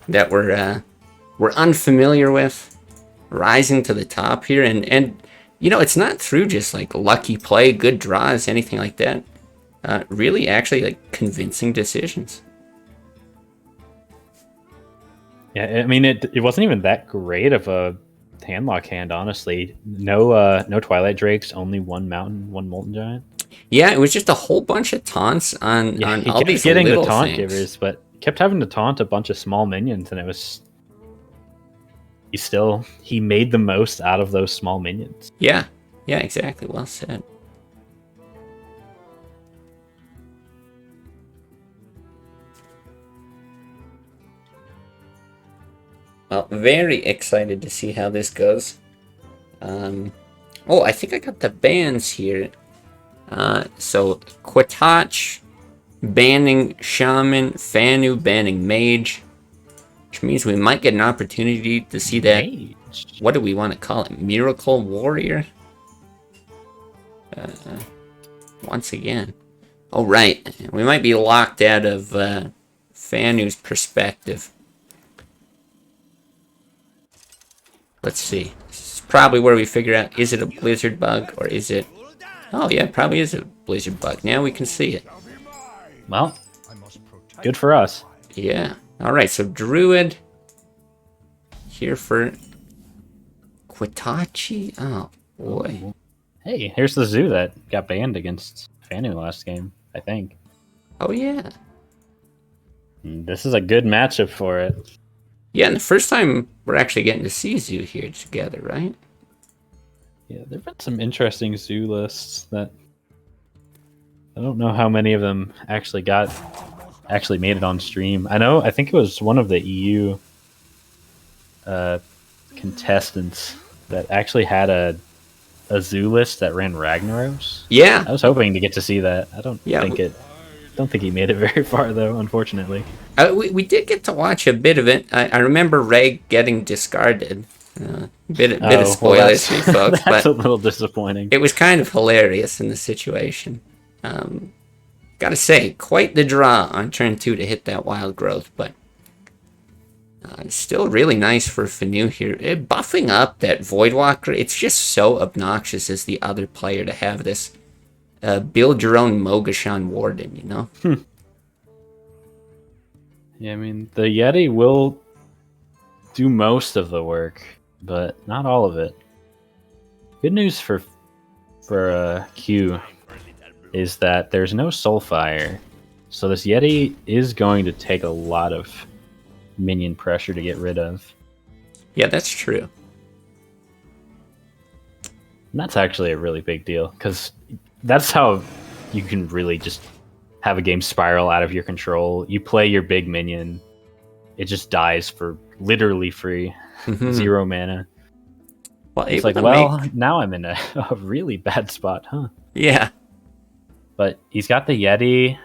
that we're unfamiliar with rising to the top here, and you know, it's not through just like lucky play, good draws, anything like that. Really, actually, like convincing decisions. Yeah, I mean, it wasn't even that great of a handlock hand, honestly. No Twilight Drakes, only one Mountain, one Molten Giant. Yeah, it was just a whole bunch of taunts on He all kept these getting the little taunt things. givers, but kept having to taunt a bunch of small minions, and it was he made the most out of those small minions. Yeah, exactly. Well said. Well, very excited to see how this goes. Oh, I think I got the bans here. So QuatachIchl banning Shaman, Fanu banning Mage, which means we might get an opportunity to see that. Mage. What do we want to call it? Miracle Warrior? Once again. Oh, right. We might be locked out of Fanu's perspective. Let's see. This is probably where we figure out, is it a blizzard bug or is it... Oh, yeah, it probably is a blizzard bug. Now we can see it. Well, good for us. Yeah. All right, so Druid here for QuatachIchl. Oh, boy. Hey, here's the zoo that got banned against Fanu last game, I think. Oh, yeah. This is a good matchup for it. Yeah, and the first time we're actually getting to see Zoo here together, right? Yeah, there've been some interesting zoo lists that I don't know how many of them actually made it on stream. I think it was one of the EU contestants that actually had a zoo list that ran Ragnaros. Yeah. I was hoping to get to see that. I don't think he made it very far though, unfortunately. We did get to watch a bit of it. I remember Reg getting discarded. Bit of spoilers for you folks, that's but a little disappointing. it was kind of hilarious in the situation. Gotta say, quite the draw on turn 2 to hit that wild growth, but still really nice for Fanu here. Buffing up that Voidwalker, it's just so obnoxious as the other player to have this build your own Mogashan Warden, you know? Yeah, I mean, the Yeti will do most of the work, but not all of it. Good news for Q is that there's no Soulfire, so this Yeti is going to take a lot of minion pressure to get rid of. Yeah, that's true. And that's actually a really big deal, because that's how you can really just have a game spiral out of your control. You play your big minion, it just dies for literally free. 0 mana. Well, It's like, well, now I'm in a really bad spot, huh? Yeah. But he's got the Yeti.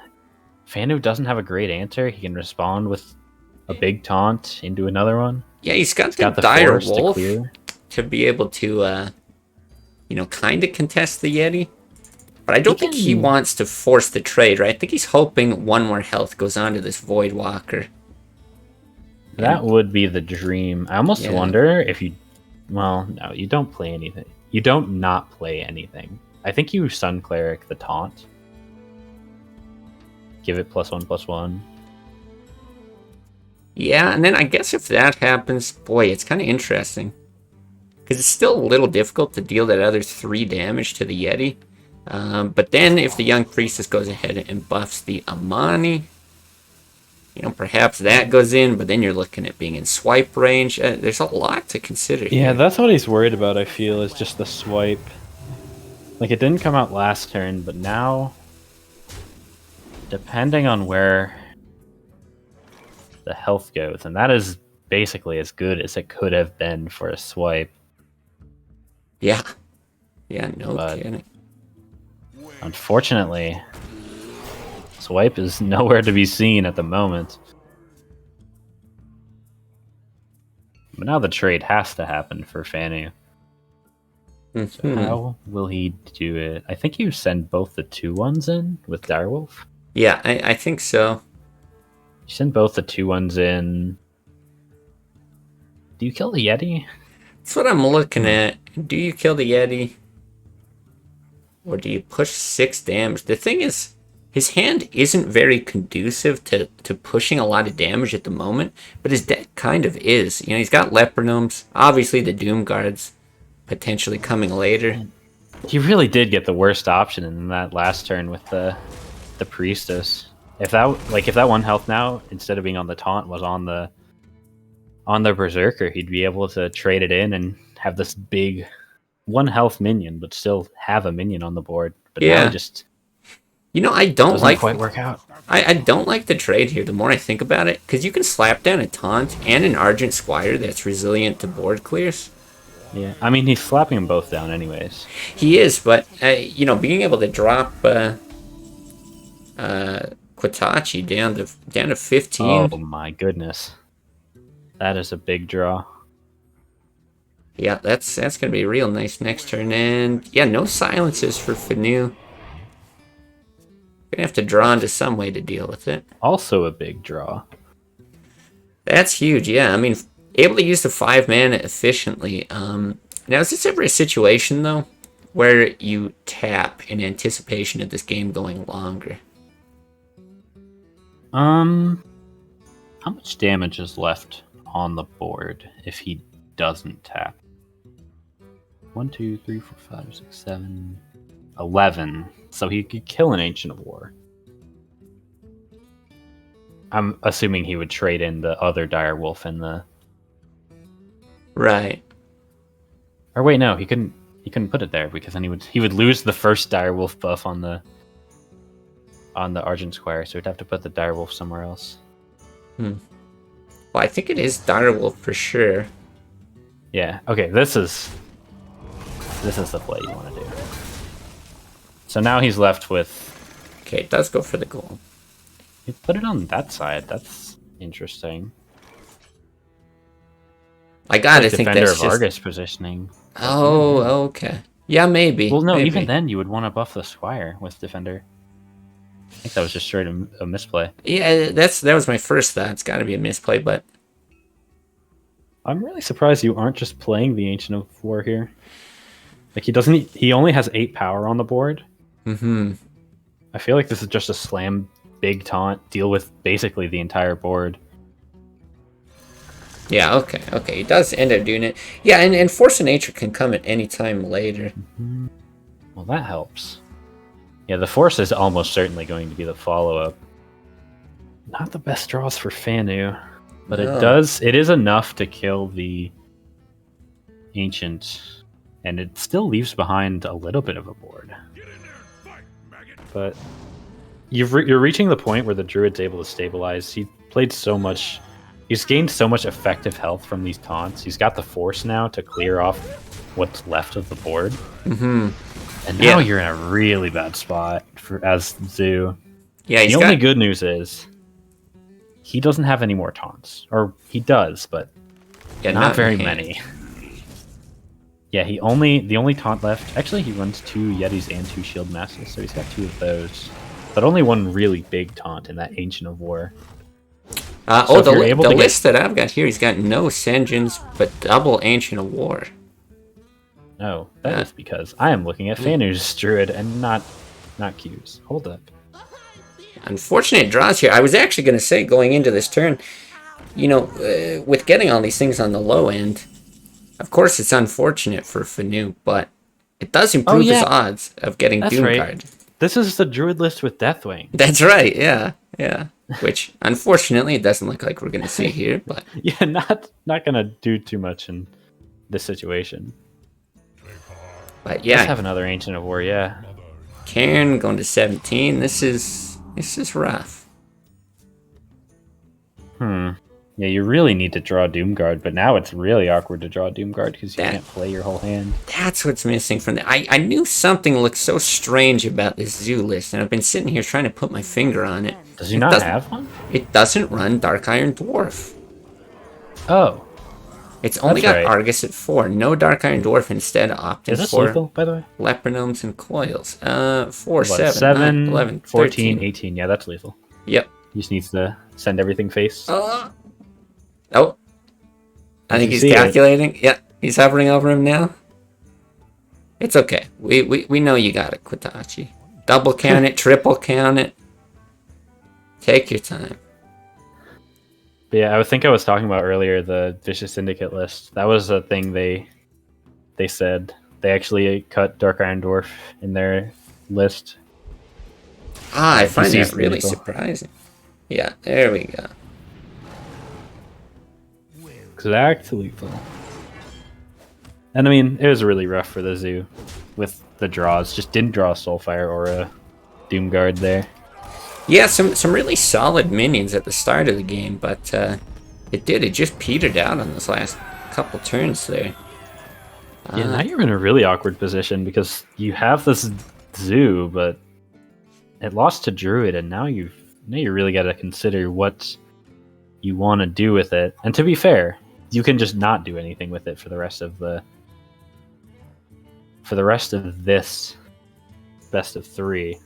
Fanu doesn't have a great answer. He can respond with a big taunt into another one. Yeah, he's got He's got the dire force to wolf clear. to be able to, you know, kind of contest the Yeti. But I don't think he wants to force the trade, right? I think he's hoping one more health goes on to this Void Walker. That would be the dream. I almost Yeah. wonder if you... Well, no, you don't play anything. You don't not play anything. I think you Sun Cleric the taunt. Give it +1/+1. Yeah, and then I guess if that happens, boy, it's kind of interesting. Because it's still a little difficult to deal that other 3 damage to the Yeti. But then if the Young Priestess goes ahead and buffs the Amani, you know, perhaps that goes in, but then you're looking at being in swipe range. There's a lot to consider Yeah, here. that's what he's worried about, I feel, is just the swipe. Like, it didn't come out last turn, but now, depending on where the health goes, and that is basically as good as it could have been for a swipe. Yeah. Yeah, no But- kidding. Unfortunately, swipe is nowhere to be seen at the moment. But now the trade has to happen for Fanu. Mhm. How will he do it? I think you send both the 2/1s in with Direwolf. Yeah, I think so. You send both the 2/1s in. Do you kill the Yeti? That's what I'm looking at. Do you kill the Yeti? Or do you push 6 damage? The thing is, his hand isn't very conducive to pushing a lot of damage at the moment, but his deck kind of is. You know, he's got Lepergnomes, obviously the Doom Guards potentially coming later. He really did get the worst option in that last turn with the Priestess. If that 1 health now, instead of being on the taunt, was on the Berserker, he'd be able to trade it in and have this big 1 health minion, but still have a minion on the board. But now Yeah. it just You know, I don't doesn't like quite work out. I don't like the trade here the more I think about it, because you can slap down a taunt and an Argent Squire that's resilient to board clears. Yeah, I mean, he's slapping them both down anyways. He is, but you know, being able to drop QuatachIchl down to 15. Oh my goodness. That is a big draw. Yeah, that's gonna be real nice next turn, and yeah, no silences for Fanu. Gonna have to draw into some way to deal with it. Also a big draw. That's huge, yeah. I mean, able to use the 5 mana efficiently. Now, is this ever a situation though where you tap in anticipation of this game going longer? How much damage is left on the board if he doesn't tap? 1, 2, 3, 4, 5, 6, 7, 11. So he could kill an Ancient of War. I'm assuming he would trade in the other Direwolf and the... Right. Or wait, no, he couldn't put it there because then he would lose the first Direwolf buff on the Argent Squire, so he'd have to put the Direwolf somewhere else. Well, I think it is Direwolf for sure. Yeah. Okay. This is the play you want to do. So now he's left with. Okay, it does go for the goal. You put it on that side. That's interesting. I gotta Like think Defender that's of just... Argus positioning. Oh, okay. Yeah, maybe. Well, no. maybe. Even then, you would want to buff the Squire with Defender. I think that was just straight a misplay. Yeah, that was my first thought. It's got to be a misplay, but I'm really surprised you aren't just playing the Ancient of War here. Like he only has 8 power on the board. I feel like this is just a slam big taunt, deal with basically the entire board. yeah, okay. He does end up doing it. Yeah, and Force of Nature can come at any time later. Well, that helps. Yeah, the Force is almost certainly going to be the follow-up. Not the best draws for Fanu, but No. it is enough to kill the Ancient, and it still leaves behind a little bit of a board. Get in there and fight, maggot. But you're reaching the point where the Druid's able to stabilize. He played so much... He's gained so much effective health from these taunts. He's got the Force now to clear off what's left of the board. And now you're in a really bad spot as Zoo. Yeah, The only good news is he doesn't have any more taunts. Or he does, but Yeah, not very in hand. many. Yeah, the only taunt left. Actually, he runs 2 Yetis and 2 Shield Masters, so he's got 2 of those. But only one really big taunt in that Ancient of War. So The able to list that I've got here, he's got no Sengens, but double Ancient of War. Oh, that is because I am looking at Fanu's Druid and not Q's. Hold up. Unfortunate draws here. I was actually going to say, going into this turn, you know, with getting all these things on the low end, of course it's unfortunate for Fanu, but it does improve his odds of getting Doomguard. Right. This is the Druid list with Deathwing. That's right, yeah. Which, unfortunately, it doesn't look like we're going to see here, but... Yeah, not going to do too much in this situation. But yeah, Let's have another Ancient of War, yeah. Cairn going to 17. This is rough. Yeah, you really need to draw Doomguard, but now it's really awkward to draw Doomguard because you can't play your whole hand. That's what's missing from the... I knew something looked so strange about this zoo list, and I've been sitting here trying to put my finger on it. Does he not have one? It doesn't run Dark Iron Dwarf. Oh. It's only That's got right. Argus at 4. No Dark Iron Dwarf, instead opting Is this for lethal, by the way? Leprinomes and Coils. 4, What, 7, 9, 11, 14, 13. 18. Yeah, that's lethal. Yep. He just needs to send everything face. Oh. I think he's see it. calculating. Yeah, he's hovering over him now. It's okay. We know you got it, QuatachIchl. Double count it, triple count it. Take your time. But yeah, I think I was talking about earlier the Vicious Syndicate list. That was a thing they said. They actually cut Dark Iron Dwarf in their list. I find that DC's really lethal. surprising. Yeah, there we go. Exactly lethal. And I mean, it was really rough for the zoo with the draws. Just didn't draw a Soulfire or a Doomguard there. Yeah, some really solid minions at the start of the game, but it just petered out on those last couple turns there. Yeah, now you're in a really awkward position because you have this zoo, but it lost to Druid, and now you really got to consider what you want to do with it. And to be fair, you can just not do anything with it for the rest of this best of 3.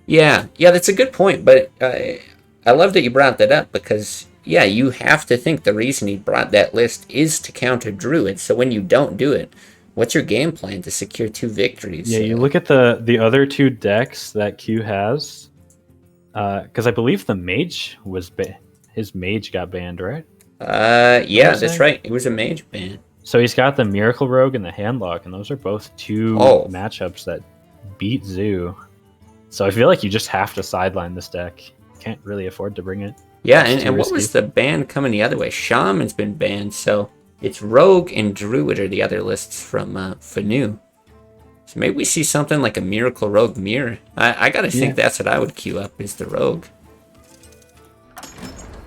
Yeah, that's a good point, but I love that you brought that up because, yeah, you have to think the reason he brought that list is to counter Druid, so when you don't do it, what's your game plan to secure 2 victories? Yeah, you look at the other 2 decks that Q has, because I believe the Mage his Mage got banned, right? Yeah, that's right. It was a Mage ban. So he's got the Miracle Rogue and the Handlock, and those are both 2 matchups that beat Zoo. So I feel like you just have to sideline this deck. Can't really afford to bring it. Yeah, and what was the ban coming the other way? Shaman's been banned, so it's Rogue and Druid are the other lists from Fanu. So maybe we see something like a Miracle Rogue Mirror. I gotta think that's what I would queue up, is the Rogue.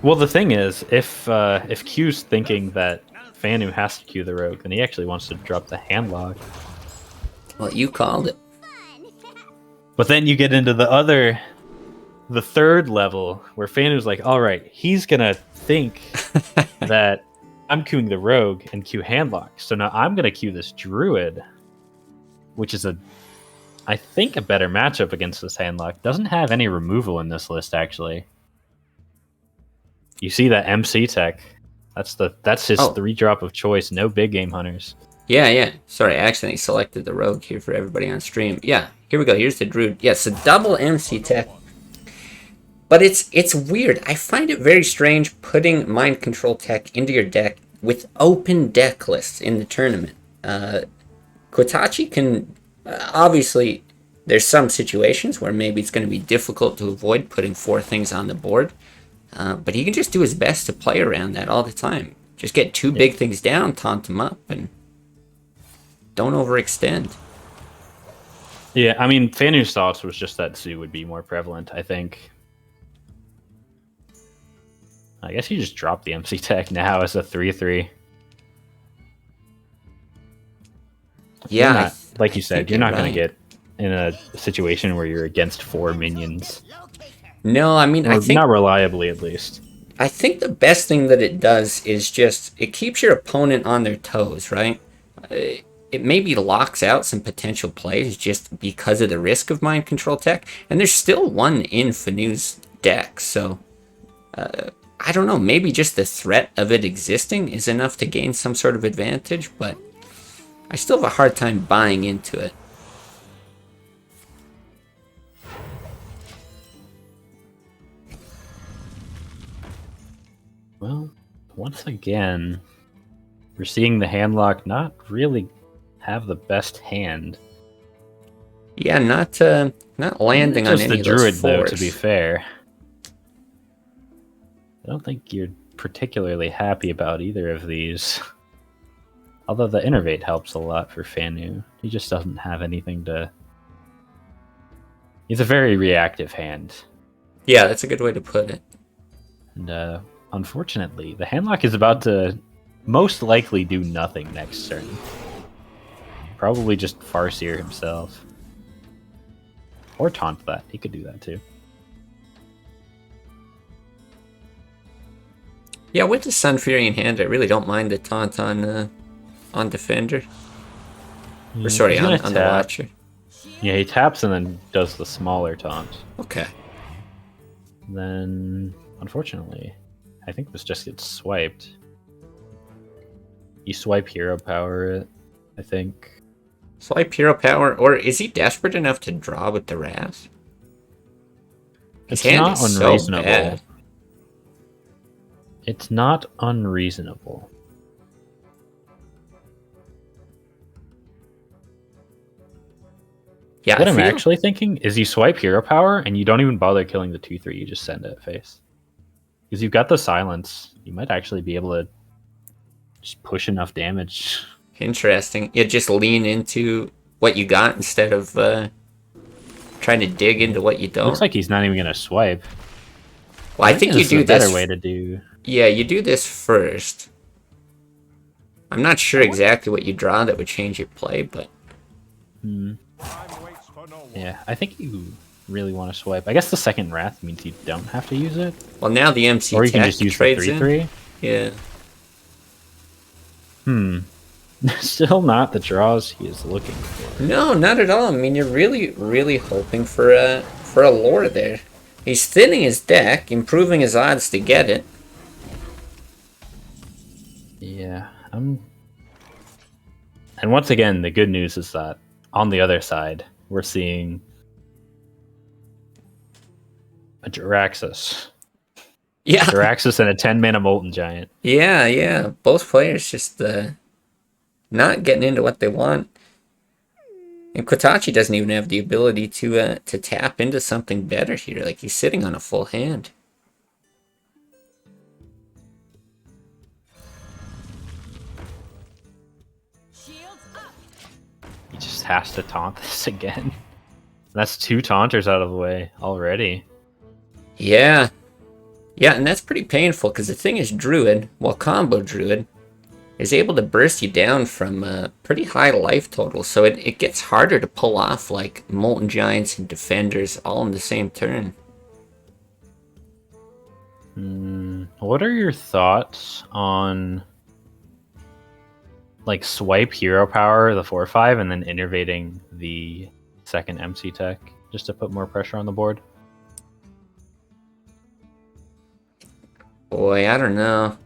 Well, the thing is, if Q's thinking that Fanu has to queue the Rogue, then he actually wants to drop the Handlock. Well, you called it. But then you get into the 3rd level, where Fanu's like, all right, he's going to think that I'm queuing the Rogue and queue Handlock. So now I'm going to queue this Druid, which is I think a better matchup against this Handlock. Doesn't have any removal in this list, actually. You see that MC tech. That's his 3-drop of choice. No big game hunters. Yeah. Sorry, I accidentally selected the Rogue here for everybody on stream. Yeah, here we go. Here's the Druid. Yeah, so double MC tech. But it's weird. I find it very strange putting Mind Control tech into your deck with open deck lists in the tournament. QuatachIchl can... obviously, there's some situations where maybe it's going to be difficult to avoid putting 4 things on the board. But he can just do his best to play around that all the time. Just get 2 big things down, taunt them up, and don't overextend. Yeah, I mean, Fanu's thoughts was just that Zoo would be more prevalent, I think. I guess you just drop the MC tech now as a 3/3. Yeah. Like you said, you're not going right. to get in a situation where you're against 4 minions. No, I mean, Or I think... not reliably, at least. I think the best thing that it does is just, it keeps your opponent on their toes, right? It maybe locks out some potential plays just because of the risk of mind control tech, and there's still one in Fanu's deck, so I don't know, maybe just the threat of it existing is enough to gain some sort of advantage, but I still have a hard time buying into it. Well, once again, we're seeing the handlock not really have the best hand. Yeah, not landing on Just any the of those druid, though, fours. to be fair. I don't think you're particularly happy about either of these. Although the innervate helps a lot for Fanu. He just doesn't have anything to... He's a very reactive hand. Yeah, that's a good way to put it. And unfortunately, the handlock is about to most likely do nothing next turn. Probably just Farseer himself. Or taunt that. He could do that too. Yeah, with the Sun Fury in hand, I really don't mind the taunt on Defender. Or sorry, He's on gonna the tap. Watcher. Yeah, he taps and then does the smaller taunt. Okay. Then, unfortunately, I think this just gets swiped. You swipe hero power it, I think. Swipe hero power, or is he desperate enough to draw with the Wrath? His It's hand not is so unreasonable. bad. It's not unreasonable. Yeah, What I I'm feel- actually thinking is you swipe hero power and you don't even bother killing the 2/3, you just send it face. Because you've got the silence. You might actually be able to just push enough damage. Interesting. You just lean into what you got instead of trying to dig into what you don't. Looks like he's not even going to swipe. Well, I think you this is do a better this. way to do. Yeah, you do this first. I'm not sure exactly what you draw that would change your play, but Time waits for no one. Yeah, I think you really want to swipe. I guess the second Wrath means you don't have to use it. well, now the MC Or you can tech just use the trades in. 3/3. Yeah. Still not the draws he is looking for. No, not at all. I mean, you're really hoping for a lore there. He's thinning his deck, improving his odds to get it. Yeah, And once again, the good news is that on the other side, we're seeing a Jiraxxus. Yeah. Jiraxxus and a 10-mana Molten Giant. Yeah. Both players just not getting into what they want. And QuatachIchl doesn't even have the ability to tap into something better here. Like, he's sitting on a full hand. Shields up. He just has to taunt this again. That's 2 taunters out of the way already. Yeah. Yeah, and that's pretty painful, because the thing is Druid, well, combo Druid, is able to burst you down from a pretty high life total, so it gets harder to pull off, like, Molten Giants and Defenders all in the same turn. What are your thoughts on, like, swipe hero power, the 4/5, and then innervating the second MC tech, just to put more pressure on the board? Boy, I don't know.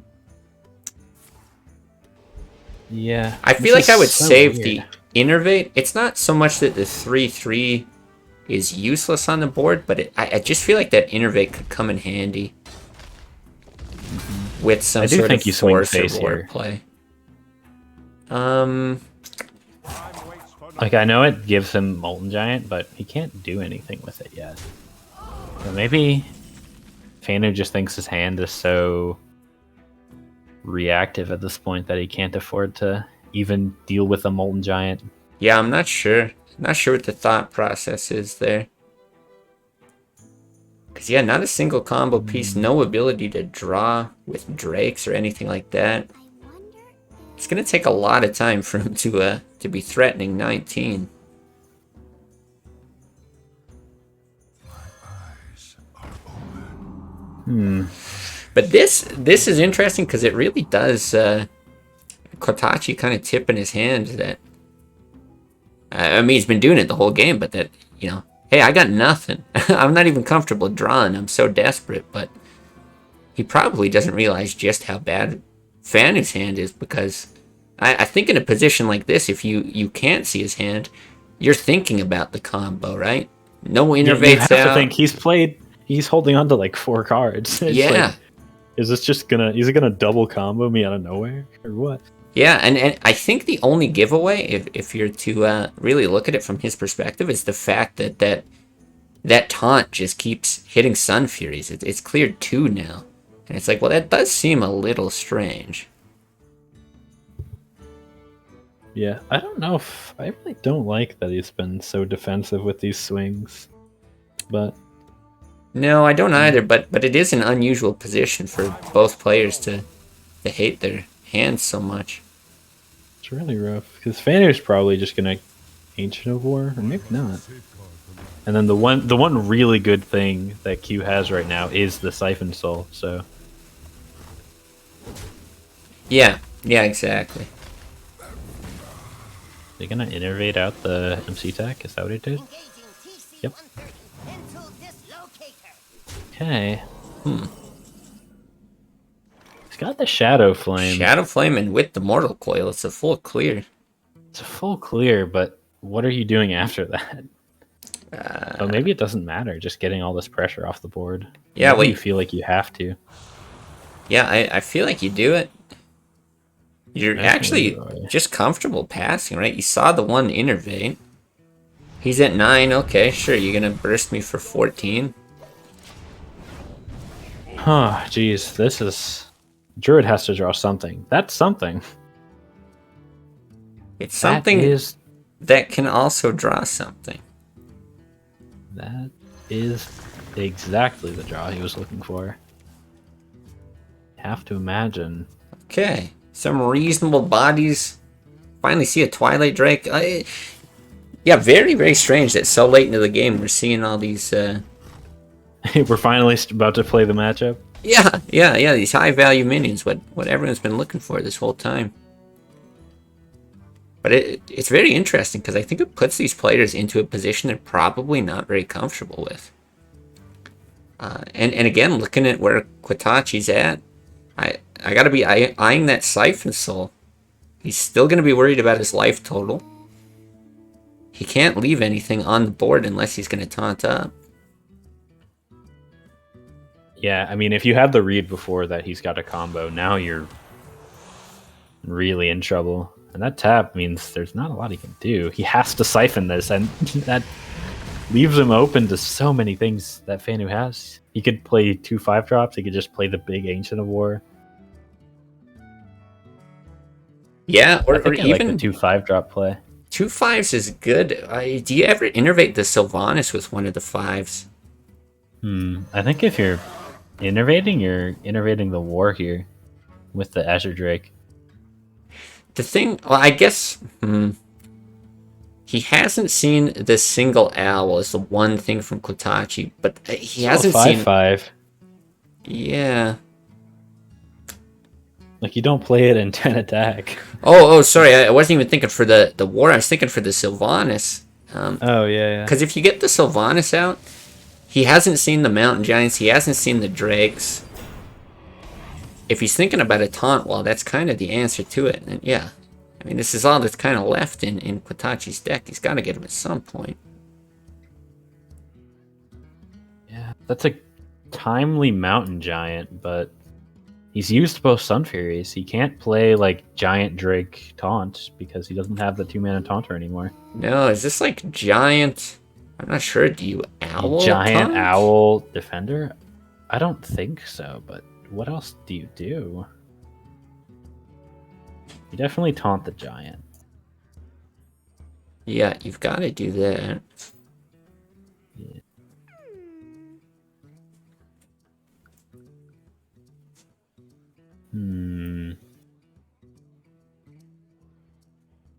Yeah. I this feel like is I would so save weird. the Innervate. It's not so much that the 3/3 is useless on the board, but I just feel like that Innervate could come in handy with some I do sort think of you swing force or face ward here. play. Time waits for no Like, I know it gives him Molten Giant, but he can't do anything with it yet. So maybe Fanu just thinks his hand is so reactive at this point that he can't afford to even deal with a Molten Giant. Yeah, I'm not sure. Not sure what the thought process is there. Because, yeah, not a single combo piece, no ability to draw with Drakes or anything like that. It's going to take a lot of time for him to be threatening 19. But this is interesting because it really does QuatachIchl kind of tip in his hand that I mean he's been doing it the whole game, but that hey, I got nothing. I'm not even comfortable drawing. I'm so desperate, but he probably doesn't realize just how bad Fanu's hand is because I think in a position like this, if you can't see his hand, you're thinking about the combo, right? No innervates you have out. to think he's holding on to like 4 cards. It's Yeah. like, is it gonna double combo me out of nowhere or what? Yeah, and I think the only giveaway, if you're to really look at it from his perspective, is the fact that taunt just keeps hitting Sun Furies. It's cleared 2 now. And it's like, well, that does seem a little strange. Yeah, I don't know if I really don't like that he's been so defensive with these swings, but No, I don't either, but it is an unusual position for both players to hate their hands so much. it's really rough because Fanner's probably just gonna Ancient of War, or maybe not. And then the one really good thing that Q has right now is the Siphon Soul. So Yeah, exactly. they're gonna innervate out the MC tech. Is that what it did? Yep. Okay. He's got the Shadow Flame. Shadow Flame and with the Mortal Coil, it's a full clear. It's a full clear, but what are you doing after that? Oh, maybe it doesn't matter. Just getting all this pressure off the board. Yeah, maybe well, you feel like you have to. Yeah, I feel like you do it. You're actually Definitely. just comfortable passing, right? You saw the one innervate. He's at 9. Okay, sure. You're gonna burst me for 14. Huh, geez, this is... Druid has to draw something. That's something. It's something that can also draw something. That is exactly the draw he was looking for. Have to imagine. Okay, some reasonable bodies. Finally see a Twilight Drake. Yeah, very, very strange that so late into the game we're seeing all these... We're finally about to play the matchup. Yeah, these high-value minions, what everyone's been looking for this whole time. But it's very interesting, because I think it puts these players into a position they're probably not very comfortable with. And again, looking at where QuatachIchl's at, I gotta be eyeing that Siphon Soul. He's still gonna be worried about his life total. He can't leave anything on the board unless he's gonna taunt up. Yeah, I mean, if you had the read before that he's got a combo, now you're really in trouble. And that tap means there's not a lot he can do. He has to siphon this, and that leaves him open to so many things that Fanu has. He could play 2 5-drops, he could just play the big Ancient of War. Yeah, or I even like the 2 5-drop play. 2 5s is good. Do you ever innervate the Sylvanas with one of the 5s? I think if you're innervating the war here with the Azure Drake. The thing, well, I guess he hasn't seen the single owl as the one thing from QuatachIchl, but he hasn't seen 5/5. Yeah. Like, you don't play it in 10 attack. Oh, sorry. I wasn't even thinking for the war. I was thinking for the Sylvanas. Oh, yeah. Because if you get the Sylvanas out, he hasn't seen the Mountain Giants. He hasn't seen the Drakes. If he's thinking about a taunt wall, that's kind of the answer to it. And yeah, I mean, this is all that's kind of left in QuatachIchl's deck. He's got to get him at some point. Yeah, that's a timely Mountain Giant, but he's used both Sun Furies. He can't play, like, Giant Drake Taunt because he doesn't have the 2-mana Taunter anymore. No, is this like Giant... I'm not sure. Do you Owl Giant taunt? Owl Defender? I don't think so, but what else do you do? You definitely taunt the Giant. Yeah, you've got to do that. Yeah.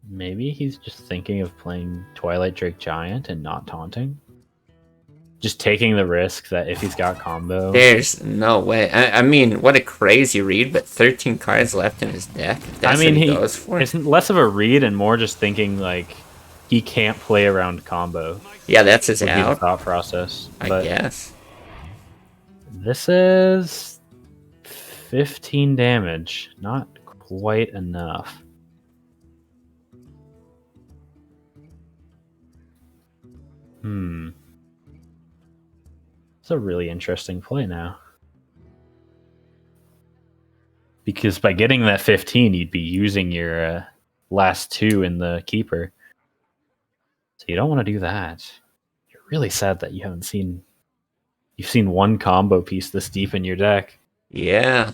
Maybe he's just thinking of playing Twilight Drake Giant and not taunting. just taking the risk that if he's got combo, There's no way. I mean, what a crazy read, but 13 cards left in his deck. If that's I mean, what he goes for. it's less of a read and more just thinking like he can't play around combo. Yeah, that's his Would be the out, thought process. I But guess. this is 15 damage, not quite enough. It's a really interesting play now. Because by getting that 15, you'd be using your last 2 in the keeper. So you don't want to do that. You're really sad that you haven't seen... You've seen one combo piece this deep in your deck. Yeah.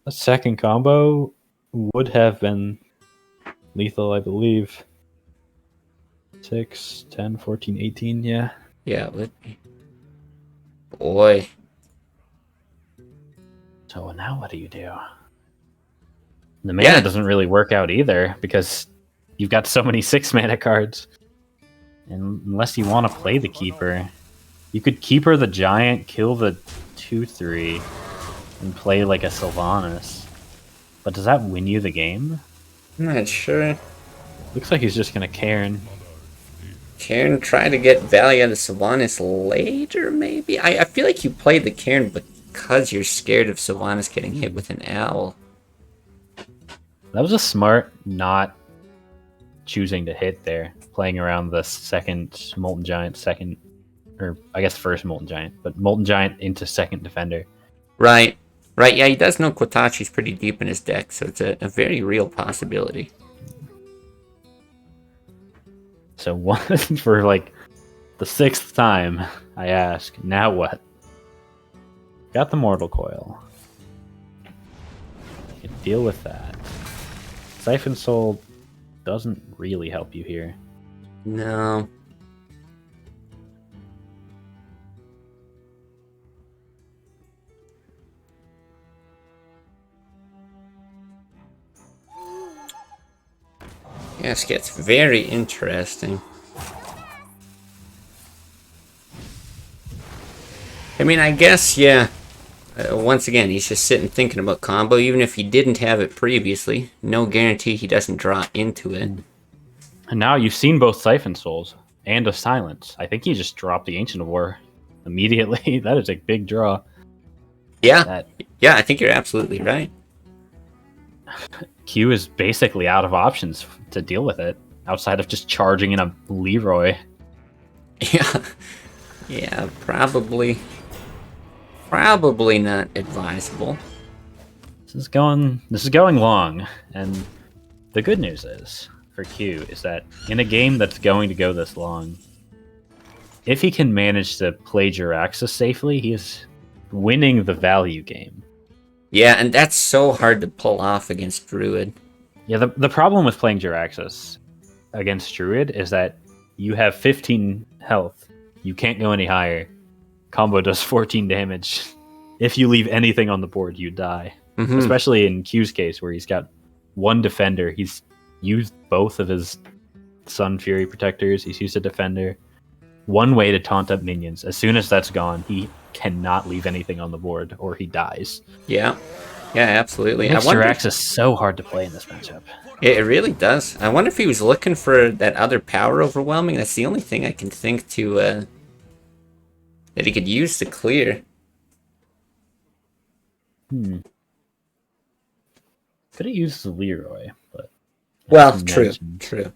A second combo would have been lethal, I believe. 6, 10, 14, 18, yeah. Yeah, it would be. Boy. So now what do you do? The mana doesn't really work out either because you've got so many 6 mana cards. And unless you want to play the keeper, you could keeper the giant, kill the 2/3, and play like a Sylvanas. But does that win you the game? I'm not sure. Looks like he's just gonna Cairn. Cairn try to get value out of Sylvanas later, maybe? I feel like you played the Cairn because you're scared of Sylvanas getting hit with an owl. That was a smart not choosing to hit there. Playing around the second Molten Giant, second... Or, I guess first Molten Giant. But Molten Giant into second Defender. Right. Right, yeah, he does know QuatachIchl's pretty deep in his deck, so it's a very real possibility. So one for like the 6th time, I ask, now what? Got the Mortal Coil. You can deal with that. Siphon Soul doesn't really help you here. No. Yes, gets very interesting. I mean, I guess, yeah. Once again, he's just sitting thinking about combo, even if he didn't have it previously. No guarantee he doesn't draw into it. And now you've seen both Siphon Souls and a Silence. I think he just dropped the Ancient of War immediately. That is a big draw. Yeah, yeah, I think you're absolutely right. Q is basically out of options to deal with it, outside of just charging in a Leroy. Yeah, yeah, probably not advisable. This is going long, and the good news is for Q is that in a game that's going to go this long, if he can manage to play Jiraxis safely, he is winning the value game. Yeah, and that's so hard to pull off against Druid. Yeah, the problem with playing Jiraxis against Druid is that you have 15 health. You can't go any higher. Combo does 14 damage. If you leave anything on the board, you die. Mm-hmm. Especially in Q's case, where he's got one defender. He's used both of his Sun Fury protectors. He's used a defender. One way to taunt up minions. As soon as that's gone, he cannot leave anything on the board, or he dies. Yeah, yeah, absolutely. It makes Jiraxis so hard to play in this matchup. It really does. I wonder if he was looking for that other power overwhelming. That's the only thing I can think to that he could use to clear. Could have used the Leroy, but well, true.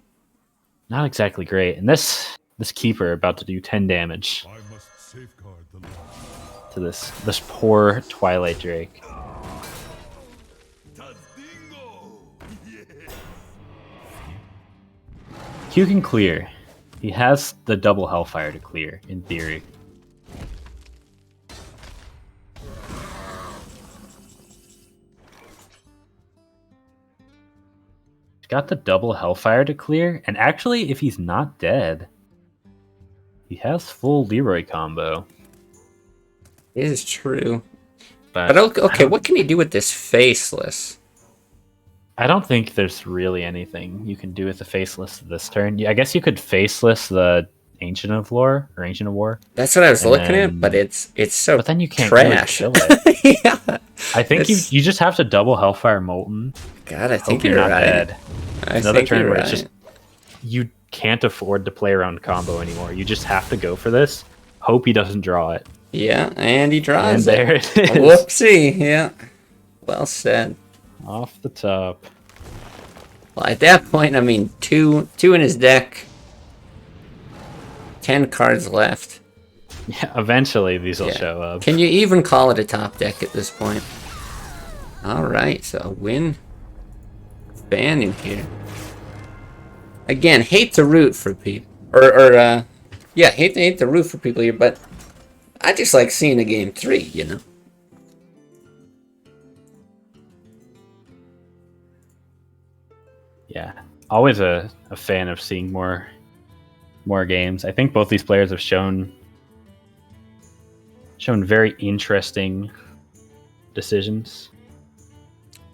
Not exactly great. And this keeper about to do 10 damage I must safeguard the law. to this poor Twilight Drake. Q can clear. He has the double Hellfire to clear, in theory. He's got the double Hellfire to clear, and actually, if he's not dead, he has full Leroy combo. It is true. But okay, what can he do with this Faceless? I don't think there's really anything you can do with the Faceless this turn. I guess you could Faceless the Ancient of Lore or Ancient of War. That's what I was And looking then- at, but it's so But then you can't trash. really kill it. Yeah. I think It's- you just have to double Hellfire Molten. God, I Hope think you're you're not right. dead. I Another think turn you're where right. it's just you can't afford to play around combo anymore. You just have to go for this. Hope he doesn't draw it. Yeah, and he And draws it. there it is. Whoopsie. Yeah. Well said. Off the top. Well, at that point, I mean, two in his deck. 10 cards left. Yeah, eventually these will Yeah. show up. Can you even call it a top deck at this point? Alright, so a win. Fanu here. Again, hate to root for people. Yeah, hate to root for people here, but I just like seeing a game 3, you know? Yeah, always a fan of seeing more games. I think both these players have shown very interesting decisions.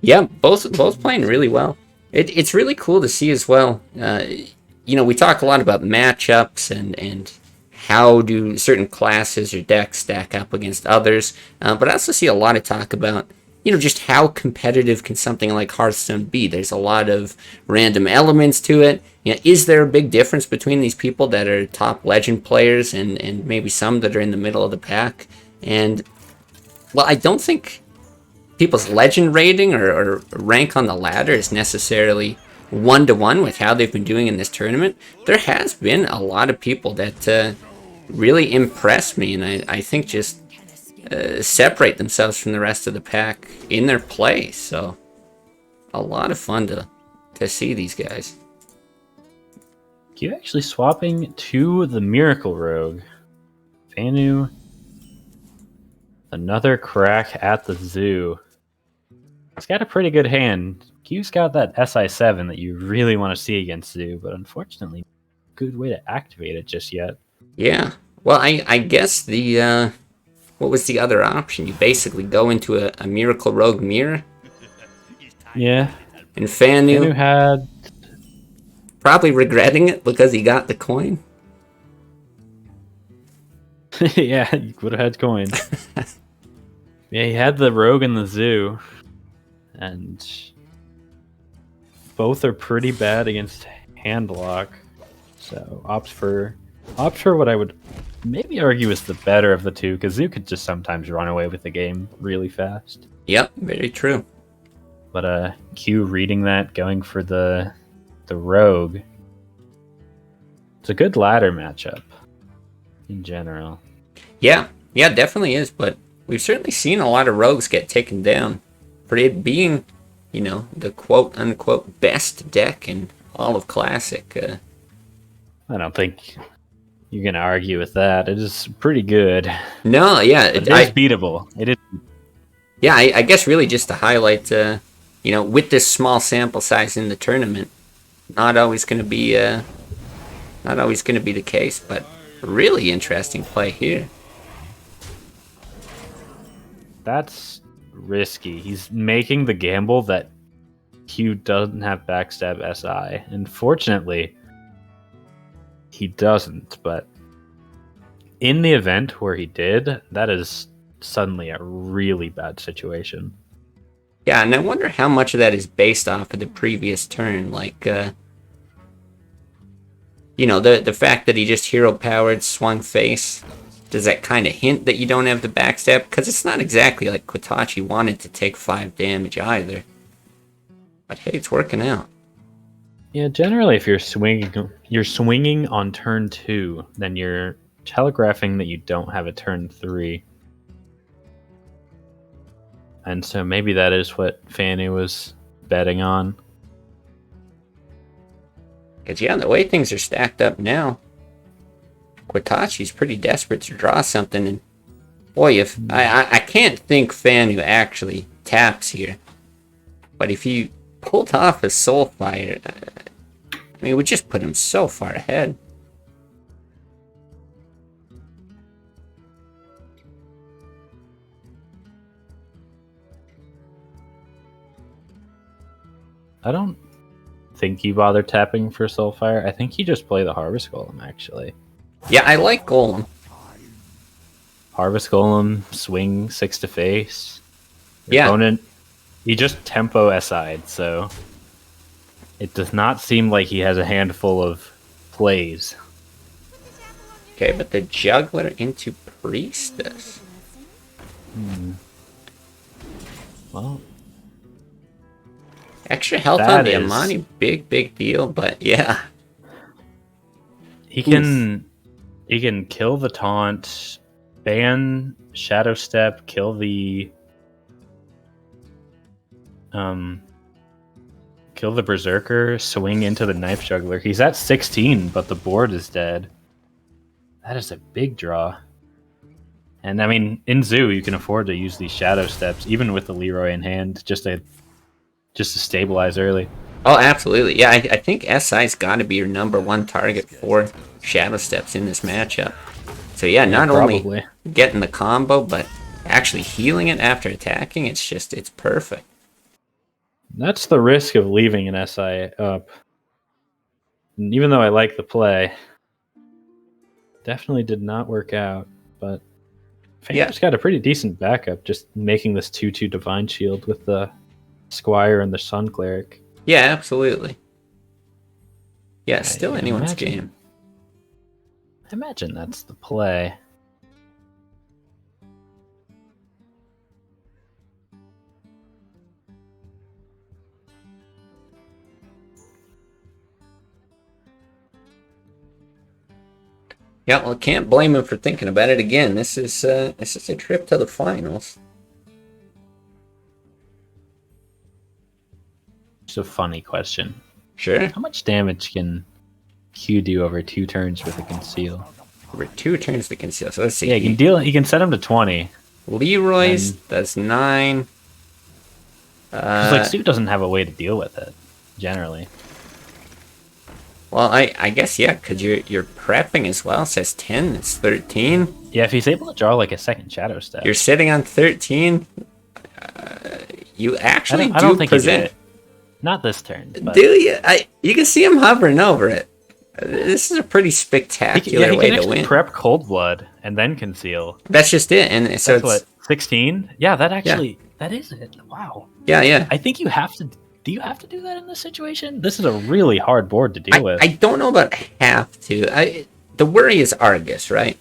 Yeah, both playing really well. It's really cool to see as well. You know, we talk a lot about matchups and how do certain classes or decks stack up against others, but I also see a lot of talk about, you know, just how competitive can something like Hearthstone be. There's a lot of random elements to it. You know, is there a big difference between these people that are top legend players and maybe some that are in the middle of the pack? And, well, I don't think people's legend rating or rank on the ladder is necessarily one-to-one with how they've been doing in this tournament. There has been a lot of people that really impress me, and I think just separate themselves from the rest of the pack in their play. So a lot of fun to see these guys. You actually swapping to the Miracle Rogue. Fanu. Another crack at the zoo. He's got a pretty good hand. Q's got that SI7 that you really want to see against zoo, but unfortunately, good way to activate it just yet. Yeah. Well, I guess the what was the other option? You basically go into a Miracle Rogue mirror. Yeah. And Fanu Fanu had... probably regretting it because he got the coin. yeah, you would have had coin. Yeah, he had the rogue and the zoo. And both are pretty bad against handlock. So opts for what I would maybe argue is the better of the two, because zoo could just sometimes run away with the game really fast. Yep, very true. But Q reading that, going for the rogue. It's a good ladder matchup in general. Yeah, definitely is, but we've certainly seen a lot of rogues get taken down for it being, you know, the quote-unquote best deck in all of Classic. I don't think you're going to argue with that. It is pretty good. No, yeah. It is beatable. It is. Yeah, I guess really just to highlight, you know, with this small sample size in the tournament, not always going to be the case, but really interesting play here. That's risky. He's making the gamble that Q doesn't have backstab SI. And fortunately, he doesn't. But in the event where he did, that is suddenly a really bad situation. Yeah, and I wonder how much of that is based off of the previous turn. Like, you know, the fact that he just hero-powered, swung face. Does that kind of hint that you don't have the backstab? Because it's not exactly like QuatachIchl wanted to take 5 damage either. But hey, it's working out. Yeah, generally if you're swinging on turn 2, then you're telegraphing that you don't have a turn 3. And so maybe that is what Fanu was betting on. Because, yeah, the way things are stacked up now, QuatachIchl's pretty desperate to draw something, and boy, if I can't think Fanu actually taps here, but if he pulled off a Soulfire, I mean, it would just put him so far ahead. I don't think you bother tapping for Soulfire. I think you just play the Harvest Golem, actually. Yeah, I like Golem. Harvest Golem, swing 6 to face. Your Yeah. opponent, he just tempo SI'd, so it does not seem like he has a handful of plays. Okay, but the Juggler into Priestess. Well, Extra health That on the is- Amani, big deal, but yeah. he can kill the taunt, ban Shadow Step, kill the Berserker, swing into the Knife Juggler. He's at 16, but the board is dead. That is a big draw. And I mean, in Zoo, you can afford to use these Shadow Steps, even with the Leroy in hand, just to stabilize early. Oh, absolutely. Yeah, I think SI's got to be your #1 target for Shadow Steps in this matchup. So yeah, not only Probably. getting the combo, but actually healing it after attacking. It's perfect. That's the risk of leaving an SI up. And even though I like the play, definitely did not work out. But Fanu's got a pretty decent backup, just making this 2/2 Divine Shield with the Squire and the Sun Cleric. Yeah, absolutely. Yeah, Yeah, still you can anyone's imagine. game. I imagine that's the play. Yeah, well, can't blame him for thinking about it again. This is a trip to the finals. Just a funny question. Sure. How much damage can Q do over 2 turns with a conceal? Over 2 turns to conceal. So let's see. Yeah, he can set him to 20. Leroy's does 9. 'Cause, like, Sue doesn't have a way to deal with it, generally. Well, I guess yeah, because you're prepping as well. It says 10. It's 13. Yeah, if he's able to draw like a second Shadow Step. You're sitting on 13. You actually I don't do think he did present. it. Not this turn. But Do you? You can see him hovering over it. This is a pretty spectacular he way can to actually win. prep Cold Blood and then conceal. That's just it, and so That's it's what, 16? Yeah, that is it. Wow. yeah. I think you have to. Do you have to do that in this situation? This is a really hard board to deal with. I don't know about have to. The worry is Argus, right?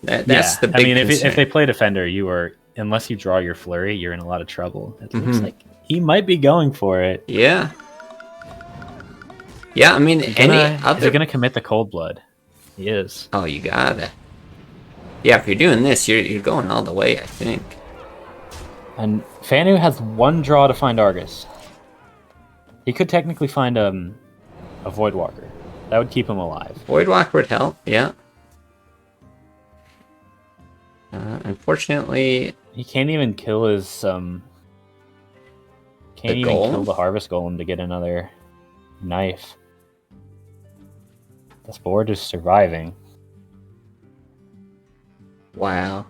That's the big I mean, if concern. they play Defender, unless you draw your Flurry, you're in a lot of trouble. It looks Mhm. like he might be going for it. Yeah. Yeah, I mean, Is any he other... going to commit the Cold Blood? He is. Oh, you gotta. Yeah, if you're doing this, you're going all the way, I think. And Fanu has 1 draw to find Argus. He could technically find a Voidwalker. That would keep him alive. Voidwalker would help, yeah. Unfortunately, He can't even kill his can't even kill golem? the Harvest Golem to get another knife. This board is surviving. wow.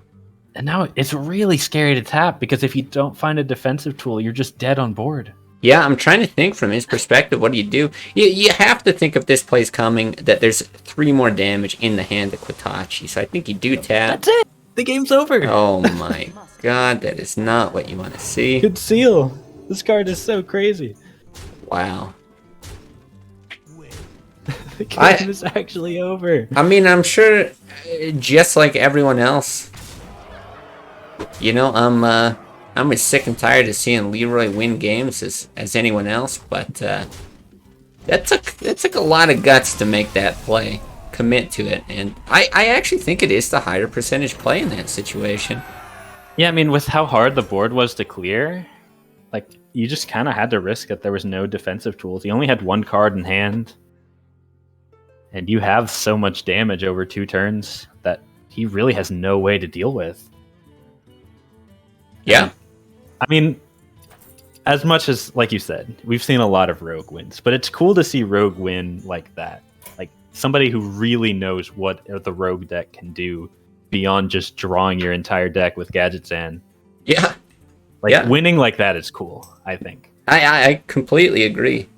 And now it's really scary to tap because if you don't find a defensive tool, you're just dead on board. Yeah, I'm trying to think from his perspective. What do you do? You have to think if this play's coming that there's 3 more damage in the hand of QuatachIchl. So I think you do tap. That's it. The game's over. Oh my god, that is not what you want to see. Good seal. This card is so crazy. Wow. The game is actually over. I mean, I'm sure, just like everyone else, you know, I'm as sick and tired of seeing Leroy win games as anyone else, but that took a lot of guts to make that play, commit to it, and I actually think it is the higher percentage play in that situation. Yeah, I mean, with how hard the board was to clear, like, you just kind of had to risk that there was no defensive tools. He only had 1 card in hand, and you have so much damage over 2 turns that he really has no way to deal with. Yeah. I mean, as much as, like you said, we've seen a lot of Rogue wins, but it's cool to see Rogue win like that. Like, somebody who really knows what the Rogue deck can do beyond just drawing your entire deck with Gadgets in. Yeah. Like, Yeah. winning like that is cool, I think. I completely agree.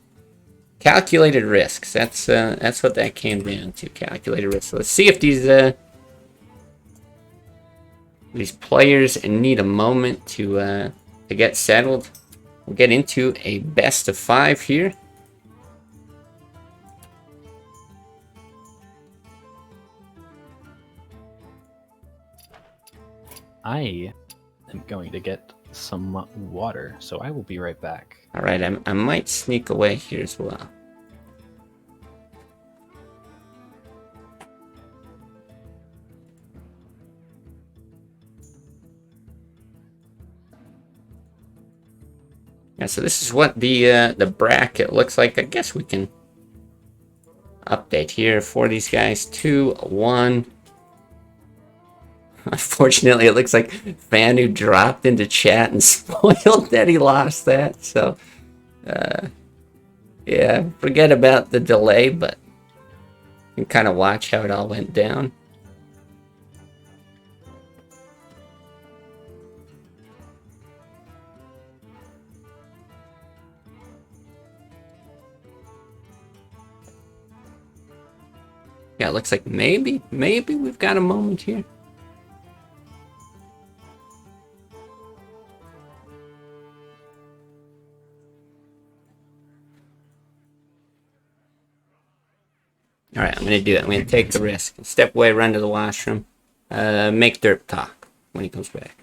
Calculated risks. That's what that came down to. Calculated risks. So let's see if these players need a moment to get settled. We'll get into a best of 5 here. I am going to get some water, so I will be right back. All right, I might sneak away here as well. Yeah, so this is what the bracket looks like. I guess we can update here for these guys. 2-1. Unfortunately, it looks like Fanu dropped into chat and spoiled that he lost that. So, yeah, forget about the delay, but you can kind of watch how it all went down. Yeah, it looks like maybe we've got a moment here. All right, I'm going to do it. I'm going to take the risk. Step away, run to the washroom. Make Derp talk when he comes back.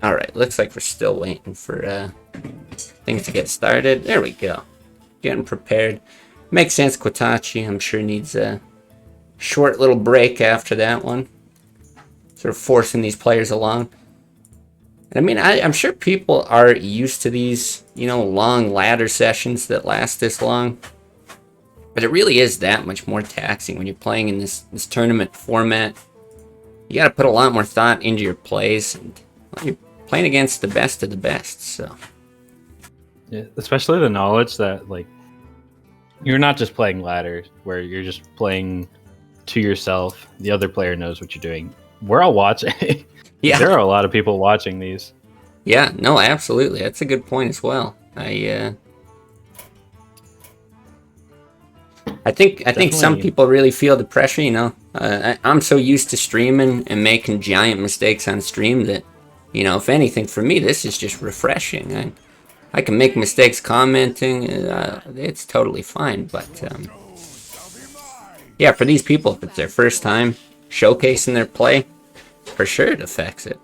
All right, looks like we're still waiting for things to get started. There we go. Getting prepared. Makes sense, QuatachIchl, I'm sure needs a short little break after that one. Sort of forcing these players along. And I mean, I'm sure people are used to these, you know, long ladder sessions that last this long. But it really is that much more taxing when you're playing in this tournament format. You got to put a lot more thought into your plays. And well, you're playing against the best of the best, so. Yeah, especially the knowledge that, like, you're not just playing ladders where you're just playing to yourself. The other player knows what you're doing. We're all watching. Yeah. There are a lot of people watching these. Yeah, no, absolutely. That's a good point as well. I think some people really feel the pressure, you know. I'm so used to streaming and making giant mistakes on stream that, you know, if anything, for me, this is just refreshing. I can make mistakes commenting. It's totally fine. But, yeah, for these people, if it's their first time showcasing their play, for sure it affects it.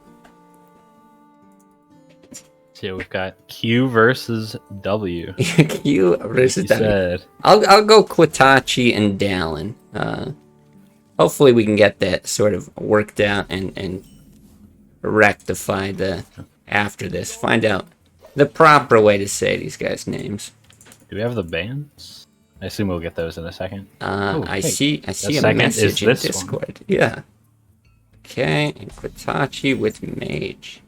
So we've got Q versus W. Q versus W. Said. I'll go QuatachIchl and Dallin. Hopefully we can get that sort of worked out and rectified after this. Find out the proper way to say these guys' names. Do we have the bands? I assume we'll get those in a second. I see a second message in is this Discord. Yeah. Okay, and QuatachIchl with Mage.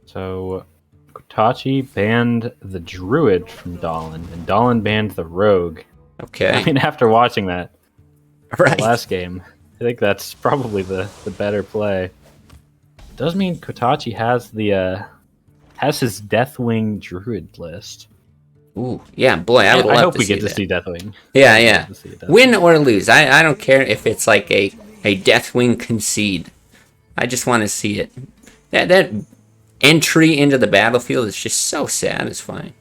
So QuatachIchl banned the Druid from Dallin, and Dallin banned the Rogue. Okay. I mean, after watching that Right. last game, I think that's probably the better play. It does mean QuatachIchl has the has his Deathwing Druid list. Ooh, yeah, boy, I would love I hope to we see get to that. see Deathwing. Yeah, I'd yeah. love to see a Deathwing. Win or lose. I don't care if it's like a Deathwing concede. I just want to see it. That entry into the battlefield is just so satisfying.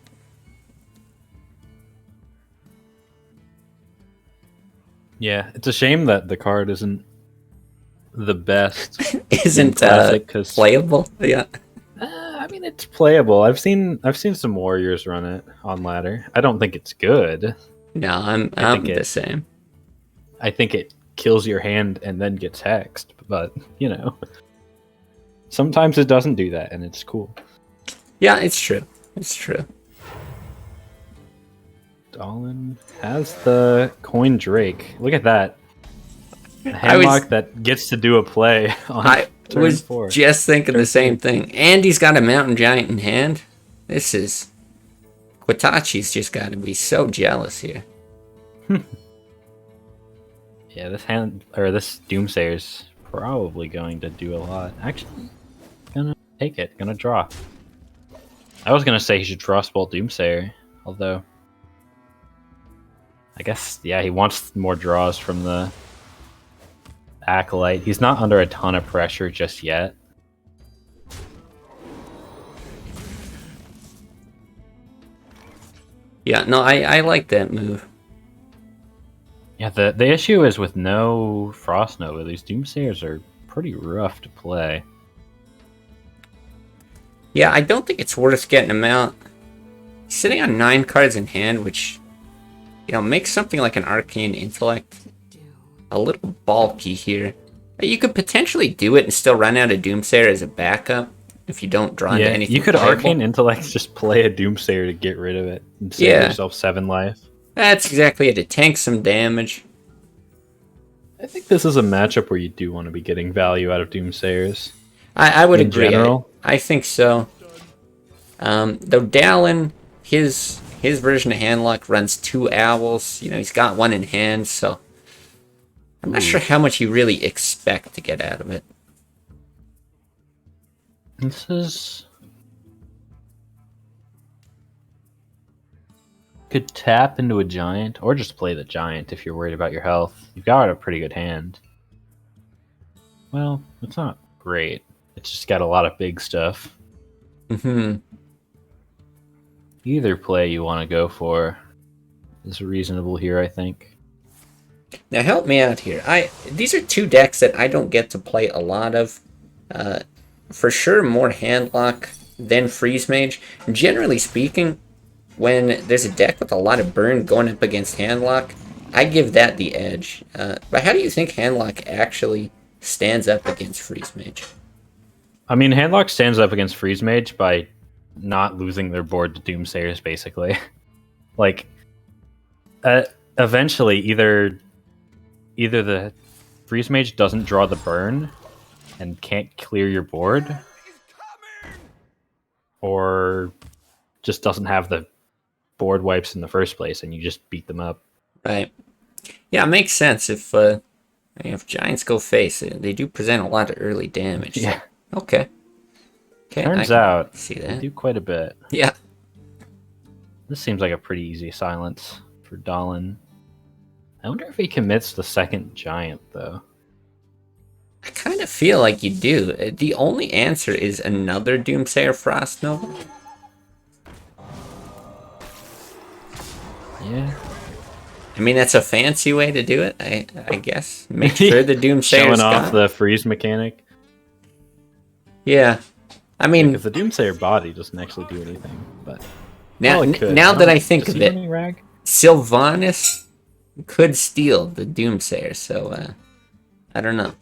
Yeah, it's a shame that the card isn't the best. Isn't Classic, 'cause- playable? Yeah. I mean, it's playable. I've seen some warriors run it on ladder. I don't think it's good. No, I'm think the it- same. I think it kills your hand and then gets hexed. But you know, sometimes it doesn't do that, and it's cool. Yeah, it's true. It's true. Dolan has the coin Drake. Look at that. A I was- handlock that gets to do a play on I turn was 4. just thinking the same thing. And he's got a mountain giant in hand. This is QuatachIchl's just got to be so jealous here. Yeah, this Doomsayer's probably going to do a lot. Actually, gonna take it. Gonna draw. I was gonna say he should draw Bolt Doomsayer, although I guess yeah, he wants more draws from the Acolyte. He's not under a ton of pressure just yet. Yeah, no, I like that move. Yeah, the issue is with no Frost Nova, these Doomsayers are pretty rough to play. Yeah, I don't think it's worth getting him out. He's sitting on 9 cards in hand, which, you know, makes something like an Arcane Intellect a little bulky here. You could potentially do it and still run out a Doomsayer as a backup if you don't draw into anything you could playable. Arcane Intellect, just play a Doomsayer to get rid of it and save yourself 7 life. That's exactly it. To tank some damage. I think this is a matchup where you do want to be getting value out of Doomsayers. I would In agree. general? I think so. Though Dallin, his version of Handlock runs 2 owls. You know, he's got 1 in hand, so I'm not sure how much you really expect to get out of it. This is... Could tap into a giant, or just play the giant if you're worried about your health. You've got a pretty good hand. Well, it's not great. It's just got a lot of big stuff. Mm-hmm. Either play you want to go for is reasonable here, I think. Now help me out here. These are 2 decks that I don't get to play a lot of. For sure, more Handlock than Freeze Mage. Generally speaking, when there's a deck with a lot of burn going up against Handlock, I give that the edge. But how do you think Handlock actually stands up against Freeze Mage? I mean, Handlock stands up against Freeze Mage by not losing their board to Doomsayers, basically. Like, eventually, either the Freeze Mage doesn't draw the burn and can't clear your board, or just doesn't have the board wipes in the first place, and you just beat them up. Right. Yeah, it makes sense. If Giants go face, they do present a lot of early damage. Yeah. Okay. Okay. Turns I can out, see they that. do quite a bit. Yeah. This seems like a pretty easy silence for Dolan. I wonder if he commits the second giant, though. I kind of feel like you do. The only answer is another Doomsayer Frost Nova. Yeah. I mean, that's a fancy way to do it, I guess. Make sure the Doomsayer's Showing got... off the freeze mechanic. Yeah. I mean, Because the Doomsayer body doesn't actually do anything, but... now, well, it could. now that I think Does of he it, have any rag? Sylvanas could steal the Doomsayer, so I don't know.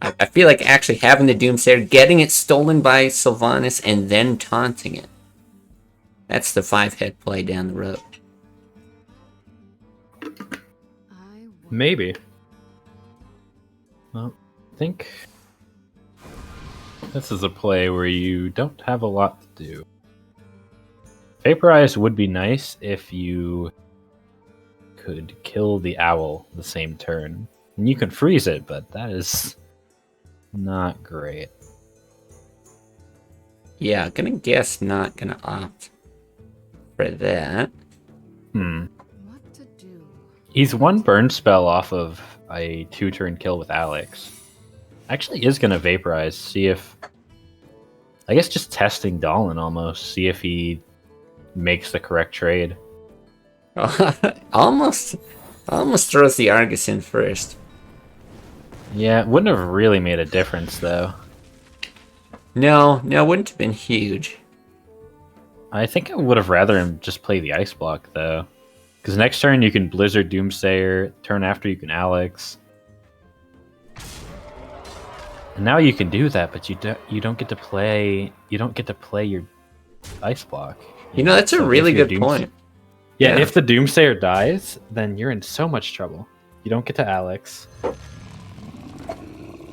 I feel like actually having the Doomsayer, getting it stolen by Sylvanas, and then taunting it. That's the 5-head play down the road. Maybe. Well, I think this is a play where you don't have a lot to do. Vaporize would be nice if you could kill the owl the same turn. And you can freeze it, but that is not great. Yeah, gonna guess not gonna opt. for that. What to do? He's one burn spell off of a 2-turn kill with Alex. Actually is going to vaporize, see if... I guess just testing Dallin almost, see if he makes the correct trade. almost throws the Argus in first. Yeah, it wouldn't have really made a difference, though. No, wouldn't have been huge. I think I would have rather him just play the Ice Block, though. Because next turn you can Blizzard Doomsayer, turn after you can Alex. And now you can do that, but you don't get to play your Ice Block. You know, that's a really good point. Yeah, if the Doomsayer dies, then you're in so much trouble. You don't get to Alex.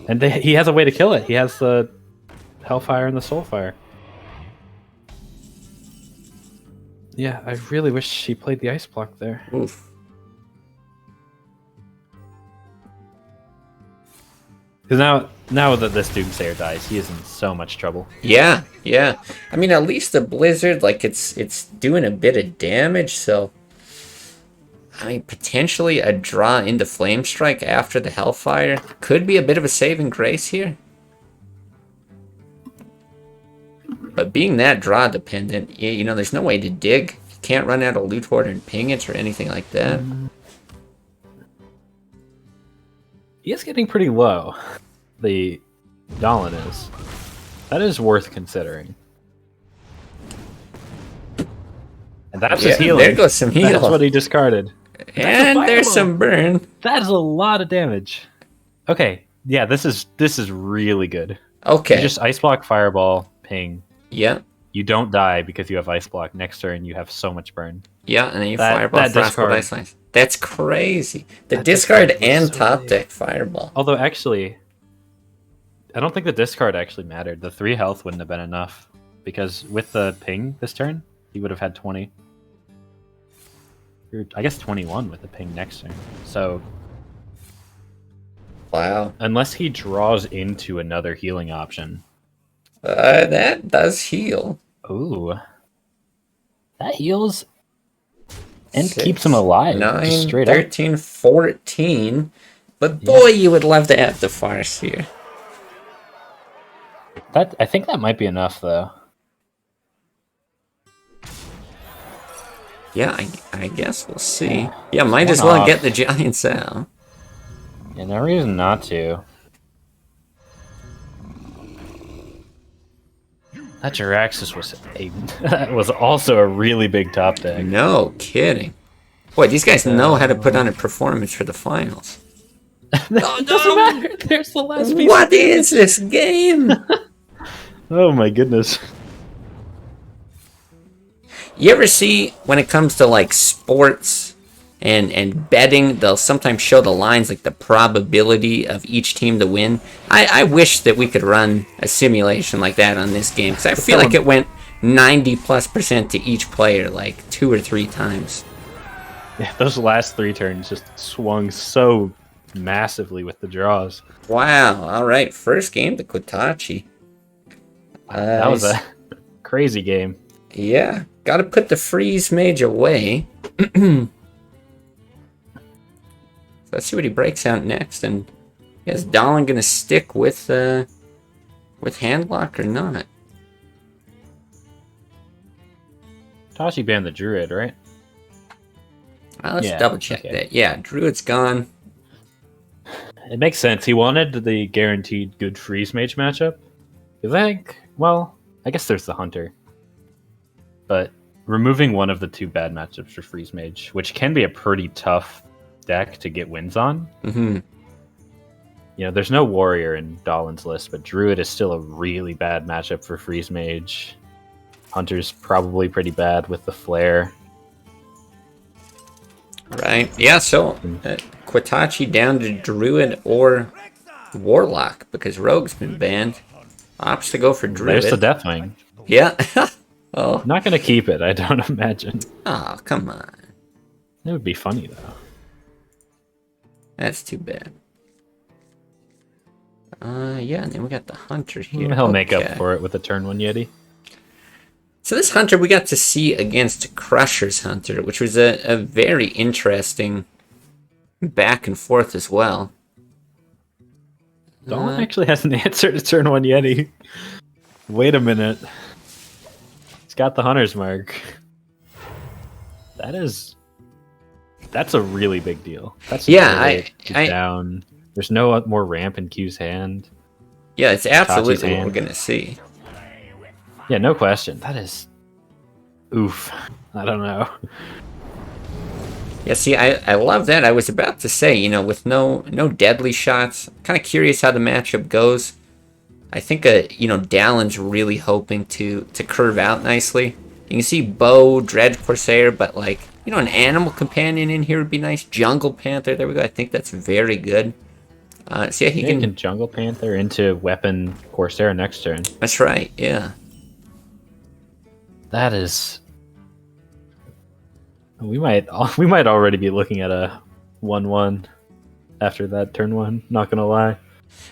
And he has a way to kill it. He has the Hellfire and the Soulfire. Yeah, I really wish he played the Ice Block there. Oof. Because now that this Doomsayer dies, he is in so much trouble. Yeah. I mean, at least the Blizzard, like, it's doing a bit of damage, so... I mean, potentially a draw into Flame Strike after the Hellfire could be a bit of a saving grace here. But being that draw dependent, you know, there's no way to dig. You can't run out of Loot Hoard and ping it or anything like that. He is getting pretty low. The Dallin is. That is worth considering. And that's his healing. There goes some heal. That's what he discarded. And there's some burn. That is a lot of damage. Okay, yeah, this is really good. Okay. You just Ice Block, Fireball, ping. Yeah. You don't die because you have Ice Block. Next turn, you have so much burn. Yeah, and then you Fireball, Frostbolt, Ice Slice. That's crazy. The discard and top deck Fireball. Although, actually, I don't think the discard actually mattered. The 3 health wouldn't have been enough. Because with the ping this turn, he would have had 20. I guess 21 with the ping next turn. So, wow. unless he draws into another healing option. That does heal. Ooh. That heals and keeps him alive. 9, straight 13, 14. But boy, you would love to have the Farseer. I think that might be enough, though. Yeah, I guess we'll see. Yeah, might as well get the Giants out. Yeah, no reason not to. That Jiraxis was also a really big top deck. No kidding. Boy, these guys know how to put on a performance for the finals. It doesn't matter. There's the last piece. What is this game? Oh my goodness. You ever see when it comes to like sports and betting, they'll sometimes show the lines, like the probability of each team to win. I wish that we could run a simulation like that on this game, because I feel like it went 90+% to each player like 2 or 3 times. Yeah, those last 3 turns just swung so massively with the draws. Wow, alright, first game to QuatachIchl. That was a crazy game. Yeah, gotta put the freeze mage away. Let's see what he breaks out next, and is Dallin gonna stick with Handlock or not? Tashi banned the Druid, right? Let's double check that. Yeah, Druid's gone. It makes sense. He wanted the guaranteed good freeze mage matchup. Because I guess there's the Hunter. But removing one of the 2 bad matchups for freeze mage, which can be a pretty tough deck to get wins on. Mm-hmm. You know, there's no warrior in Dallin's list, but Druid is still a really bad matchup for freeze mage. Hunter's probably pretty bad with the flare. Right. Yeah, so QuatachIchl down to Druid or Warlock, because Rogue's been banned. Opts to go for Druid. There's the Deathwing. Yeah. Oh. Not going to keep it, I don't imagine. Oh, come on. It would be funny, though. That's too bad. Yeah, and then we got the Hunter here. He'll make up for it with the turn 1 Yeti. So this Hunter we got to see against Crusher's Hunter, which was a very interesting back and forth as well. Dawn actually has an answer to turn 1 Yeti. Wait a minute. He's got the Hunter's Mark. That's a really big deal. That's down. There's no more ramp in Q's hand. Yeah, it's absolutely Tachi's what hand. we're gonna see. Yeah, no question. That is oof. I don't know. Yeah, see, I love that. I was about to say, you know, with no deadly shots, kind of curious how the matchup goes. I think, you know, Dallin's really hoping to curve out nicely. You can see Bow, Dredge Corsair, but, like, you know, an Animal Companion in here would be nice. Jungle Panther, there we go. I think that's very good. So yeah, he can Jungle Panther into Weapon Corsair next turn. That's right, yeah. That is... We might already be looking at a 1-1 after that turn 1, not gonna lie.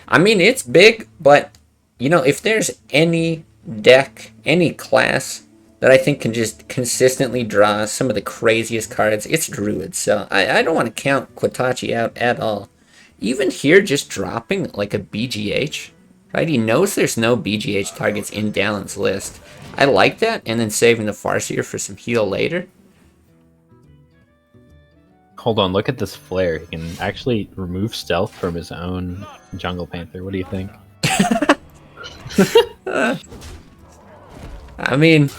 I mean, it's big, but, you know, if there's any deck, any class that I think can just consistently draw some of the craziest cards, it's Druid. So I don't want to count QuatachIchl out at all. Even here, just dropping like a BGH, right? He knows there's no BGH targets in Dallin's list. I like that, and then saving the Farseer for some heal later. Hold on, look at this flare. He can actually remove stealth from his own Jungle Panther. What do you think? I mean,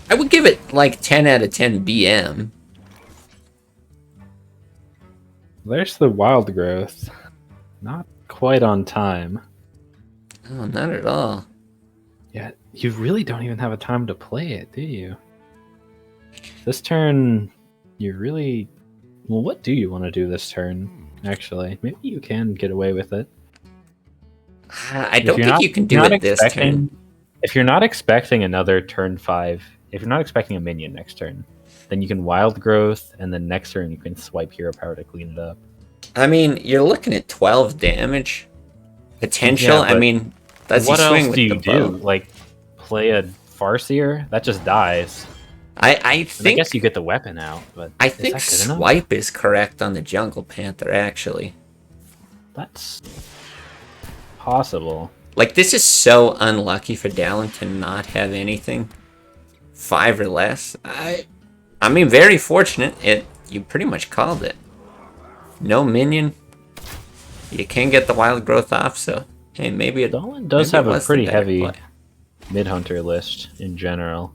I would give it like 10 out of 10 BM. There's the Wild Growth. Not quite on time. Oh, not at all. Yeah, you really don't even have a time to play it, do you? This turn, you really... Well, what do you want to do this turn, actually? Maybe you can get away with it. I don't think you can do it this turn. If you're not expecting another turn 5, if you're not expecting a minion next turn, then you can Wild Growth, and then next turn you can swipe Hero Power to clean it up. I mean, you're looking at 12 damage potential. Yeah, I mean, that's what you swing else with do you the bow. do? Like, play a Farseer? That just dies. I And I think guess you get the weapon out, but I is think that good enough? swipe is correct on the Jungle Panther, actually. That's possible. Like, this is so unlucky for Dallin to not have anything 5 or less. I mean, very fortunate. You pretty much called it. No minion. You can get the Wild Growth off, so hey, maybe it. Dolan does maybe have it a was the pretty better heavy play. mid-hunter list in general.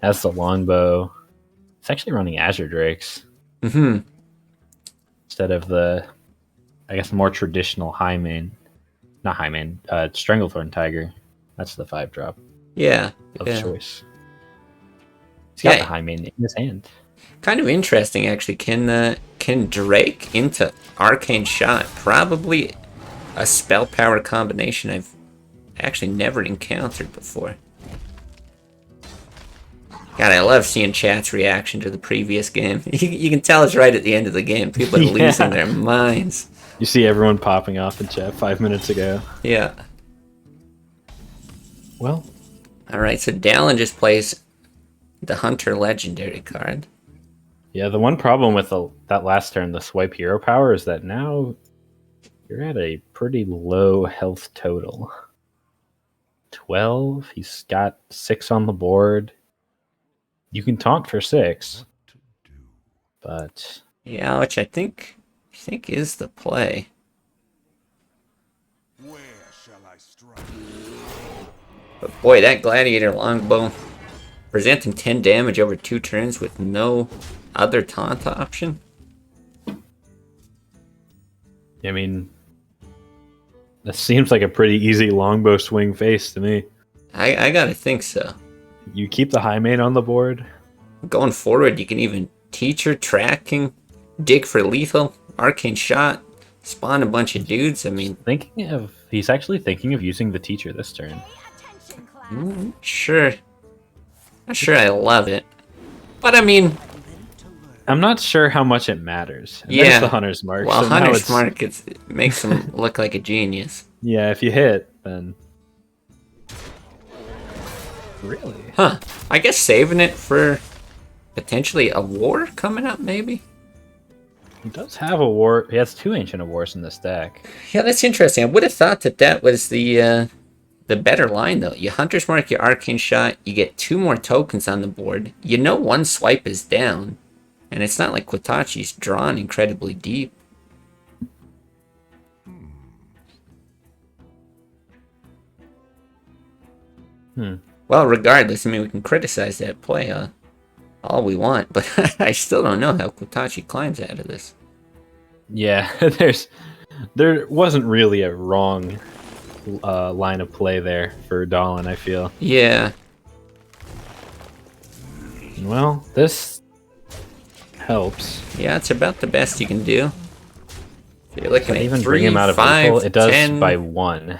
Has the longbow. It's actually running Azure Drakes Mm-hmm. instead of the, I guess, more traditional high main. Not high main, Stranglethorn Tiger. That's the 5-drop Yeah. of yeah. choice. He's got Yeah. the high main in his hand. Kind of interesting, actually. Can Drake into Arcane Shot? Probably a spell power combination I've actually never encountered before. God, I love seeing chat's reaction to the previous game. You can tell it's right at the end of the game. People are Yeah. losing their minds. You see everyone popping off in chat 5 minutes ago. Yeah. Well, Alright, so Dallin just plays the Hunter Legendary card. yeah, the one problem with that last turn, the swipe hero power, is that now you're at a pretty low health total. 12, he's got 6 on the board. You can taunt for 6, but Yeah, which I think is the play. Where shall I strike? But boy, that Gladiator Longbow presenting 10 damage over 2 turns with no other taunt option. I mean, that seems like a pretty easy longbow swing face to me. I gotta think so. You keep the high main on the board. Going forward, you can even Teacher, Tracking, Dig for Lethal, Arcane Shot, spawn a bunch of dudes. I mean, He's actually thinking of using the teacher this turn. sure. Not sure I love it. But I mean, I'm not sure how much it matters. And yeah. There's the Hunter's Mark. Well, so now Hunter's it's- Mark, it makes him look like a genius. Yeah, if you hit, then Really? Huh. I guess saving it for potentially a war coming up, maybe? He does have a war. He has 2 Ancient of Wars in this deck. Yeah, that's interesting. I would have thought that that was the better line, though. You Hunter's Mark your Arcane Shot, you get 2 more tokens on the board. You know one swipe is down, and it's not like QuatachIchl's drawn incredibly deep. Well, regardless, I mean, we can criticize that play all we want, but I still don't know how QuatachIchl climbs out of this. Yeah, there wasn't really a wrong line of play there for Dahlin, I feel. Yeah. Well, this helps. Yeah, it's about the best you can do. So you're looking Can I at even 3, bring him out of 5, lethal? It does 10. by 1.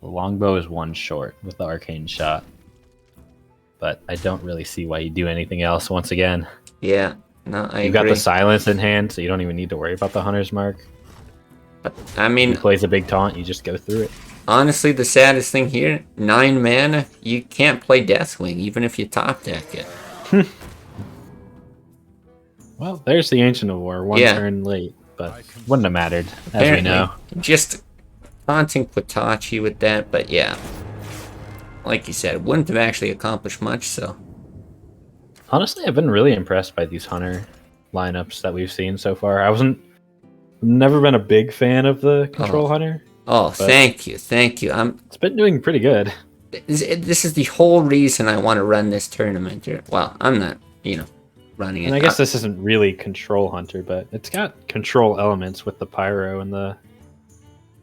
The longbow is 1 short with the arcane shot. But I don't really see why you do anything else once again. Yeah, no, I You've got agree. the silence in hand, so you don't even need to worry about the hunter's mark. But, I mean, He plays a big taunt, you just go through it. honestly, the saddest thing here, 9 mana, you can't play Deathwing, even if you top deck it. Well, there's the Ancient of War, 1 Yeah. turn late, but wouldn't have mattered, as Apparently, we know. just taunting QuatachIchl with that, but yeah. Like you said, it wouldn't have actually accomplished much, so. Honestly, I've been really impressed by these hunter lineups that we've seen so far. Never been a big fan of the control hunter. Oh, thank you. It's been doing pretty good. This is the whole reason I want to run this tournament. Well, I'm not, running it. And I guess this isn't really control hunter, but it's got control elements with the pyro and the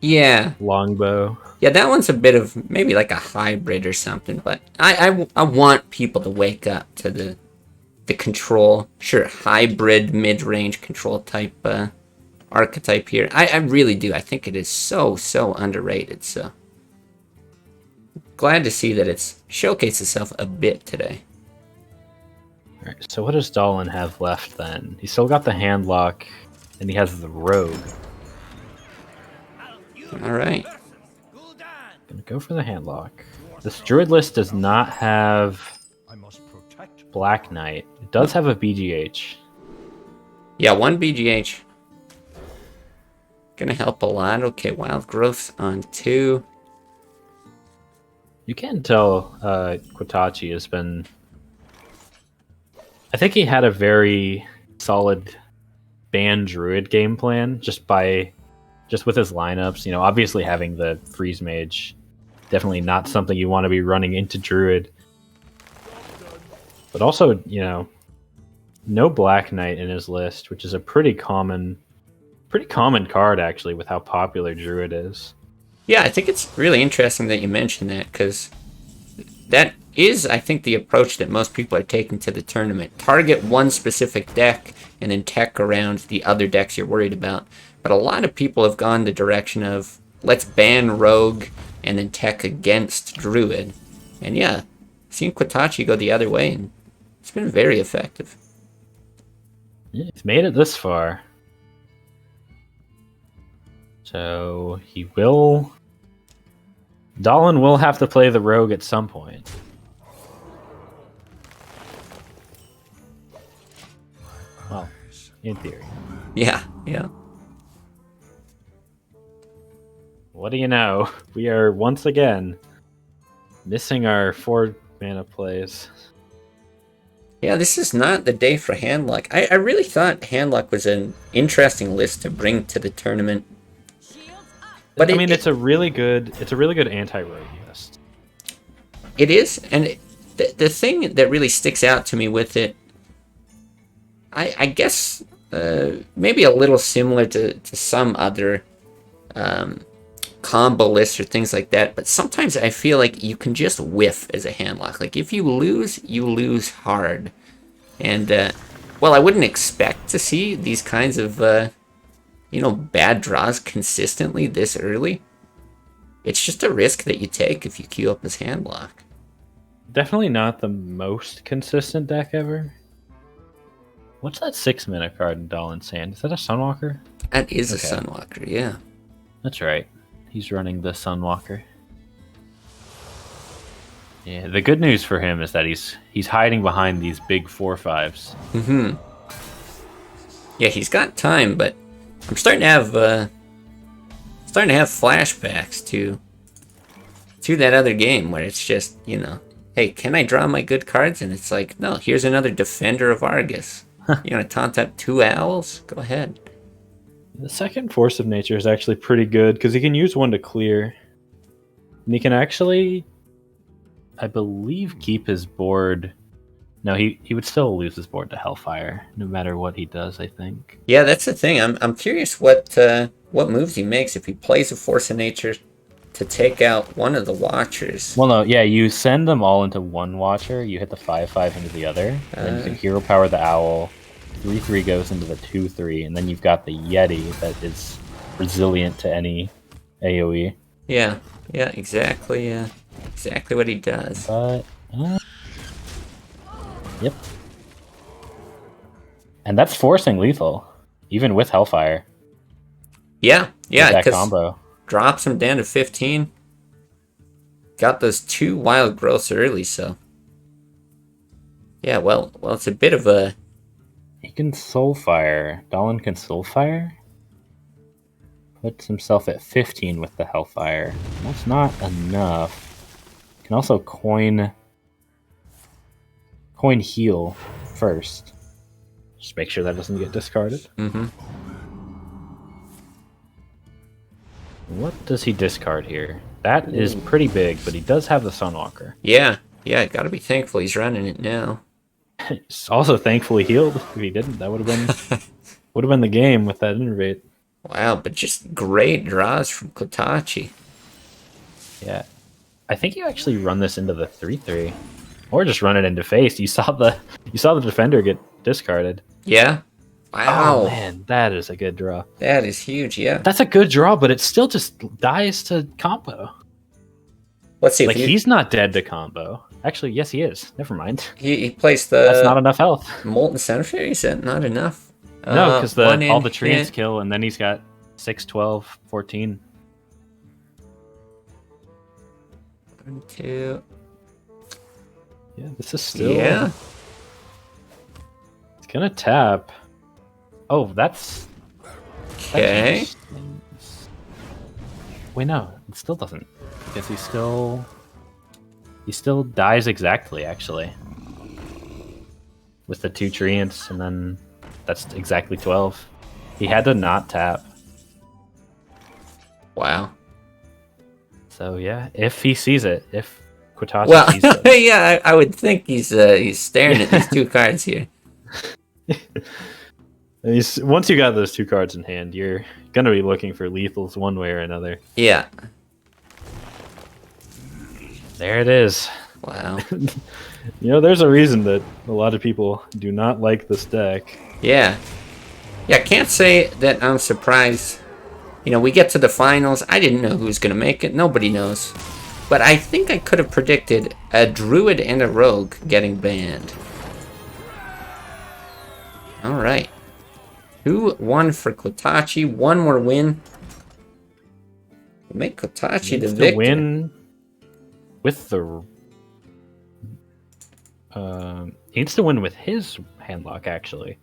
Yeah. longbow. Yeah, that one's a bit of maybe like a hybrid or something, but I want people to wake up to the control, sure, hybrid mid-range control type archetype here. I really do. I think it is so underrated, so glad to see that it's showcased itself a bit today. Alright, so what does Dahlin have left then? He's still got the handlock, and he has the rogue. Alright. Gonna go for the handlock. This druid list does not have I must protect. Black Knight. It does have a BGH. Yeah, 1 BGH. Gonna help a lot. Okay, Wild Growth's on 2. You can tell QuatachIchl has been... I think he had a very solid ban druid game plan just with his lineups. Obviously having the freeze mage, definitely not something you want to be running into druid. But also, no Black Knight in his list, which is a pretty common card actually with how popular druid is. Yeah, I think it's really interesting that you mentioned that, because that is, I think, the approach that most people are taking to the tournament. Target one specific deck and then tech around the other decks you're worried about. But a lot of people have gone the direction of, let's ban Rogue and then tech against Druid. And yeah, seen QuatachIchl go the other way, and it's been very effective. Yeah, he's made it this far. So Dahlin will have to play the rogue at some point. Well, in theory. Yeah. What do you know? We are once again missing our 4 mana plays. Yeah, this is not the day for Handlock. I really thought Handlock was an interesting list to bring to the tournament. But it's a really good anti-rogue list. It is, and the thing that really sticks out to me with it, I guess maybe a little similar to some other combo lists or things like that, but sometimes I feel like you can just whiff as a Handlock. Like, if you lose hard. And, well, I wouldn't expect to see these kinds of, bad draws consistently this early. It's just a risk that you take if you queue up as Handlock. Definitely not the most consistent deck ever. What's that 6-mana card in Dahlin's hand? Is that a Sunwalker? That is a Sunwalker, yeah. That's right. He's running the Sunwalker. Yeah, the good news for him is that he's hiding behind these big 4/5s. Mm-hmm. Yeah, he's got time, but I'm starting to have flashbacks to that other game where it's just, hey, can I draw my good cards? And it's like, no, here's another Defender of Argus. You want to taunt up 2 owls? Go ahead. The second Force of Nature is actually pretty good because he can use one to clear. And he can actually, I believe, keep his board. No, he would still lose his board to Hellfire, no matter what he does, I think. Yeah, that's the thing. I'm curious what moves he makes if he plays a Force of Nature to take out one of the Watchers. Well, no, yeah, you send them all into one Watcher, you hit the 5/5 into the other, and then you can Hero Power the Owl, 3/3 goes into the 2/3, and then you've got the Yeti that is resilient to any AoE. Yeah, exactly. Exactly what he does. But, yep. And that's forcing lethal, even with Hellfire. Yeah, that because combo drops him down to 15. Got those 2 wild growths early, so yeah. Well, it's a bit of a. He can Soulfire. Dahlin can Soulfire. Puts himself at 15 with the Hellfire. That's not enough. Can also coin heal first. Just make sure that doesn't get discarded. Mm-hmm. What does he discard here? That is pretty big, but he does have the Sunwalker. Yeah. Gotta be thankful he's running it now. He's also thankfully healed. If he didn't, that would have been the game with that innervate. Wow, but just great draws from QuatachIchl. Yeah. I think you actually run this into the 3/3. Or just run it into face. You saw the defender get discarded. Yeah. Wow. Oh man, that is a good draw. That is huge, yeah. That's a good draw, but it still just dies to combo. Let's see if Like he's not dead to combo. Actually, yes he is. Never mind. he placed the That's not enough health. Molten Cemetery. He said not enough. No, because all the treants hit. kill, and then he's got 6, 12, 14. 1, 2. Yeah, this is still. Yeah. It's gonna tap. Oh, that's. Okay. Wait, no, it still doesn't. Because he still dies exactly, actually. With the 2 treants, and then that's exactly 12. He had to not tap. Wow. So yeah, if he sees it, if QuatachIchl sees it. Yeah, I would think he's staring at these 2 cards here. Once you got those 2 cards in hand, you're gonna be looking for lethals one way or another. Yeah. There it is. Wow. There's a reason that a lot of people do not like this deck. Yeah. Yeah, I can't say that I'm surprised. We get to the finals. I didn't know who was going to make it. Nobody knows. But I think I could have predicted a Druid and a Rogue getting banned. Alright. 2-1 for QuatachIchl. 1 more win. Make QuatachIchl the victor. Win with the... he needs to win with his handlock, actually.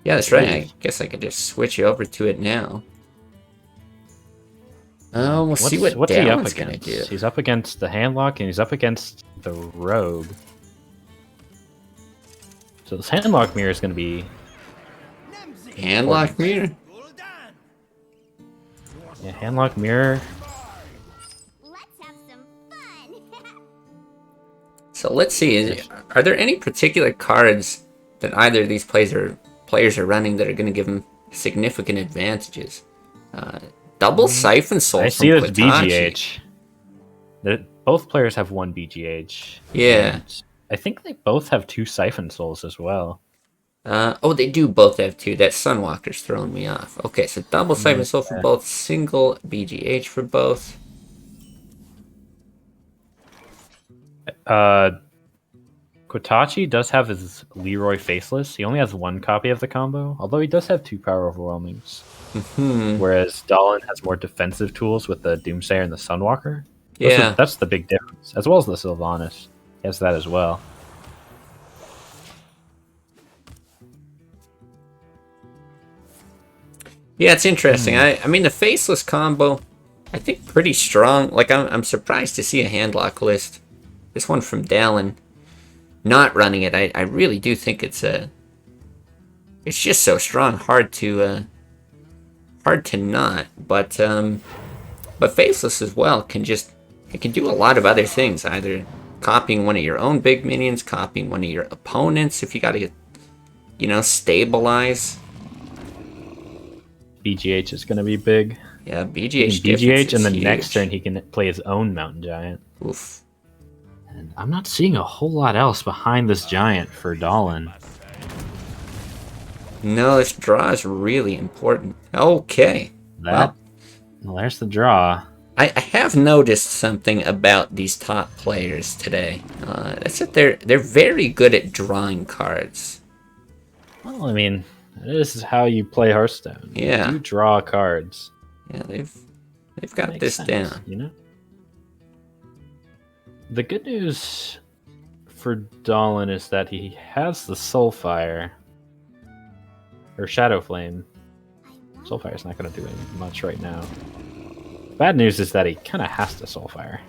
Yeah, that's right. I guess I could just switch over to it now. Oh, we'll see what Dallin's going to do. He's up against the handlock, and he's up against the Rogue. So this handlock mirror is going to be... Handlock mirror? Yeah, handlock mirror. Let's have some fun. So let's see. Are there any particular cards that either of these players are running that are going to give them significant advantages? Double Siphon Soul. I see this BGH. Both players have 1 BGH. Yeah. I think they both have 2 Siphon Souls as well. They do both have 2. That Sunwalker's throwing me off. Okay, so double Siphon Soul for both, single BGH for both. QuatachIchl does have his Leroy Faceless. He only has 1 copy of the combo, although he does have 2 Power Overwhelmings. Whereas Dahlin has more defensive tools with the Doomsayer and the Sunwalker. Yeah. That's the big difference, as well as the Sylvanas. He has that as well. Yeah, it's interesting. I mean, the Faceless combo, I think pretty strong. Like, I'm surprised to see a handlock list. This one from Dallin not running it. I really do think it's just so strong, hard to not. But Faceless as well it can do a lot of other things. Either copying one of your own big minions, copying one of your opponents if you gotta, stabilize. BGH is gonna be big. Yeah, BGH. BGH, and then huge. next turn he can play his own Mountain Giant. Oof. And I'm not seeing a whole lot else behind this Giant for Dallin. No, this draw is really important. Okay. Well, there's the draw. I have noticed something about these top players today. That's that they're very good at drawing cards. Well, I mean, this is how you play Hearthstone. Yeah. You draw cards. Yeah, they've got Makes this sense, down. you know? The good news for Dallin is that he has the Soulfire. Or Shadow Flame. Soulfire's not going to do much right now. Bad news is that he kind of has to Soulfire.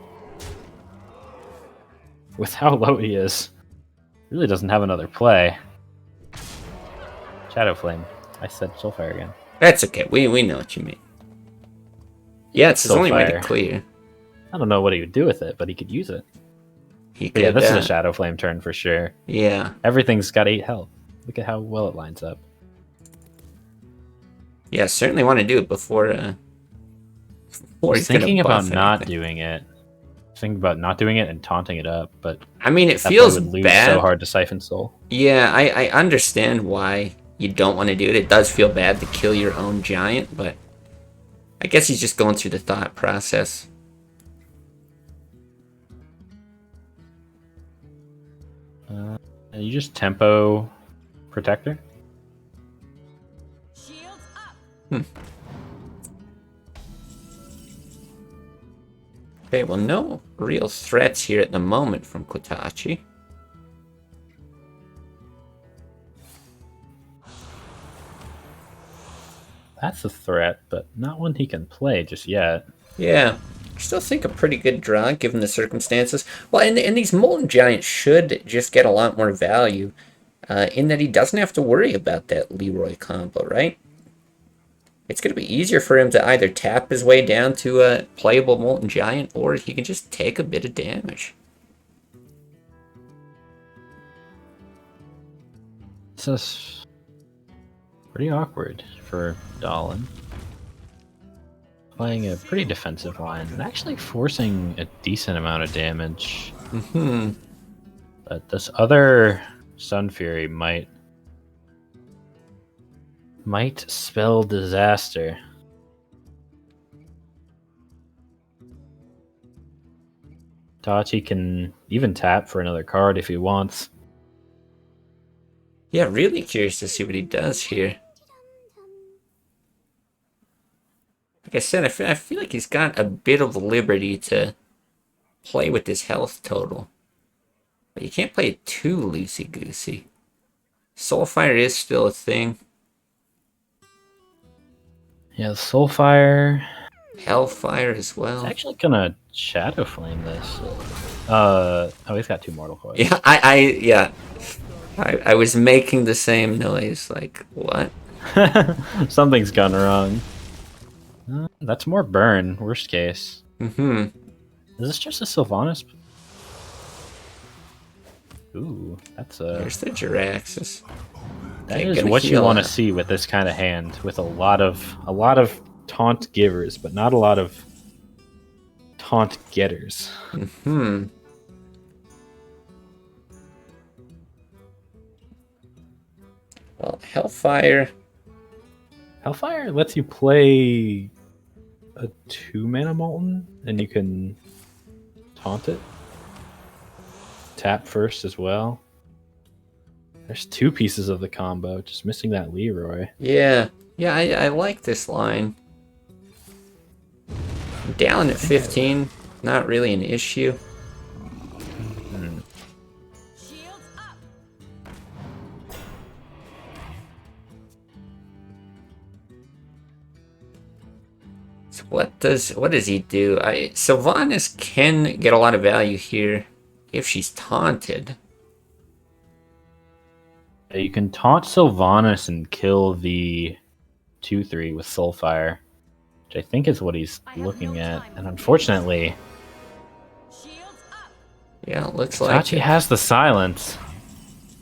With how low he is, he really doesn't have another play. Shadow Flame. I said Soulfire again. That's okay. We know what you mean. Yeah, it's his only way to Soulfire. clear. I don't know what he would do with it, but he could use it. He But yeah, could, this is a Shadow Flame turn for sure. Yeah. Everything's got 8 health. Look at how well it lines up. Yeah, certainly want to do it before I before was he's gonna thinking about buff not anything. doing it. Thinking about not doing it and taunting it up, but I mean, it that feels would lose bad. so hard to Siphon Soul. Yeah, I understand why you don't want to do it. It does feel bad to kill your own giant, but I guess he's just going through the thought process. And you just tempo Protector? Shields up. Okay, well, no real threats here at the moment from QuatachIchl. That's a threat, but not one he can play just yet. Yeah, I still think a pretty good draw given the circumstances. Well, and these Molten Giants should just get a lot more value in that he doesn't have to worry about that Leroy combo, right? It's going to be easier for him to either tap his way down to a playable Molten Giant, or he can just take a bit of damage. This is pretty awkward for Dallin. Playing a pretty defensive line and actually forcing a decent amount of damage. Mm-hmm. But this other Sun Fury might spell disaster. Tachi can even tap for another card if he wants. Yeah, really curious to see what he does here. Like I said, I feel like he's got a bit of liberty to play with his health total. But you can't play it too loosey-goosey. Soulfire is still a thing. Yeah, Soulfire. Hellfire as well. He's actually gonna Shadow Flame this. Oh, he's got 2 Mortal Coils. Yeah, I was making the same noise. Like, what? Something's gone wrong. That's more burn, worst case. Mm-hmm. Is this just a Sylvanas? Ooh, that's a... There's the Jiraxis. That Okay, is gonna what you heal want to up. see with this kind of hand, with a lot of taunt givers, but not a lot of taunt getters. Mm-hmm. Well, Hellfire. Hellfire lets you play a 2-mana Molten, and you can taunt it. Tap first as well. There's 2 pieces of the combo, just missing that Leroy. Yeah, I like this line. Down at 15, not really an issue. what does he do? Sylvanas can get a lot of value here if she's taunted. You can taunt Sylvanas and kill the 2/3 with Soulfire, which I think is what he's looking at. And unfortunately, Yeah, it looks like Quatachichl has the silence.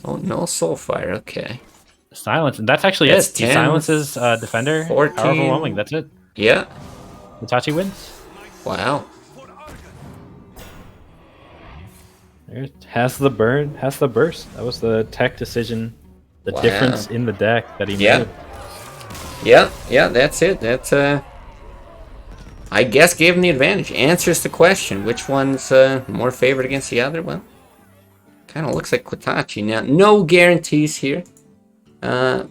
Oh, no Soulfire, okay. Silence, and that's actually That's it. He 10, silences Defender. 14. How overwhelming, that's it. Yeah. Quatachichl wins. Wow. There, has the burn, has the burst. That was the tech decision, the Wow. difference in the deck that he Yeah. made. Yeah, that's it. That's, I guess gave him the advantage. Answers the question. Which one's more favored against the other? Well, kind of looks like Quatachichl now. No guarantees here. But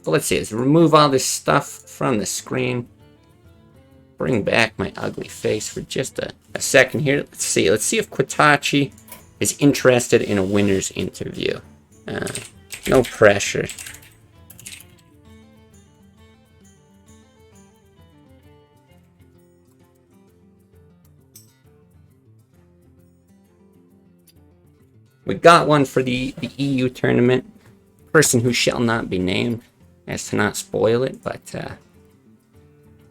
let's see. Let's remove all this stuff from the screen. Bring back my ugly face for just a second here. Let's see. Let's see if Quatachichl is interested in a winner's interview. No pressure. We got one for the EU tournament. Person who shall not be named, as to not spoil it. But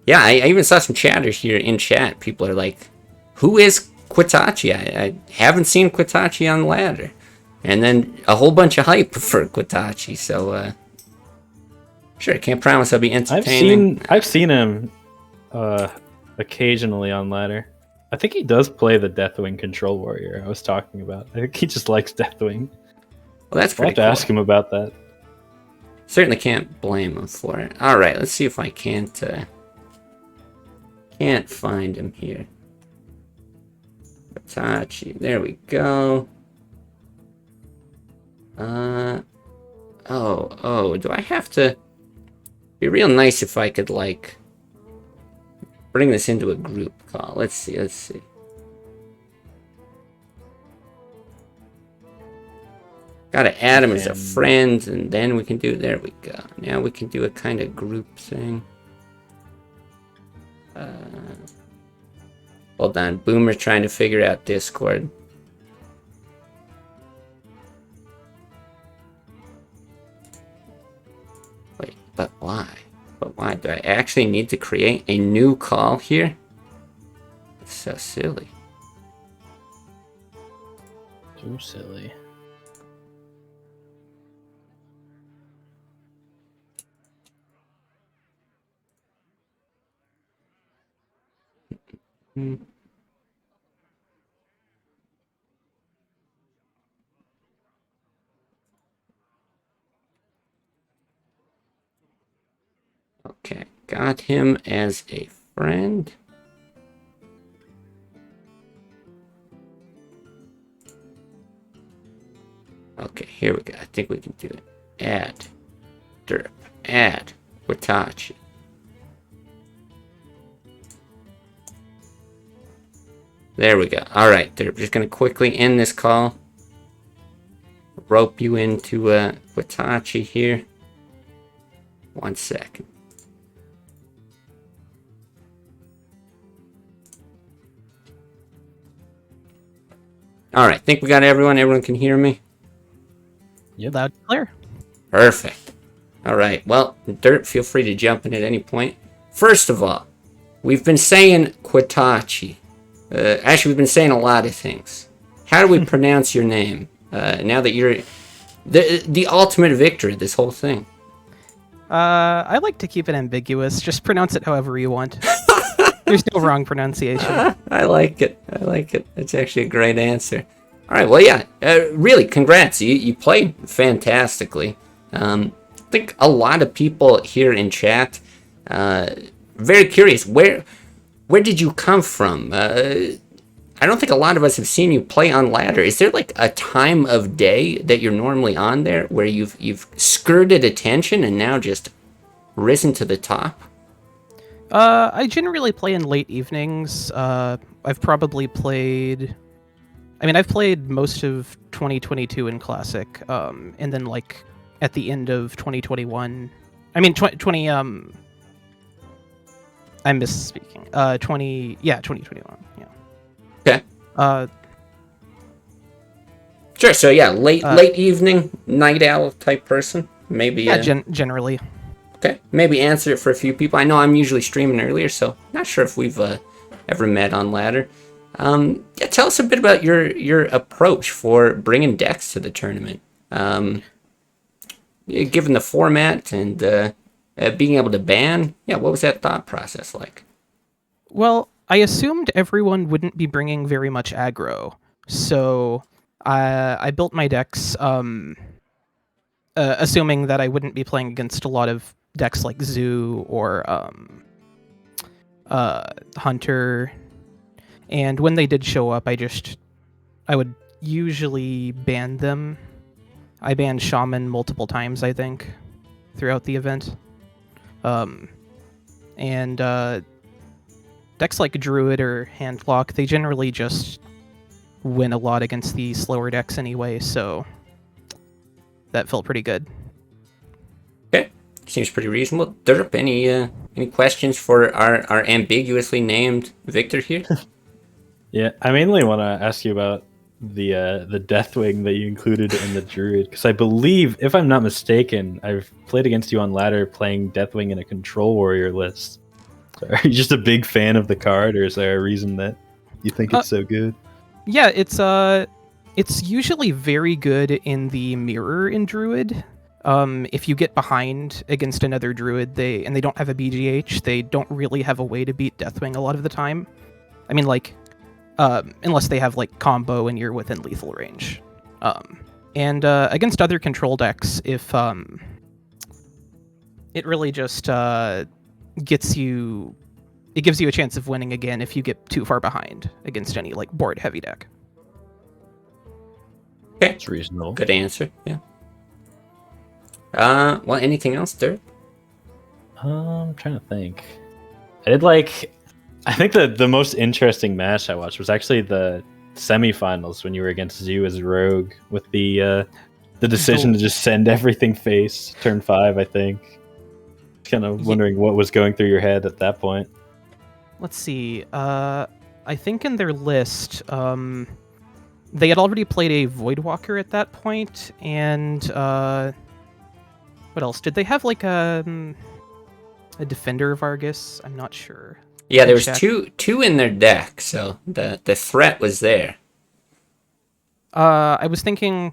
yeah, I even saw some chatters here in chat. People are like, "Who is Quatachichl? I haven't seen Quatachichl on ladder." And then a whole bunch of hype for Quatachichl. So sure, I can't promise I'll be entertaining. I've seen him occasionally on ladder. I think he does play the Deathwing Control Warrior I was talking about. I think he just likes Deathwing. Well, that's I'll pretty have to cool. ask him about that. Certainly can't blame him for it. All right, let's see if I can't find him here. Quatachichl, there we go. Oh, do I have to? Be real nice if I could like bring this into a group call. Let's see. Gotta add him as a friend, and then we can do. There we go. Now we can do a kind of group thing. Hold on, Boomer's trying to figure out Discord. Wait, but why? But why? Do I actually need to create a new call here? It's so silly. Too silly. Okay, got him as a friend. Okay, here we go. I think we can do it. Add. Derp. Add. Quatachichl. There we go. Alright, Derp. Just going to quickly end this call. Rope you into Quatachichl here. 1 second. Alright, think we got everyone. Everyone can hear me? Yep. Loud and clear. Perfect. Alright, well, Dirt, feel free to jump in at any point. First of all, we've been saying Quatachichl. Actually, we've been saying a lot of things. How do we pronounce your name? Now that you're the ultimate victor of this whole thing. I like to keep it ambiguous. Just pronounce it however you want. There's no wrong pronunciation. I like it. I like it. That's actually a great answer. All right. Well, yeah. Really, congrats. You played fantastically. I think a lot of people here in chat very curious. Where did you come from? I don't think a lot of us have seen you play on ladder. Is there like a time of day that you're normally on there where you've skirted attention and now just risen to the top? I generally play in late evenings. I've probably played... I've played most of 2022 in Classic, and then like at the end of 2021... I'm misspeaking. 2021. Yeah. Okay. Uh, Sure. So yeah, late evening, night owl type person. Maybe. yeah, generally. Okay. Maybe answer it for a few people. I know I'm usually streaming earlier, so not sure if we've ever met on ladder. Yeah, tell us a bit about your approach for bringing decks to the tournament. Given the format and being able to ban, yeah, what was that thought process like? Well, I assumed everyone wouldn't be bringing very much aggro, so I built my decks assuming that I wouldn't be playing against a lot of decks like Zoo or Hunter. And when they did show up, I would usually ban them. I banned Shaman multiple times, I think, throughout the event. And decks like Druid or Handlock, they generally just win a lot against the slower decks anyway, so that felt pretty good. Okay, seems pretty reasonable. Derp, any questions for our ambiguously named Victor here? Yeah, I mainly want to ask you about the Deathwing that you included in the Druid, because I believe, if I'm not mistaken, I've played against you on ladder playing Deathwing in a Control Warrior list. So are you just a big fan of the card, or is there a reason that you think it's so good? Yeah, it's usually very good in the mirror in Druid. If you get behind against another Druid, they don't have a BGH, they don't really have a way to beat Deathwing a lot of the time. I mean, like, unless they have like combo and you're within lethal range. And against other control decks, if it really just gives you a chance of winning again if you get too far behind against any like board heavy deck. Okay, It's reasonable. good answer. Yeah. Well, anything else, Derp? I'm trying to think. I think the most interesting match I watched was actually the semifinals when you were against Zoo as Rogue with the decision to just send everything face turn 5, I think. Kind of wondering what was going through your head at that point. Let's see. I think in their list, they had already played a Voidwalker at that point, and what else? Did they have like a Defender of Argus? I'm not sure. Yeah, there was two in their deck, so the threat was there. I was thinking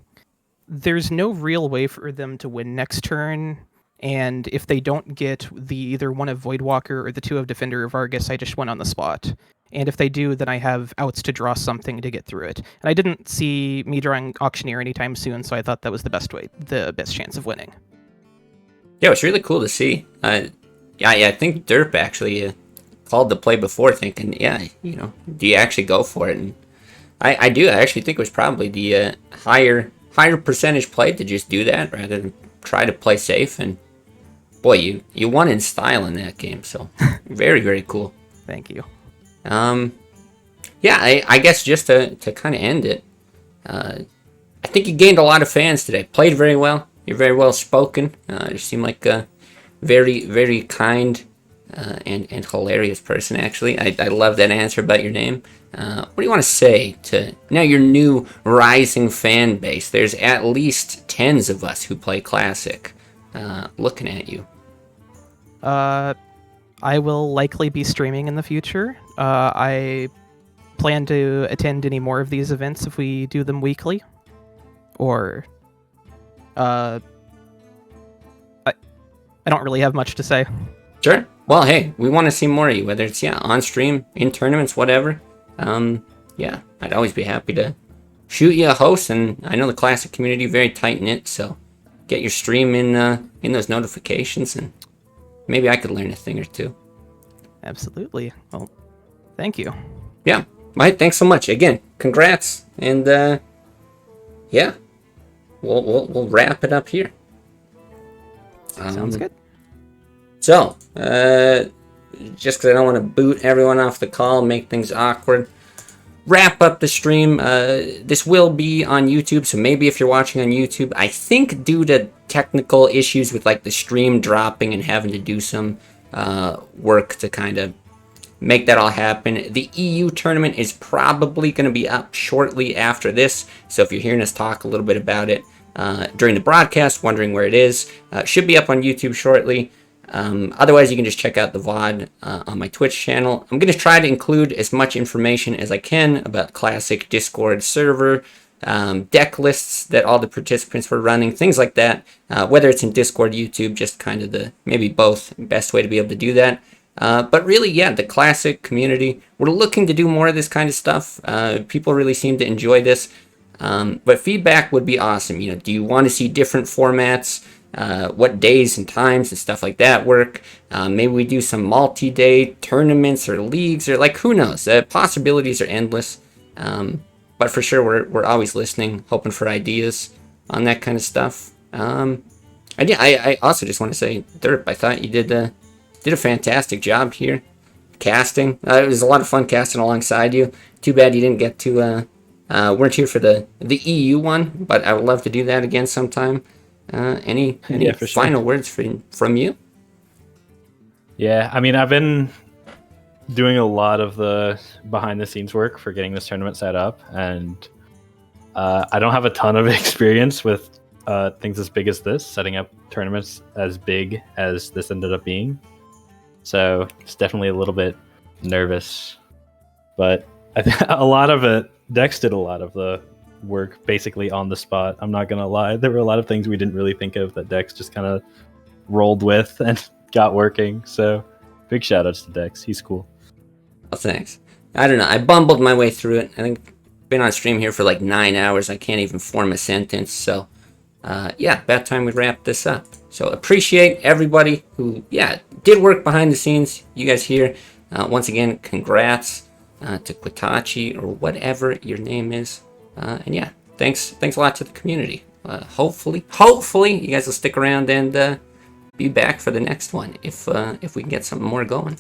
there's no real way for them to win next turn, and if they don't get the either one of Voidwalker or the 2 of Defender of Argus, I just win on the spot. And if they do, then I have outs to draw something to get through it. And I didn't see me drawing Auctioneer anytime soon, so I thought that was the best chance of winning. Yeah, it's really cool to see. I think Derp actually called the play before, thinking, yeah, do you actually go for it? And I do. I actually think it was probably the higher percentage play to just do that rather than try to play safe. And boy, you won in style in that game. So very, very cool. Thank you. Yeah, I guess just to kind of end it, I think you gained a lot of fans today. Played very well. You're very well spoken. You seem like a very, very kind and hilarious person, actually. I love that answer about your name. What do you want to say to now your new rising fan base? There's at least tens of us who play Classic looking at you. I will likely be streaming in the future. I plan to attend any more of these events if we do them weekly. Or, I don't really have much to say. Sure. Well, hey, we want to see more of you, whether it's, on stream, in tournaments, whatever. Yeah, I'd always be happy to shoot you a host, and I know the Classic community very tight-knit, so get your stream in those notifications, and maybe I could learn a thing or two. Absolutely. Well, thank you. Yeah. Mike, thanks so much. Again, congrats, and yeah, we'll wrap it up here. Sounds good. So, just because I don't want to boot everyone off the call, make things awkward, wrap up the stream. This will be on YouTube, so maybe if you're watching on YouTube, I think due to technical issues with like the stream dropping and having to do some work to kind of make that all happen. The EU tournament is probably going to be up shortly after this, so if you're hearing us talk a little bit about it during the broadcast, wondering where it is, should be up on YouTube shortly. Otherwise, you can just check out the VOD on my Twitch channel. I'm going to try to include as much information as I can about Classic Discord server, deck lists that all the participants were running, things like that. Whether it's in Discord, YouTube, just kind of the, maybe both, best way to be able to do that. But really, yeah, the Classic community, we're looking to do more of this kind of stuff. People really seem to enjoy this. But feedback would be awesome. You know, do you want to see different formats? What days and times and stuff like that work? Maybe we do some multi-day tournaments or leagues, or like, who knows? Possibilities are endless. But for sure, we're always listening, hoping for ideas on that kind of stuff. And yeah, I also just want to say, Derp, I thought you did a fantastic job here casting. It was a lot of fun casting alongside you. Too bad you didn't get to weren't here for the EU one, but I would love to do that again sometime. Any final words from you? Yeah, I mean, I've been doing a lot of the behind the scenes work for getting this tournament set up, and I don't have a ton of experience with things as big as this, setting up tournaments as big as this ended up being. So it's definitely a little bit nervous, but I think a lot of it, Dex did a lot of the work basically on the spot. I'm not gonna lie, there were a lot of things we didn't really think of that Dex just kind of rolled with and got working. So big shout outs to Dex, he's cool. Oh, thanks. I don't know, I bumbled my way through it. I think I've been on stream here for like 9 hours. I can't even form a sentence. So yeah, about time we wrap this up. So appreciate everybody who did work behind the scenes. You guys here, once again, congrats to QuatachIchl or whatever your name is. And yeah, thanks a lot to the community. Hopefully you guys will stick around and be back for the next one if we can get something more going.